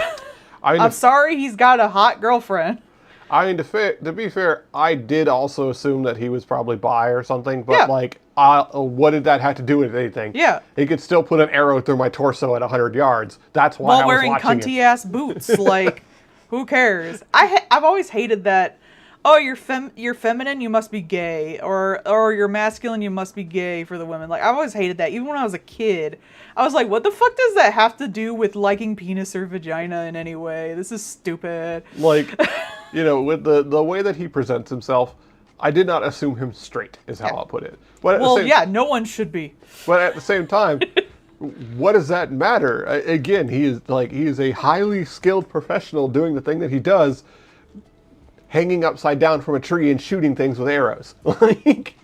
I'm sorry he's got a hot girlfriend. I mean, to be fair, I did also assume that he was probably bi or something, but like, what did that have to do with anything? Yeah. He could still put an arrow through my torso at 100 yards. That's why I was watching it. While wearing cunty-ass boots. Like, who cares? I've always hated that. Oh, you're feminine, you must be gay, or you're masculine, you must be gay for the women. Like, I've always hated that. Even when I was a kid, I was like, what the fuck does that have to do with liking penis or vagina in any way? This is stupid. Like, you know, with the way that he presents himself, I did not assume him straight, is how I'll put it. But no one should be. But at the same time, what does that matter? Again, he is a highly skilled professional doing the thing that he does, hanging upside down from a tree and shooting things with arrows. Like,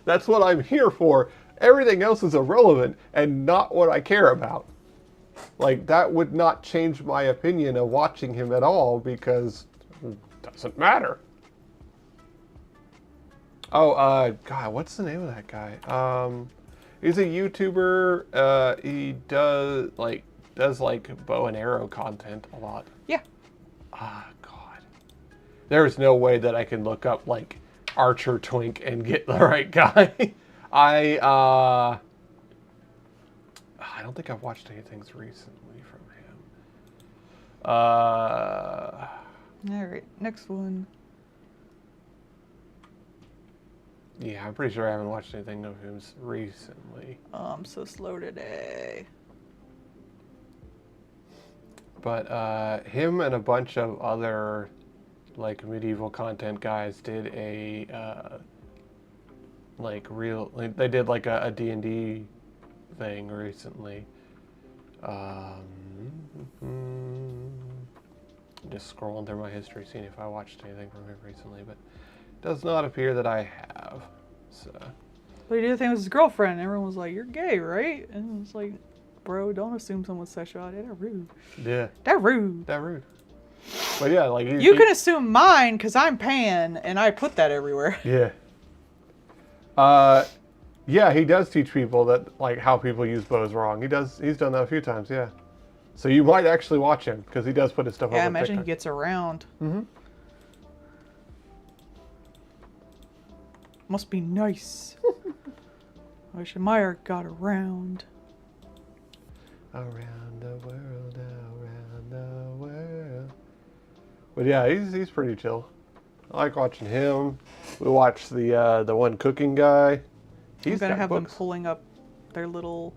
that's what I'm here for. Everything else is irrelevant and not what I care about. Like, that would not change my opinion of watching him at all because it doesn't matter. Oh, God, what's the name of that guy? He's a YouTuber. He does bow and arrow content a lot. Yeah. Ah, God. There's no way that I can look up like Archer Twink and get the right guy. I don't think I've watched anything recently from him. All right, next one. Yeah, I'm pretty sure I haven't watched anything of him recently. Oh, I'm so slow today. But him and a bunch of other like medieval content guys did a they did like a D&D thing recently. Just scrolling through my history, seeing if I watched anything from him recently, but it does not appear that I have. So. But he did a thing with his girlfriend, and everyone was like, "You're gay, right?" And it was like, "Bro, don't assume someone's sexuality. That's rude." Yeah. That rude. That rude. But yeah, like you can assume mine because I'm pan and I put that everywhere. Yeah. Yeah, he does teach people that like how people use bows wrong. He's done that a few times. Yeah. So you might actually watch him because he does put his stuff up on TikTok. Yeah, imagine he gets around. Mm-hmm. Must be nice. I wish my art got around. Around the world, around the world. But yeah, he's pretty chill. I like watching him. We watched the one cooking guy. I'm gonna have them pulling up their little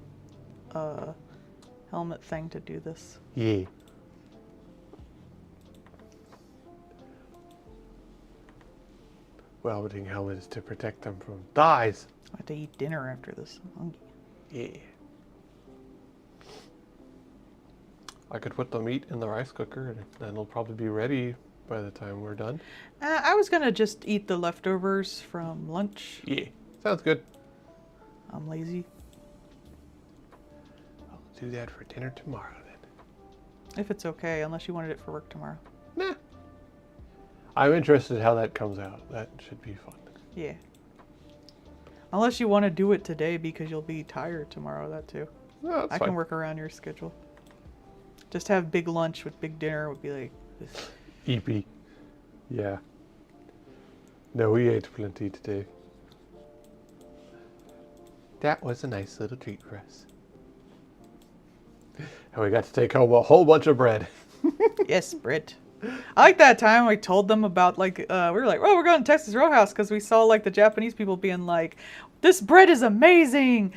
helmet thing to do this. Yeah. Welding helmets to protect them from thighs. I have to eat dinner after this. I'm hungry. Yeah. I could put the meat in the rice cooker and then it'll probably be ready by the time we're done. I was gonna just eat the leftovers from lunch. Yeah, sounds good. I'm lazy. I'll do that for dinner tomorrow then. If it's okay, unless you wanted it for work tomorrow. Nah. I'm interested in how that comes out. That should be fun. Yeah. Unless you want to do it today because you'll be tired tomorrow, that too. No, that's I fine. can work around your schedule. Just have big lunch with big dinner would be like this. EP. Yeah. No, we ate plenty today. That was a nice little treat for us. And we got to take home a whole bunch of bread. Yes, bread. I like that time I told them about like, we were like, oh, we're going to Texas Roadhouse because we saw like the Japanese people being like, this bread is amazing.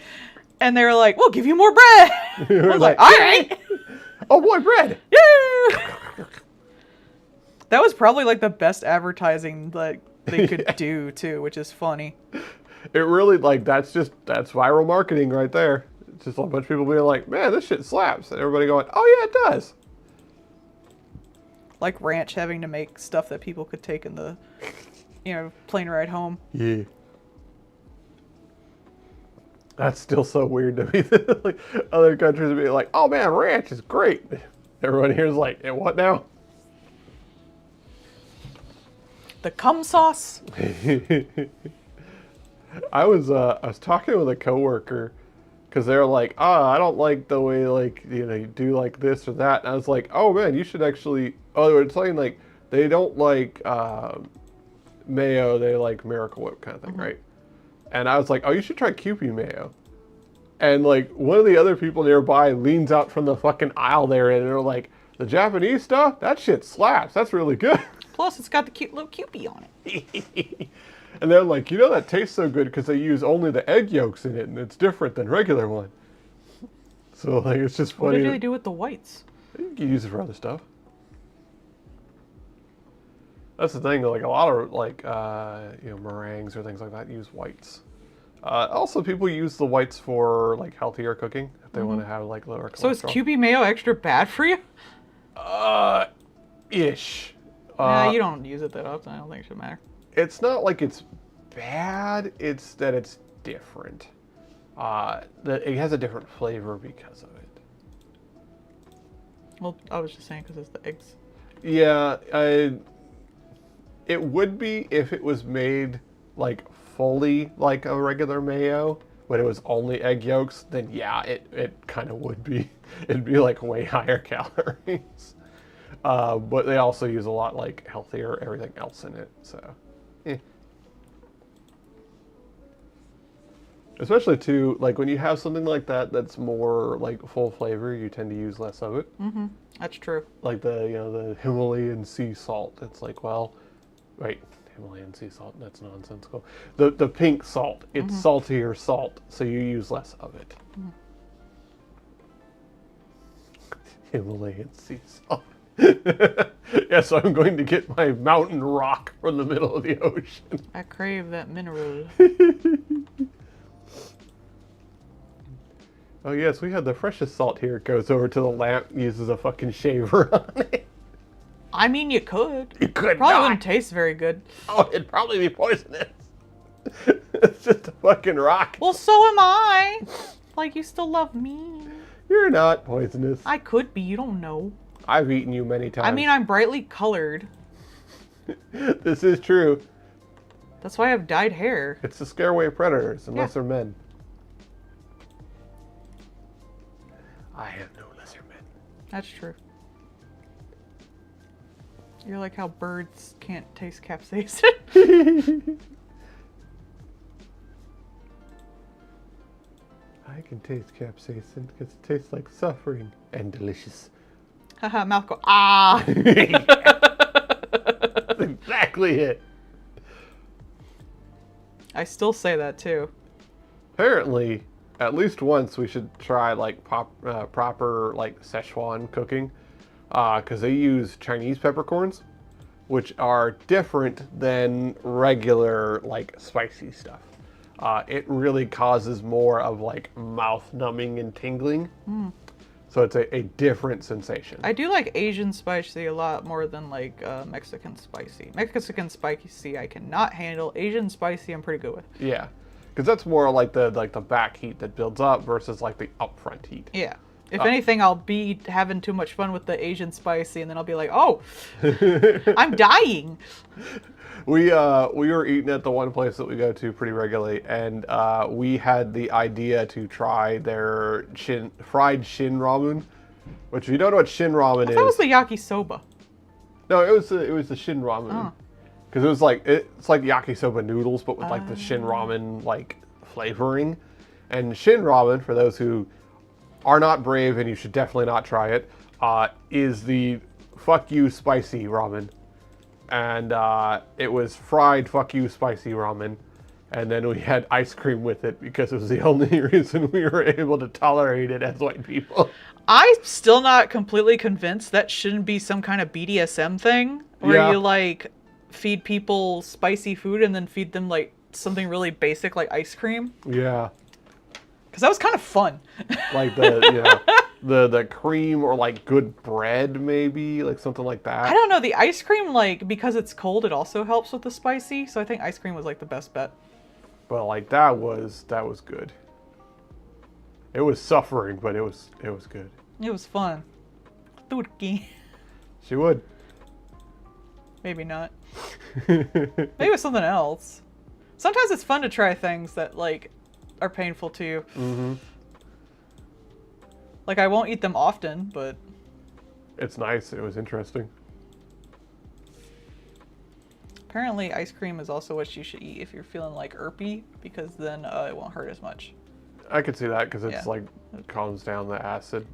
And they were like, we'll give you more bread. I was like, all right. Oh boy, bread. Yeah. That was probably like the best advertising that they could do too, which is funny. It really, like, that's viral marketing right there. It's just a bunch of people being like, man, this shit slaps. And everybody going, oh yeah, it does. Like Ranch having to make stuff that people could take in the, plane ride home. Yeah. That's still so weird to me. Like other countries would be like, "Oh man, ranch is great." Everyone here is like, "And what now?" The cum sauce. I was talking with a coworker because they're like, I don't like the way like you do like this or that. And I was like, oh man, you should actually. Oh, they were saying like they don't like mayo, they like Miracle Whip kind of thing, right? And I was like, oh, you should try Kewpie mayo. And like one of the other people nearby leans out from the fucking aisle there, and they're like, the Japanese stuff, that shit slaps. That's really good. Plus, it's got the cute little Kewpie on it. And they're like, that tastes so good because they use only the egg yolks in it, and it's different than regular one. So like, it's just funny. What do they do with the whites? You can use it for other stuff. That's the thing. Like a lot of like meringues or things like that use whites. Also, people use the whites for like healthier cooking if they want to have like lower cholesterol. So is Kewpie mayo extra bad for you? Ish. Nah, you don't use it that often. I don't think it should matter. It's not like it's bad. It's that it's different. It has a different flavor because of it. Well, I was just saying because it's the eggs. Yeah, it would be if it was made like fully like a regular mayo, but it was only egg yolks. Then yeah, it kind of would be. It'd be like way higher calories. But they also use a lot like healthier everything else in it. So, especially too like when you have something like that that's more like full flavor, you tend to use less of it. Mm-hmm. That's true. Like the Himalayan sea salt. It's like, well, wait, Himalayan sea salt. That's nonsensical. The pink salt. It's saltier salt, so you use less of it. Himalayan sea salt. Yes, I'm going to get my mountain rock from the middle of the ocean. I crave that mineral. Oh yes, we had the freshest salt here. It goes over to the lamp, uses a fucking shaver on it. I mean, you could. You could Probably not. wouldn't taste very good. Oh, it'd probably be poisonous. It's just a fucking rock. Well, so am I. Like, you still love me. You're not poisonous. I could be. You don't know. I've eaten you many times. I mean, I'm brightly colored. This is true. That's why I have dyed hair. It's to scare away predators, unless they're men. I am no lesser men. That's true. You're like how birds can't taste capsaicin. I can taste capsaicin because it tastes like suffering and delicious. Haha, mouth go, ah! That's exactly it. I still say that too. Apparently, at least once we should try like proper like Szechuan cooking, because they use Chinese peppercorns, which are different than regular like spicy stuff. It really causes more of like mouth numbing and tingling. So it's a different sensation. I do like Asian spicy a lot more than like Mexican spicy. Mexican spicy I cannot handle. Asian spicy I'm pretty good with. Yeah, because that's more like the back heat that builds up versus like the upfront heat. Yeah. If anything, I'll be having too much fun with the Asian spicy, and then I'll be like, oh, I'm dying. We were eating at the one place that we go to pretty regularly, and we had the idea to try their fried shin ramen, which if you don't know what shin ramen is. That was the yakisoba. No, it was the shin ramen. Because it was like it's like yakisoba noodles, but with like the shin ramen like flavoring. And shin ramen, for those who are not brave and you should definitely not try it, is the fuck you spicy ramen. And it was fried fuck you spicy ramen. And then we had ice cream with it because it was the only reason we were able to tolerate it as white people. I'm still not completely convinced that shouldn't be some kind of BDSM thing where you like feed people spicy food and then feed them like something really basic like ice cream. Yeah. Because that was kind of fun. Like the cream or like good bread maybe, like something like that. I don't know. The ice cream, like, because it's cold, it also helps with the spicy. So I think ice cream was like the best bet. But like that was good. It was suffering, but it was good. It was fun. Turkey. She would. Maybe not. Maybe it was something else. Sometimes it's fun to try things that, like, are painful to you. Mm-hmm. Like, I won't eat them often, but... It's nice. It was interesting. Apparently, ice cream is also what you should eat if you're feeling, like, irpy, because then it won't hurt as much. I could see that, because it's, like, it calms down the acid.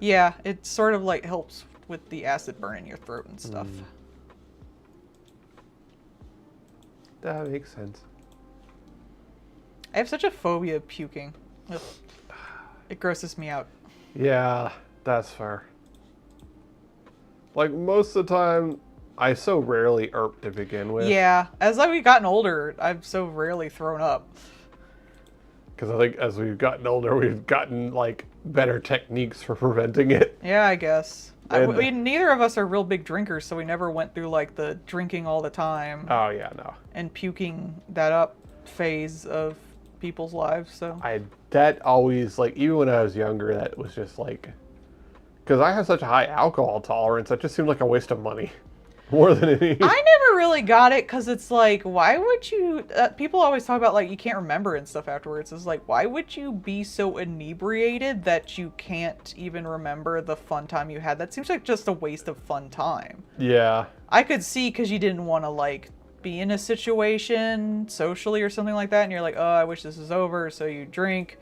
Yeah, it sort of, like, helps with the acid burn in your throat and stuff. That makes sense. I have such a phobia of puking. Ugh. It grosses me out. Yeah, that's fair. Like, most of the time, I so rarely irp to begin with. Yeah, as I've gotten older, I've so rarely thrown up. Because I think as we've gotten older, we've gotten, like, better techniques for preventing it. Yeah, I guess. Neither of us are real big drinkers, so we never went through, like, the drinking all the time. Oh, yeah, no. And puking that up phase of people's lives, so. That always, like, even when I was younger, that was just, like... Because I have such a high alcohol tolerance, that just seemed like a waste of money. More than any... I never really got it, because it's like, why would you... people always talk about, like, you can't remember and stuff afterwards. It's like, why would you be so inebriated that you can't even remember the fun time you had? That seems like just a waste of fun time. Yeah. I could see because you didn't want to, like, be in a situation socially or something like that, and you're like, oh, I wish this was over, so you drink.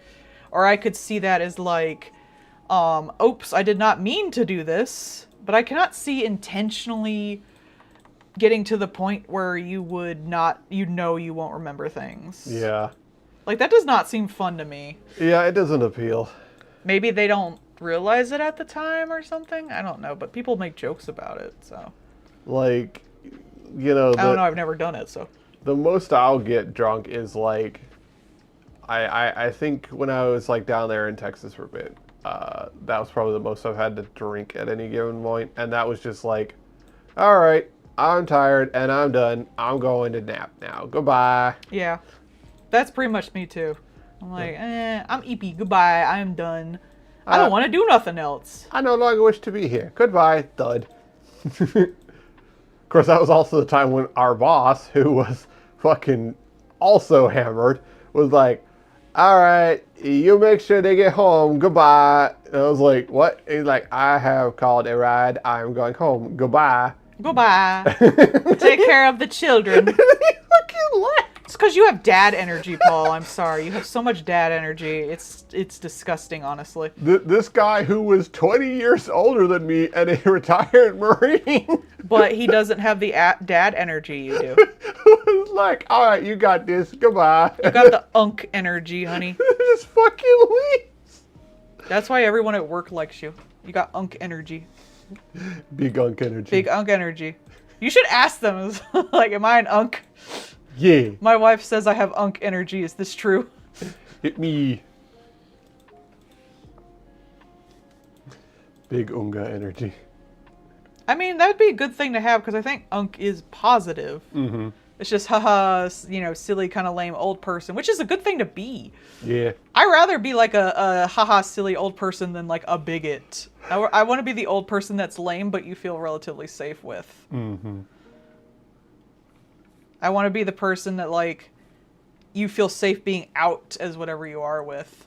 Or I could see that as, like, oops, I did not mean to do this. But I cannot see intentionally... getting to the point where you would not, you won't remember things. Yeah. Like, that does not seem fun to me. Yeah, it doesn't appeal. Maybe they don't realize it at the time or something? I don't know, but people make jokes about it, so. Like, you know... I don't know, I've never done it, so. The most I'll get drunk is, like... I think when I was, like, down there in Texas for a bit, that was probably the most I've had to drink at any given point, and that was just like, all right, I'm tired and I'm done. I'm going to nap now. Goodbye. Yeah. That's pretty much me too. I'm like, I'm eepy. Goodbye. I'm done. I don't want to do nothing else. I no longer wish to be here. Goodbye, thud. Of course, that was also the time when our boss, who was fucking also hammered, was like, all right, you make sure they get home. Goodbye. And I was like, what? He's like, I have called a ride. I'm going home. Goodbye. Goodbye. Take care of the children. He fucking left. It's because you have dad energy, Paul. I'm sorry. You have so much dad energy. It's disgusting, honestly. This guy who was 20 years older than me and a retired Marine. But he doesn't have the dad energy you do. Was like, all right, you got this. Goodbye. You got the unk energy, honey. Just fucking leaves. That's why everyone at work likes you. You got unk energy. Big unk energy. Big unk energy. You should ask them, like, am I an unk? Yeah. My wife says I have unk energy. Is this true? Hit me. Big unga energy. I mean, that would be a good thing to have because I think unk is positive. Mm-hmm. It's just, haha, silly, kind of lame old person, which is a good thing to be. Yeah. I'd rather be like a haha, silly old person than like a bigot. I want to be the old person that's lame, but you feel relatively safe with. Mm-hmm. I want to be the person that, like, you feel safe being out as whatever you are with.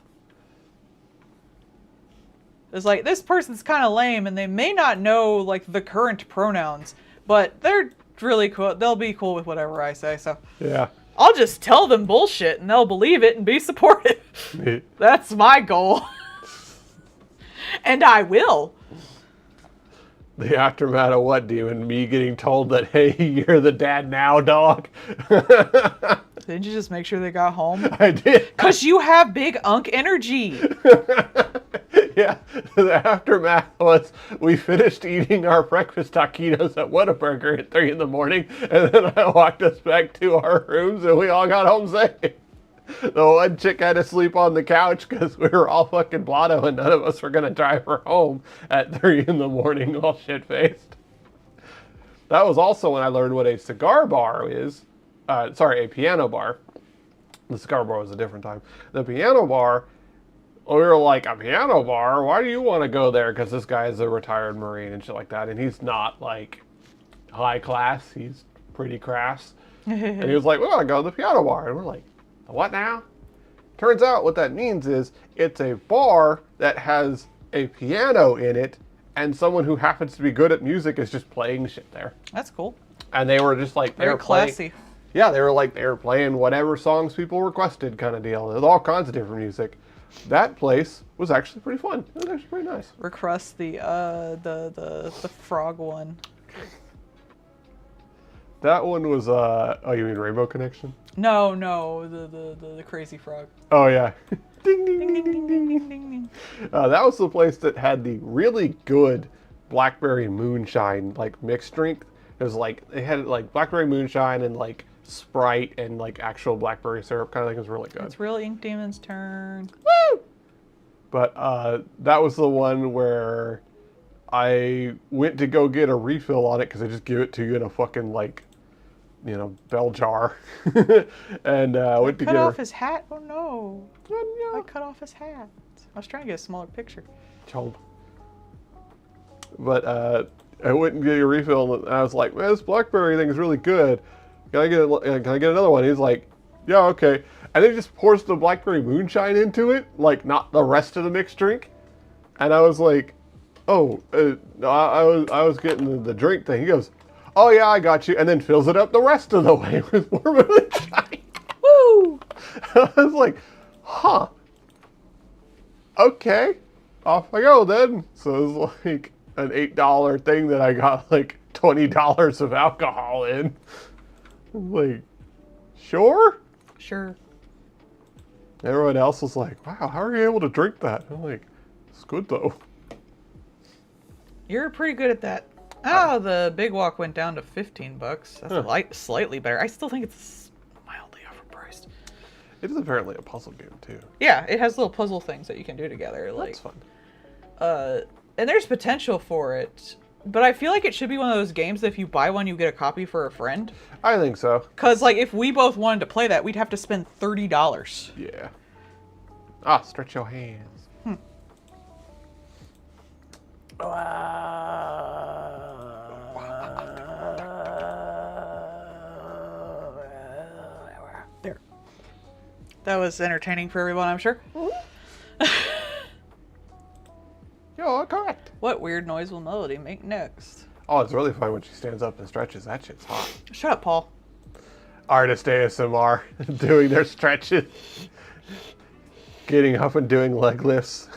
It's like, this person's kind of lame, and they may not know, like, the current pronouns, but they're really cool. They'll be cool with whatever I say, so. Yeah. I'll just tell them bullshit, and they'll believe it and be supportive. That's my goal. And I will. The aftermath of what, Demon? Me getting told that, hey, you're the dad now, dog? Didn't you just make sure they got home? I did. Because you have big unk energy. Yeah, the aftermath was we finished eating our breakfast taquitos at Whataburger at 3 in the morning, and then I walked us back to our rooms, and we all got home safe. The one chick had to sleep on the couch because we were all fucking blotto, and none of us were going to drive her home at 3 in the morning all shit-faced. That was also when I learned what a cigar bar is. A piano bar. The cigar bar was a different time. The piano bar we were like, a piano bar? Why do you want to go there? Because this guy is a retired Marine and shit like that. And he's not, like, high class. He's pretty crass. And he was like, we want to go to the piano bar. And we're like, what now? Turns out what that means is it's a bar that has a piano in it, and someone who happens to be good at music is just playing shit there. That's cool. And they were just like, Very classy. Yeah, they were playing whatever songs people requested kind of deal. There's all kinds of different music. That place was actually pretty fun. It was actually pretty nice. Request the frog one. That one was oh, you mean Rainbow Connection? No, the crazy frog. Oh yeah. Ding ding Ding ding ding ding ding ding ding. that was the place that had the really good blackberry moonshine like mixed drink. It was like they had like blackberry moonshine and like Sprite and like actual blackberry syrup kind of thing. It was really good. It's real Ink Demon's turn. Woo! But that was the one where I went to go get a refill on it because they just give it to you in a fucking like, you know, bell jar. And went to Cut get off his hat? Oh no. Oh, no. I cut off his hat. I was trying to get a smaller picture. Chomp. But I went and get a refill and I was like, man, this blackberry thing is really good. Can I get another one? He's like, yeah, okay. And then he just pours the blackberry moonshine into it, like not the rest of the mixed drink. And I was like, oh, no, I was getting the drink thing. He goes, oh yeah, I got you. And then fills it up the rest of the way with more moonshine. Woo! I was like, huh. Okay. Off I go then. So it was like an $8 thing that I got like $20 of alcohol in. I was like, sure? Sure. Everyone else was like, wow, how are you able to drink that? I'm like, it's good though. You're pretty good at that. Oh, the big walk went down to $15. That's slightly better. I still think it's mildly overpriced. It is apparently a puzzle game too. Yeah, it has little puzzle things that you can do together. Like, that's fun. And there's potential for it, but I feel like it should be one of those games that if you buy one, you get a copy for a friend. I think so. Because, like, if we both wanted to play that, we'd have to spend $30. Yeah. Ah, stretch your hands. There. That was entertaining for everyone, I'm sure. You're correct. What weird noise will Melody make next? Oh, it's really fun when she stands up and stretches. That shit's hot. Shut up, Paul. Artist ASMR doing their stretches. Getting up and doing leg lifts.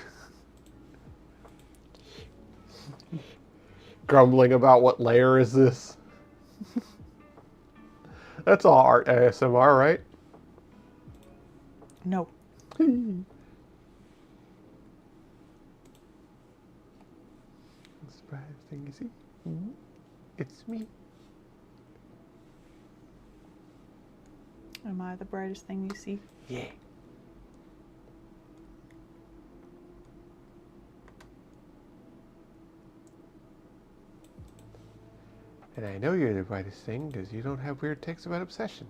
Grumbling about what layer is this. That's all art ASMR, right? No. Surprise thing you see? It's me. Am I the brightest thing you see? Yeah. And I know you're the brightest thing because you don't have weird takes about obsession.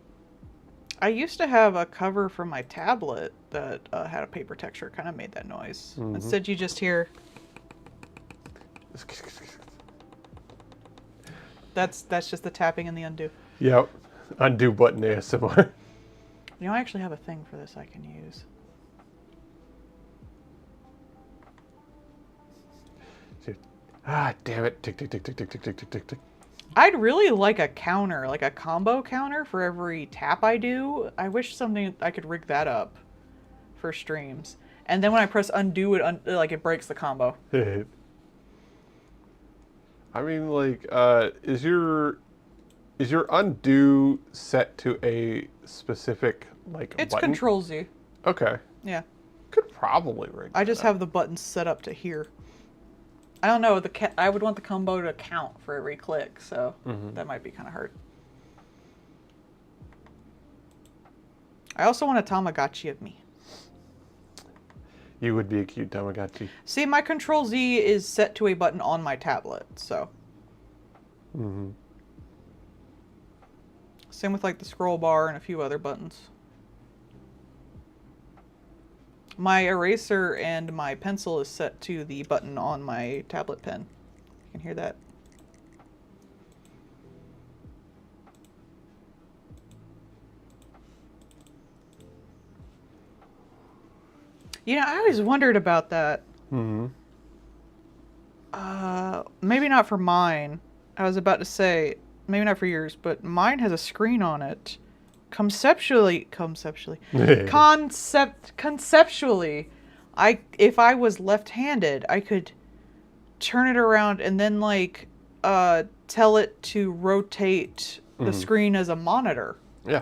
I used to have a cover for my tablet that had a paper texture. Kind of made that noise. Instead, you just hear. That's just the tapping and the undo. Yep. Undo button ASMR. You know, I actually have a thing for this I can use. Ah, damn it. Tick, tick, tick, tick, tick, tick, tick, tick, tick, tick. I'd really like a counter, like a combo counter for every tap I do. I wish something I could rig that up for streams. And then when I press undo, it breaks the combo. I mean, like, is your undo set to a specific like It's button? Control Z. Okay. Yeah. Could probably rig. I just have the buttons set up to here. I don't know. I would want the combo to count for every click, so that might be kind of hard. I also want a Tamagotchi of me. You would be a cute Tamagotchi. See, my Control Z is set to a button on my tablet, so. Same with like the scroll bar and a few other buttons. My eraser and my pencil is set to the button on my tablet pen. You can hear that. You know, I always wondered about that. Mm-hmm. Maybe not for mine. I was about to say, maybe not for yours, but mine has a screen on it. Conceptually, if I was left-handed, I could turn it around and then like tell it to rotate the screen as a monitor. Yeah.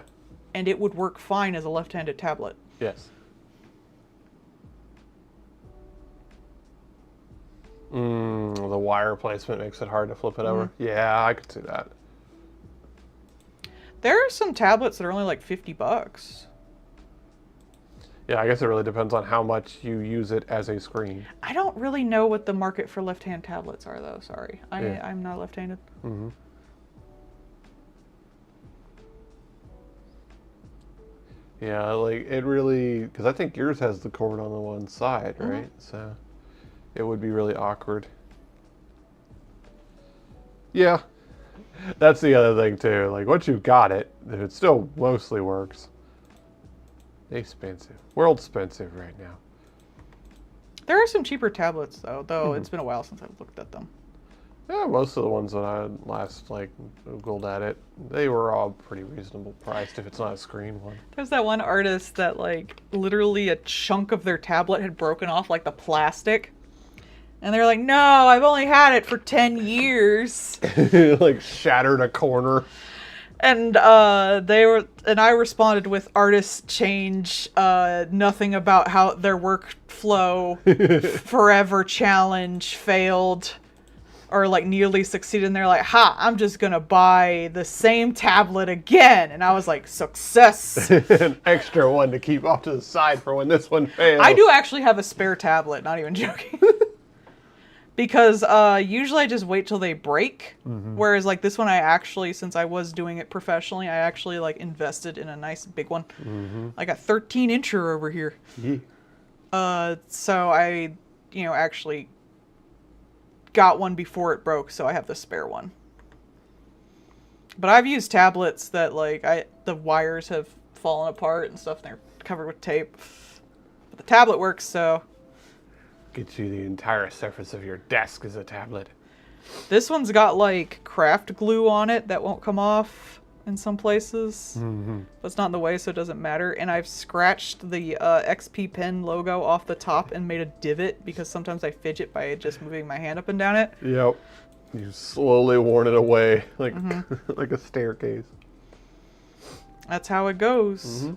And it would work fine as a left-handed tablet. Yes. The wire placement makes it hard to flip it over. Yeah, I could see that. There are some tablets that are only like $50. Yeah, I guess it really depends on how much you use it as a screen. I don't really know what the market for left-hand tablets are, though. Sorry, I'm not left-handed. Mm-hmm. Yeah, like it really, because I think yours has the cord on the one side, right? So it would be really awkward. Yeah, that's the other thing too. Like once you've got it, it still mostly works. Expensive, world expensive right now. There are some cheaper tablets though it's been a while since I've looked at them. Yeah, most of the ones that I last like Googled at it, they were all pretty reasonable priced if it's not a screen one. There's that one artist that like literally a chunk of their tablet had broken off like the plastic. And they're like, no, I've only had it for 10 years. Like shattered a corner. And I responded with artists change, nothing about how their workflow forever challenge failed or like nearly succeeded. And they're like, ha, I'm just gonna buy the same tablet again. And I was like, success. An extra one to keep off to the side for when this one fails. I do actually have a spare tablet, not even joking. Because usually I just wait till they break. Whereas like this one I actually, since I was doing it professionally, I actually like invested in a nice big one. Like a 13-incher over here. Yeah. So I, actually got one before it broke, so I have the spare one. But I've used tablets that like the wires have fallen apart and stuff and they're covered with tape. But the tablet works, so... Get you the entire surface of your desk as a tablet. This one's got like craft glue on it that won't come off in some places. But it's not in the way, so it doesn't matter. And I've scratched the XP Pen logo off the top and made a divot because sometimes I fidget by just moving my hand up and down it. Yep. You slowly worn it away like like a staircase. That's how it goes.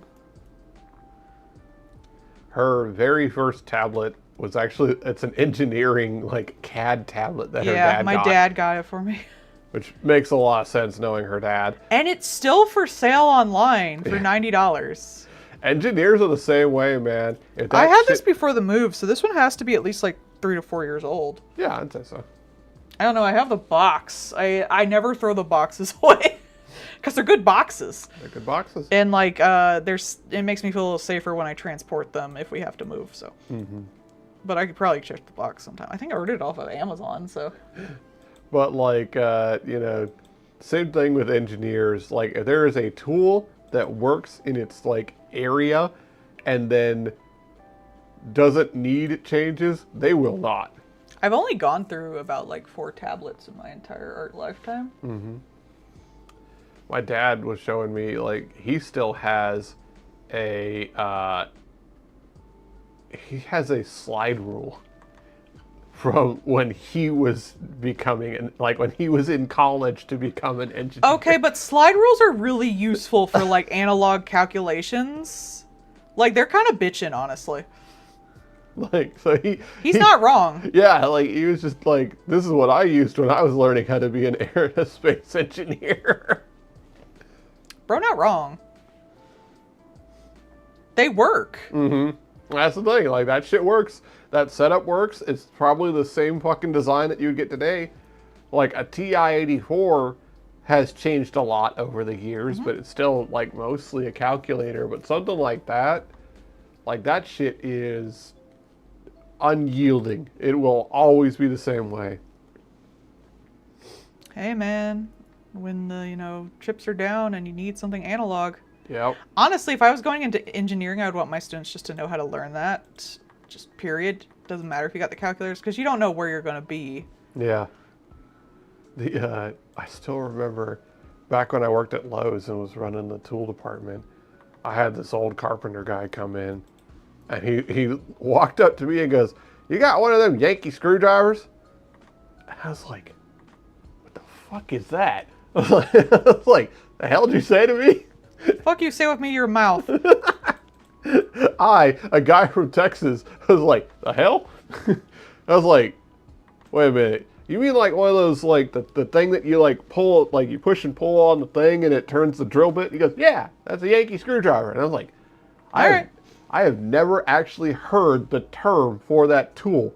Her very first tablet was actually, it's an engineering like CAD tablet that her dad got. Yeah, my dad got it for me. Which makes a lot of sense knowing her dad. And it's still for sale online for $90. Engineers are the same way, man. If I had this before the move, so this one has to be at least like 3 to 4 years old. Yeah, I'd say so. I don't know, I have the box. I never throw the boxes away. Because they're good boxes. They're good boxes. And like, it makes me feel a little safer when I transport them if we have to move, so. But I could probably check the box sometime. I think I ordered it off of Amazon, so. But like, same thing with engineers. Like, if there is a tool that works in its like area and then doesn't need changes, they will not. I've only gone through about like 4 tablets in my entire art lifetime. My dad was showing me, like, he still has a, slide rule from when he was becoming, when he was in college to become an engineer. Okay, but slide rules are really useful for, like, analog calculations. Like, they're kind of bitchin', honestly. Like, so he's not wrong. Yeah, like, he was just like, this is what I used when I was learning how to be an aerospace engineer. Bro, not wrong. They work. That's the thing. Like, that shit works. That setup works. It's probably the same fucking design that you would get today. Like, a TI-84 has changed a lot over the years, but it's still, like, mostly a calculator. But something like that, Like, that shit is unyielding. It will always be the same way. Hey, man. When the, chips are down and you need something analog. Yep. Honestly, if I was going into engineering, I would want my students just to know how to learn that. Just period. Doesn't matter if you got the calculators, because you don't know where you're going to be. Yeah. I still remember back when I worked at Lowe's and was running the tool department, I had this old carpenter guy come in, and he walked up to me and goes, "You got one of them Yankee screwdrivers?" And I was like, "What the fuck is that?" I was like, "The hell did you say to me?" Fuck you, say with me your mouth. A guy from Texas, was like, "The hell?" I was like, "Wait a minute. You mean like one of those, like, the thing that you, like, pull, like, you push and pull on the thing and it turns the drill bit?" He goes, "Yeah, that's a Yankee screwdriver." And I was like, I have never actually heard the term for that tool.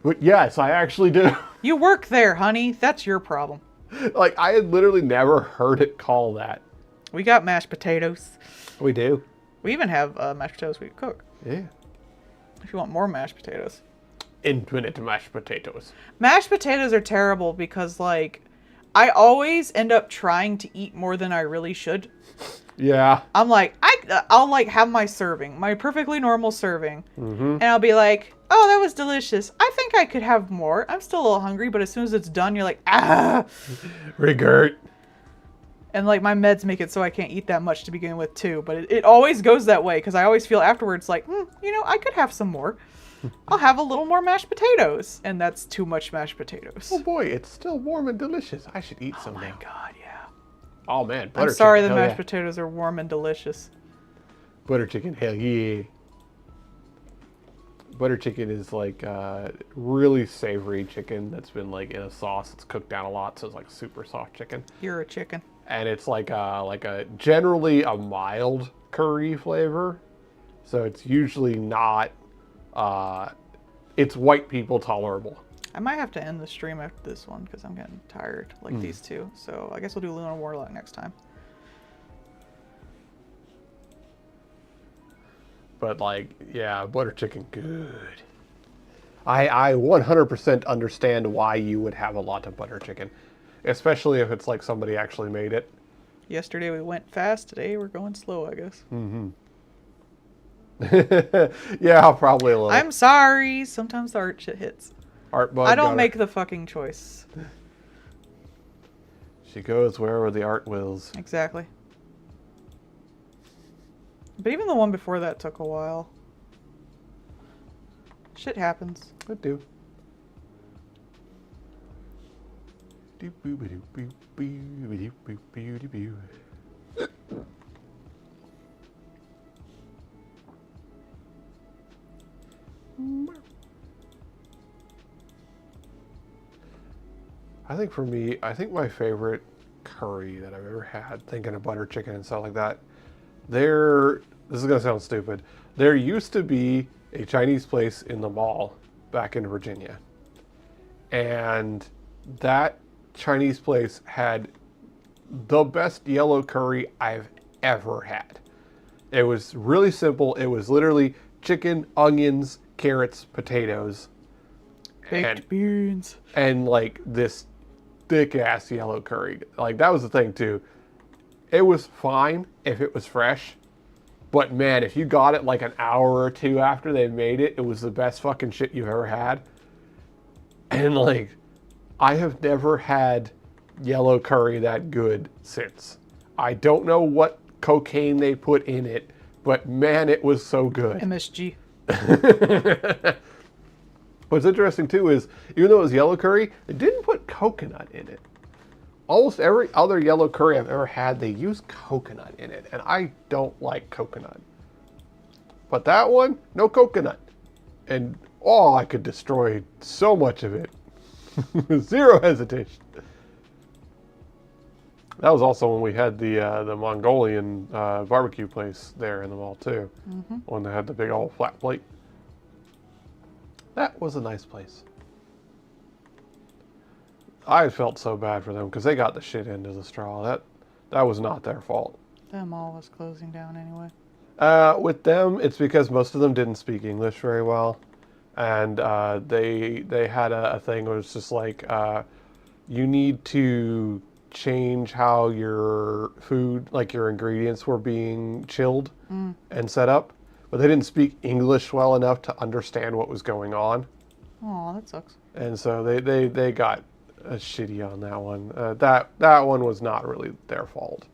But yes, I actually do. You work there, honey. That's your problem. Like, I had literally never heard it called that. We got mashed potatoes. We do. We even have mashed potatoes we cook. Yeah. If you want more mashed potatoes. Infinite mashed potatoes. Mashed potatoes are terrible because, like, I always end up trying to eat more than I really should. Yeah. I'm like, I'll like have my serving, my perfectly normal serving, and I'll be like, "Oh, that was delicious. I think I could have more. I'm still a little hungry," but as soon as it's done, you're like, "Ah." Regurt. And like my meds make it so I can't eat that much to begin with too, but it always goes that way because I always feel afterwards like, I could have some more. I'll have a little more mashed potatoes, and that's too much mashed potatoes. Oh boy, it's still warm and delicious. I should eat some now. Oh my god, yeah. Oh man, butter I'm sorry chicken. the Hell mashed potatoes are warm and delicious. Butter chicken, hell yeah. Butter chicken is like really savory chicken that's been like in a sauce. It's cooked down a lot, so it's like super soft chicken. You're a chicken. And it's like a generally a mild curry flavor, so it's usually not. It's white people tolerable. I might have to end the stream after this one because I'm getting tired, like these two. So I guess we'll do LunarWarlock next time. But like, yeah, butter chicken, good. I 100% understand why you would have a lot of butter chicken, especially if it's like somebody actually made it. Yesterday we went fast. Today we're going slow, I guess. Mm-hmm. Yeah, probably a little. I'm sorry. Sometimes the art shit hits. Art bug. I don't make the fucking choice. She goes wherever the art wills. Exactly. But even the one before that took a while. Shit happens. It do. I think for me, my favorite curry that I've ever had, thinking of butter chicken and stuff like that, this is going to sound stupid. There used to be a Chinese place in the mall back in Virginia. And that Chinese place had the best yellow curry I've ever had. It was really simple. It was literally chicken, onions, carrots, potatoes. Baked beans. And like this thick ass yellow curry. Like that was the thing too. It was fine if it was fresh. But man, if you got it like an hour or two after they made it, it was the best fucking shit you've ever had. And like, I have never had yellow curry that good since. I don't know what cocaine they put in it, but man, it was so good. MSG. What's interesting too is, even though it was yellow curry, they didn't put coconut in it. Almost every other yellow curry I've ever had, they use coconut in it, and I don't like coconut. But that one, no coconut. And I could destroy so much of it. Zero hesitation. That was also when we had the Mongolian barbecue place there in the mall too. Mm-hmm. When they had the big old flat plate. That was a nice place. I felt so bad for them because they got the shit end of the straw. That was not their fault. That mall was closing down anyway. With them, it's because most of them didn't speak English very well, and they had a thing where it's just like you need to change how your food, like your ingredients, were being chilled and set up, but they didn't speak English well enough to understand what was going on, Oh, that sucks. and so they got shitty on that one. That one was not really their fault.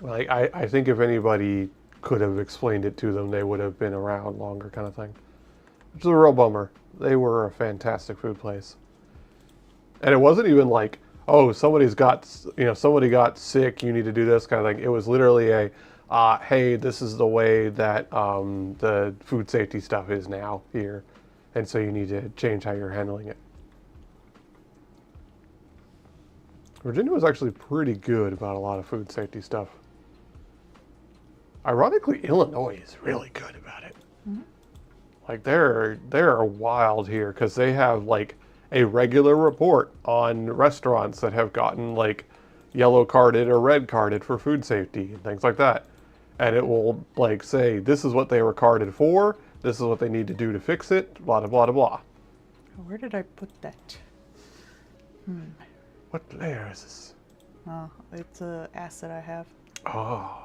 Like, I think if anybody could have explained it to them, they would have been around longer, kind of thing. Which is a real bummer. They were a fantastic food place. And it wasn't even like, oh, somebody got sick, you need to do this kind of thing. It was literally hey, this is the way that the food safety stuff is now here. And so you need to change how you're handling it. Virginia was actually pretty good about a lot of food safety stuff. Ironically, Illinois is really good about it. Mm-hmm. Like they're wild here because they have like a regular report on restaurants that have gotten like yellow carded or red carded for food safety and things like that. And it will like say this is what they were carded for, this is what they need to do to fix it, blah blah blah blah. Where did I put that? What layer is this? Oh, it's a asset I have. Oh.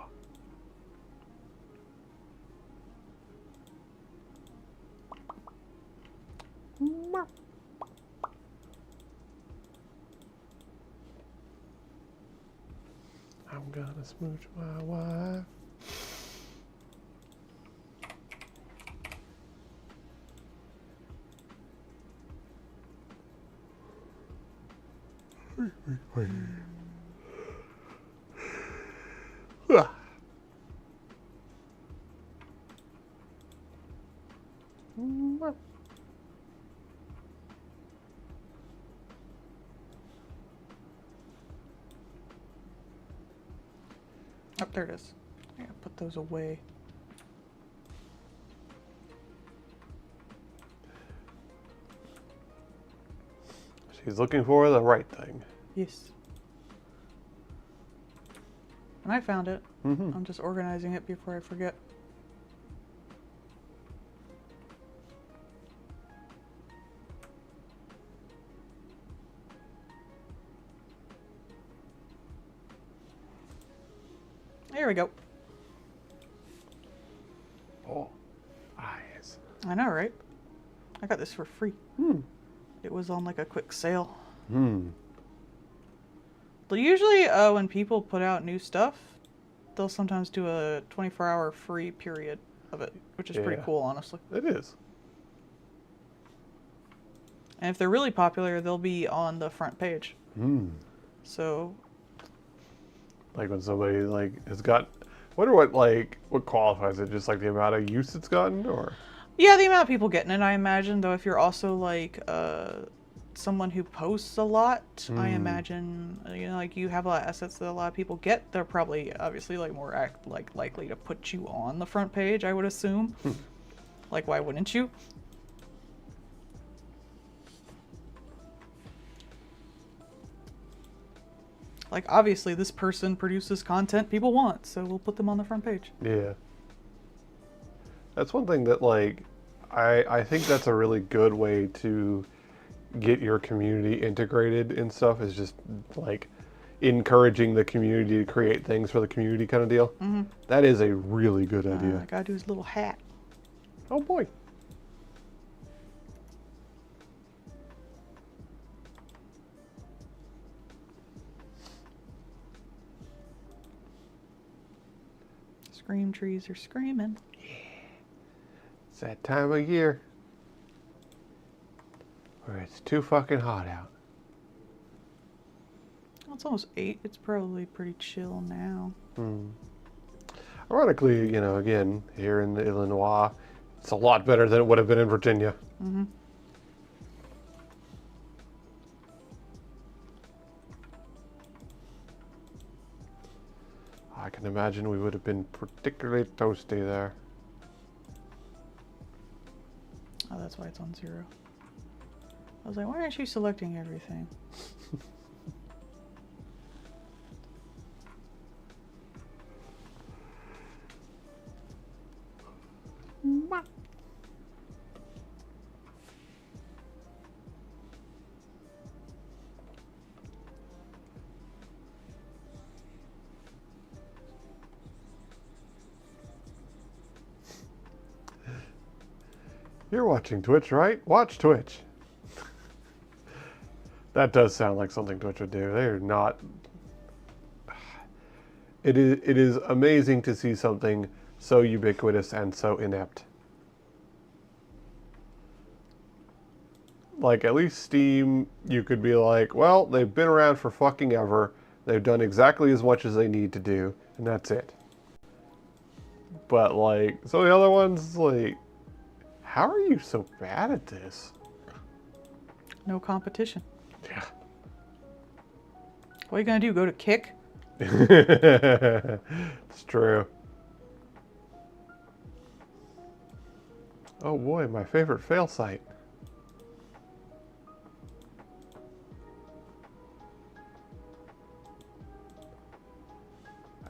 I'm gonna smooch my wife. Oh, there it is. I gotta put those away. She's looking for the right thing. Yes. And I found it. Mm-hmm. I'm just organizing it before I forget. There we go. Oh, eyes. I know, right? I got this for free. It was on like a quick sale. But usually when people put out new stuff, they'll sometimes do a 24-hour free period of it, which is pretty cool, honestly. It is. And if they're really popular, they'll be on the front page. So like when somebody like has got, I wonder what qualifies it, just like the amount of use it's gotten, or yeah, the amount of people getting it, I imagine. Though if you're also like someone who posts a lot, I imagine, you know, like you have a lot of assets that a lot of people get, they're probably obviously like more likely to put you on the front page, I would assume. Like, why wouldn't you? Like, obviously this person produces content people want, so we'll put them on the front page. Yeah. That's one thing that, like, I think that's a really good way to get your community integrated in stuff, is just, like, encouraging the community to create things for the community kind of deal. That is a really good idea. I gotta do his little hat. Oh, boy. Scream trees are screaming. It's that time of year where it's too fucking hot out. Well, it's almost 8. It's probably pretty chill now. Ironically, you know, again, here in Illinois, it's a lot better than it would have been in Virginia. I can imagine we would have been particularly toasty there. Oh, that's why it's on 0. I was like, why aren't you selecting everything? You're watching Twitch, right? Watch Twitch. That does sound like something Twitch would do. They're not... It is amazing to see something so ubiquitous and so inept. Like, at least Steam, you could be like, well, they've been around for fucking ever. They've done exactly as much as they need to do, and that's it. But, like, some of the other ones, like, how are you so bad at this? No competition. Yeah. What are you gonna do? Go to Kick? It's true. Oh boy, my favorite fail site.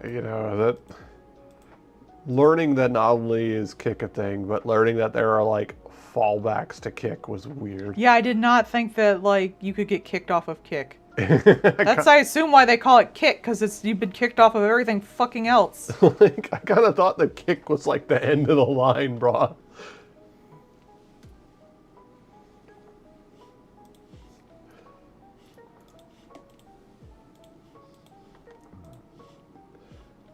You know, that learning that not only is Kick a thing, but learning that there are like fallbacks to Kick was weird. Yeah, I did not think that like you could get kicked off of Kick. That's, I assume, why they call it Kick, because you've been kicked off of everything fucking else. Like, I kind of thought that Kick was like the end of the line, brah.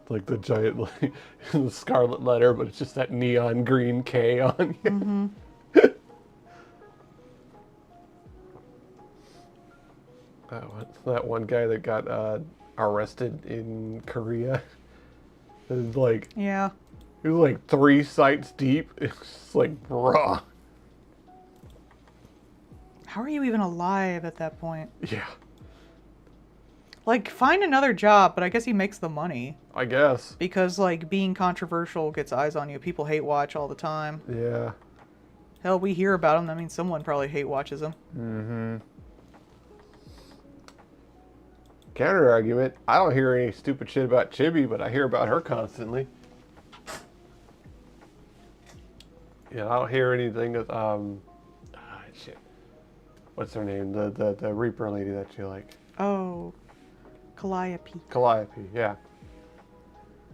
Like the giant, like, the scarlet letter, but it's just that neon green K on you. Mm-hmm. That one guy that got arrested in Korea. It was like, Yeah. it was like 3 sites deep. It's just like, bruh. How are you even alive at that point? Yeah, Like, find another job, but I guess he makes the money. I guess. Because, like, being controversial gets eyes on you. People hate watch all the time. Yeah. Hell, we hear about him. That means someone probably hate watches him. Mm-hmm. Counter argument, I don't hear any stupid shit about Chibi, but I hear about her constantly. Yeah, I don't hear anything of, shit. What's her name? The Reaper lady that you like. Oh, Calliope. Calliope, yeah.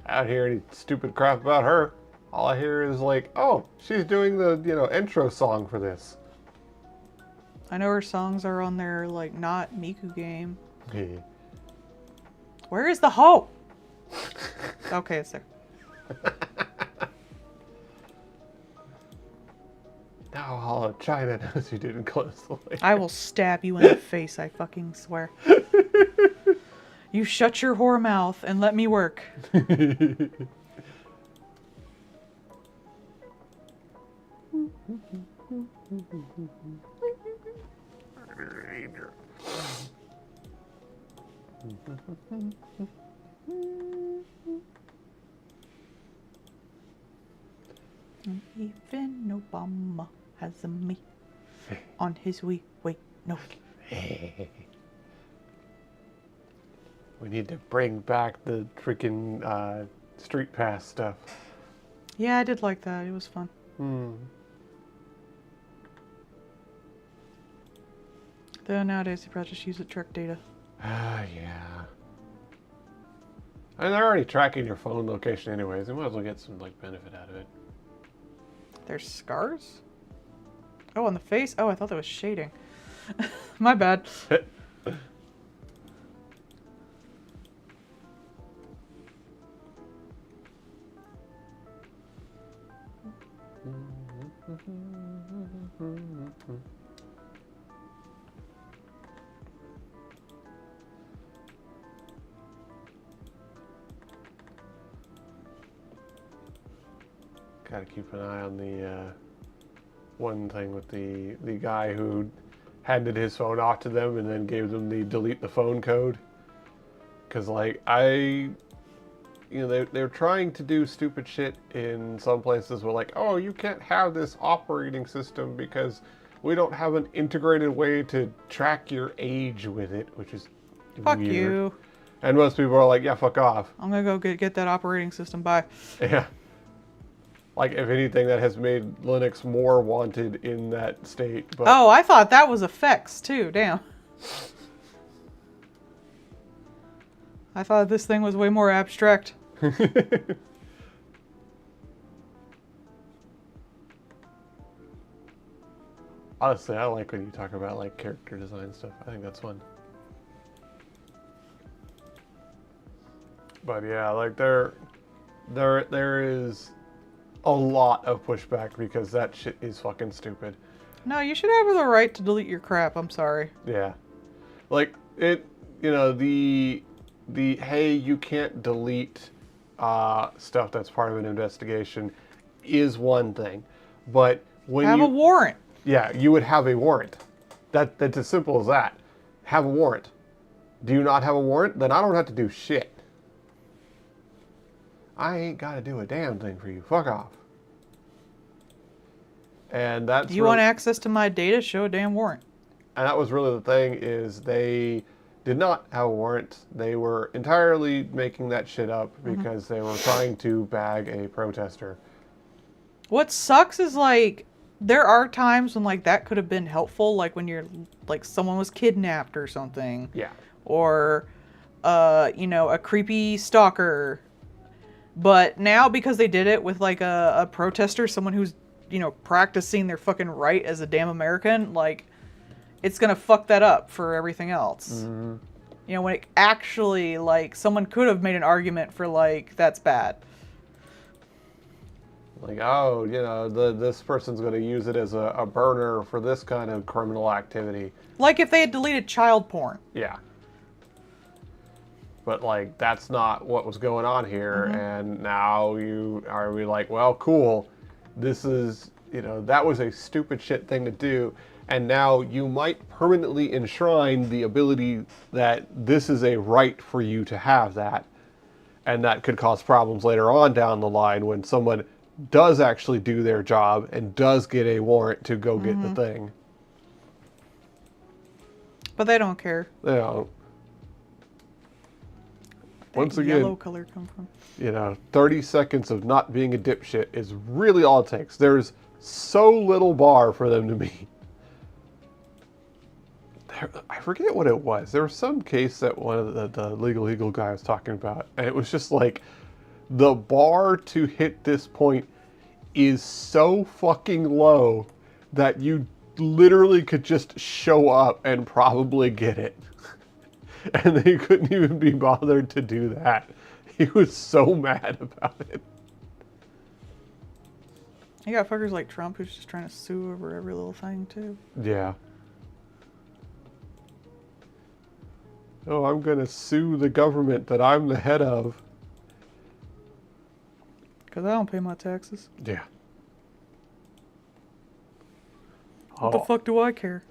I don't hear any stupid crap about her. All I hear is like, oh, she's doing the, intro song for this. I know her songs are on their, like, not Miku game. Yeah. Where is the hoe? Okay, it's there. Now all of China knows you didn't close the link. I will stab you in the face, I fucking swear. You shut your whore mouth and let me work. And even Obama has a me on his wee. Wait, no. We need to bring back the freaking Street Pass stuff. Yeah, I did like that. It was fun. Though nowadays they probably just use it to track data. Yeah. And they're already tracking your phone location anyways. They might as well get some benefit out of it. There's scars? Oh, on the face? Oh, I thought that was shading. My bad. Gotta keep an eye on the one thing with the guy who handed his phone off to them and then gave them the delete the phone code. Because they're trying to do stupid shit in some places where oh, you can't have this operating system because we don't have an integrated way to track your age with it, which is Fuck weird. you. And most people are like, yeah, fuck off. I'm gonna go get that operating system. Bye. Yeah. Like, if anything, that has made Linux more wanted in that state. But Oh, I thought that was effects too. Damn. I thought this thing was way more abstract. Honestly, I like when you talk about like character design stuff. I think that's fun. But yeah, like there is a lot of pushback because that shit is fucking stupid. No, you should have the right to delete your crap. I'm sorry. Yeah, like it. You know the hey, you can't delete stuff that's part of an investigation is one thing, but when Have you a warrant. yeah, you would have a warrant. That's as simple as that. Have a warrant. Do you not have a warrant? Then I don't have to do shit. I ain't got to do a damn thing for you. Fuck off. And that's Do you want access to my data? Show a damn warrant. And that was really the thing, is they did not have a warrant. They were entirely making that shit up because they were trying to bag a protester. What sucks is like there are times when like that could have been helpful, like when you're like someone was kidnapped or something. Yeah. Or you know, a creepy stalker. But now because they did it with like a protester, someone who's, you know, practicing their fucking right as a damn American, like it's gonna fuck that up for everything else. Mm-hmm. You know, when it actually, like, someone could have made an argument for like that's bad. Like, oh, you know, this person's going to use it as a burner for this kind of criminal activity. Like if they had deleted child porn. Yeah. But, like, that's not what was going on here. And now we like, well, cool. This is, you know, that was a stupid shit thing to do. And now you might permanently enshrine the ability that this is a right for you to have that. And that could cause problems later on down the line when someone does actually do their job and does get a warrant to go get the thing. But they don't care. You know, once That again, yellow color come from. you know, 30 seconds of not being a dipshit is really all it takes. There's so little bar for them to be. I forget what it was. There was some case that one of the Legal Eagle guy was talking about, and it was just like, the bar to hit this point is so fucking low that you literally could just show up and probably get it. And they couldn't even be bothered to do that. He was so mad about it. You got fuckers like Trump who's just trying to sue over every little thing too. Yeah. Oh, I'm gonna sue the government that I'm the head of. Because I don't pay my taxes. Yeah. What the fuck do I care?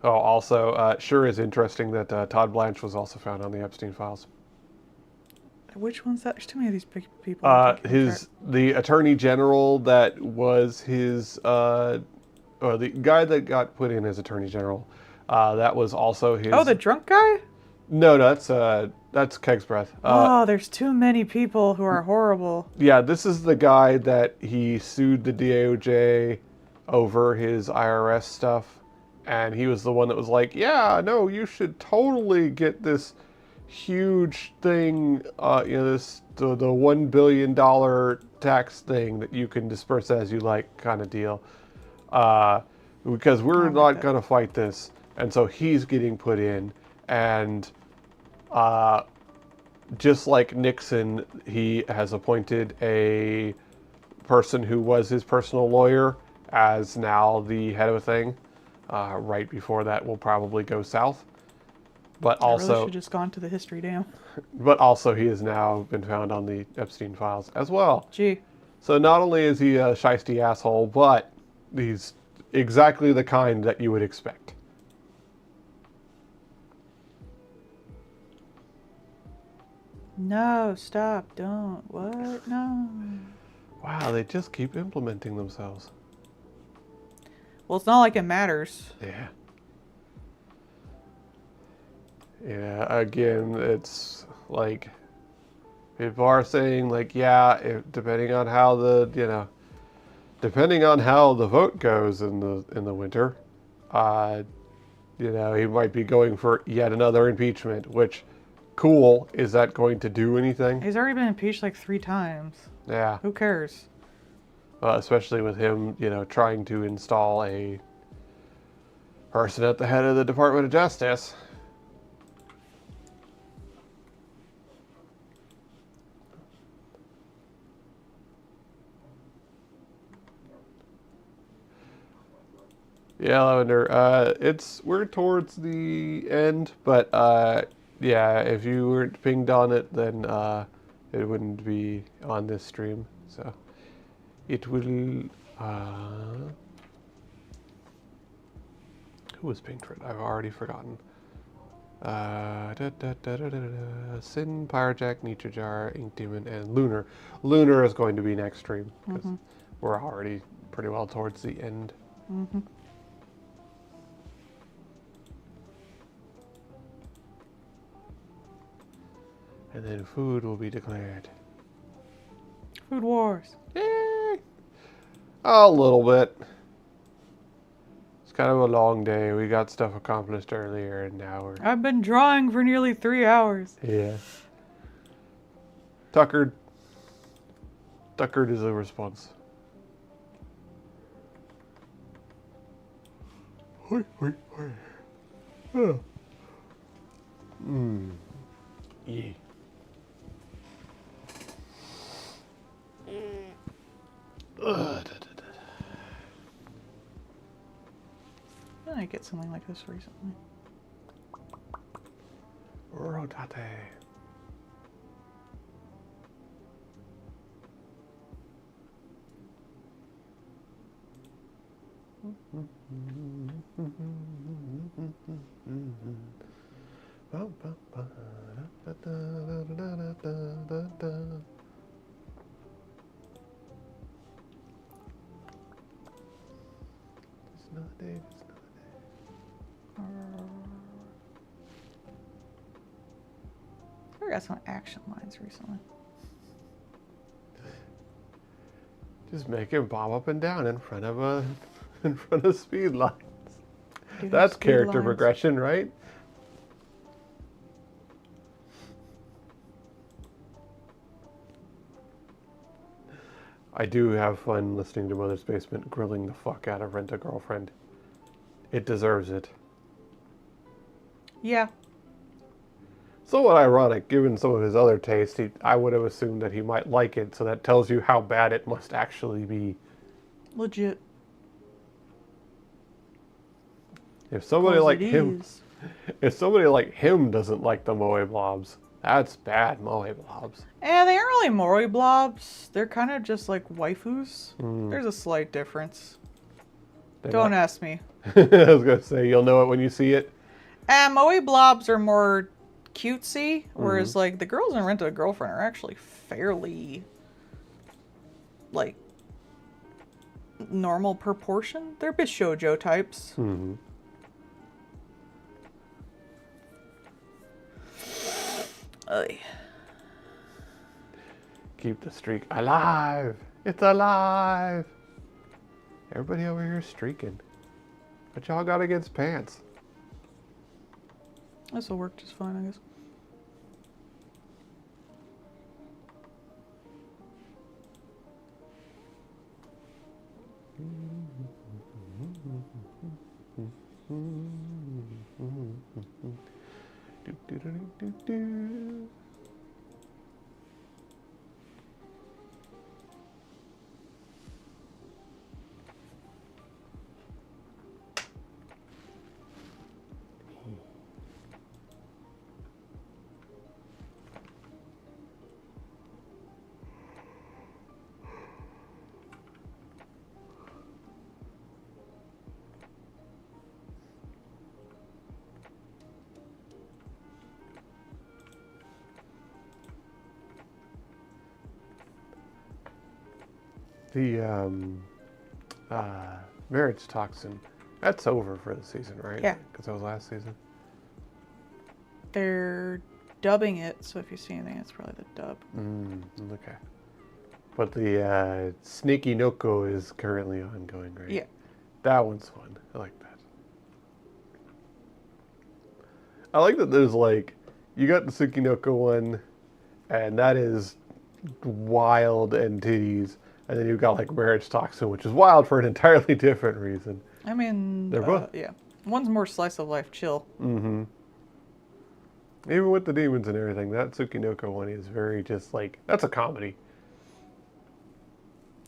Oh, also, sure is interesting that Todd Blanche was also found on the Epstein files. Which one's that? There's too many of these big people. The attorney general that was his, or the guy that got put in as attorney general, that was also his. Oh, the drunk guy? No, that's Keg's Breath. Oh, there's too many people who are horrible. Yeah, this is the guy that he sued the DOJ over his IRS stuff. And he was the one that was like, yeah, no, you should totally get this huge thing, you know, the $1 billion tax thing that you can disperse as you like kind of deal. Because we're not going to fight this. And so he's getting put in. And just like Nixon, he has appointed a person who was his personal lawyer as now the head of a thing. Right before that will probably go south. But also, I really should just gone to the history, damn. But also he has now been found on the Epstein files as well. Gee. So not only is he a shiesty asshole, but he's exactly the kind that you would expect. No, stop, don't. What? No. Wow, they just keep implementing themselves. Well, it's not like it matters. Yeah. Yeah, again, it's like, people are saying like, yeah, depending on how depending on how the vote goes in the winter, you know, he might be going for yet another impeachment, which, cool, is that going to do anything? He's already been impeached like 3 times. Yeah. Who cares? Especially with him, you know, trying to install a person at the head of the Department of Justice. Yeah, Lavender. We're towards the end, but yeah, if you weren't pinged on it, then it wouldn't be on this stream. So it will. Who was pinged for it? I've already forgotten. Sin, Pyro-jack, NichoJar, Ink Demon, and Lunar. Lunar is going to be next stream because we're already pretty well towards the end. Mm-hmm. And then food will be declared. Food wars. Yay! A little bit. It's kind of a long day. We got stuff accomplished earlier, and now we're... I've been drawing for nearly 3 hours. Yeah. Tuckered. Tuckered is a response. Hoi, hoi, hoi. Oh. Yeah. Didn't I get something like this recently? Rotate. It's not a day, it's not a day. I got some action lines recently. Just make him bob up and down in front of speed lines. Dude, That's speed character lines. progression, right? I do have fun listening to Mother's Basement grilling the fuck out of Rent-A-Girlfriend. It deserves it. Yeah. Somewhat ironic, given some of his other tastes. I would have assumed that he might like it, so that tells you how bad it must actually be. Legit. If somebody 'Cause like it him, is. if somebody like him doesn't like the Moe Blobs, that's bad Moe Blobs. And they aren't really Moroi blobs. They're kind of just like waifus. Mm. There's a slight difference. They're Don't not- ask me. I was gonna say you'll know it when you see it. And Moe blobs are more cutesy, whereas like the girls in Rent-A-Girlfriend are actually fairly like normal proportion. They're Bishoujo types. Mm-hmm. Ay. Keep the streak alive. It's alive. Everybody over here is streaking. What y'all got against pants? This will work just fine, I guess. The marriage toxin, that's over for the season, right? Yeah. Because that was last season. They're dubbing it, so if you see anything, it's probably the dub. Okay. But the Sneaky Noko is currently ongoing, right? Yeah. That one's fun. I like that. I like that there's like, you got the Sneaky Noko one, and that is wild and titties. And then you've got like Marriage Toxin, which is wild for an entirely different reason. I mean, They're both. yeah. One's more slice of life chill. Mm-hmm. Even with the demons and everything, that Tsukinoko one is very just like, that's a comedy.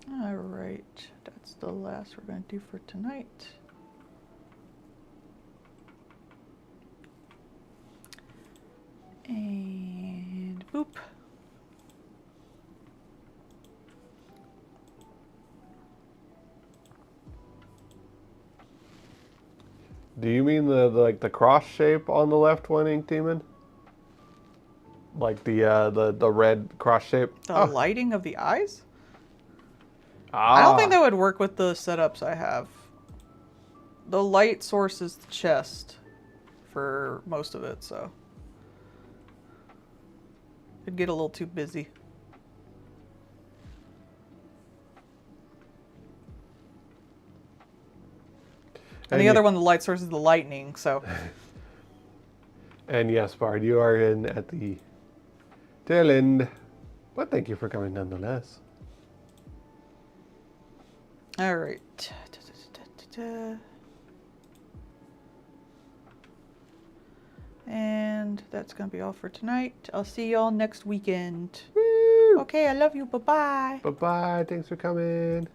Alright, that's the last we're going to do for tonight. And boop. Do you mean the like the cross shape on the left one, Ink Demon? Like the red cross shape? The lighting of the eyes? Ah. I don't think that would work with the setups I have. The light source is the chest for most of it, so it'd get a little too busy. And the other one, the light source is the lightning, so. And yes, Bard, you are in at the tail end. But thank you for coming nonetheless. Alright. And that's going to be all for tonight. I'll see y'all next weekend. Woo! Okay, I love you. Bye-bye. Bye-bye. Thanks for coming.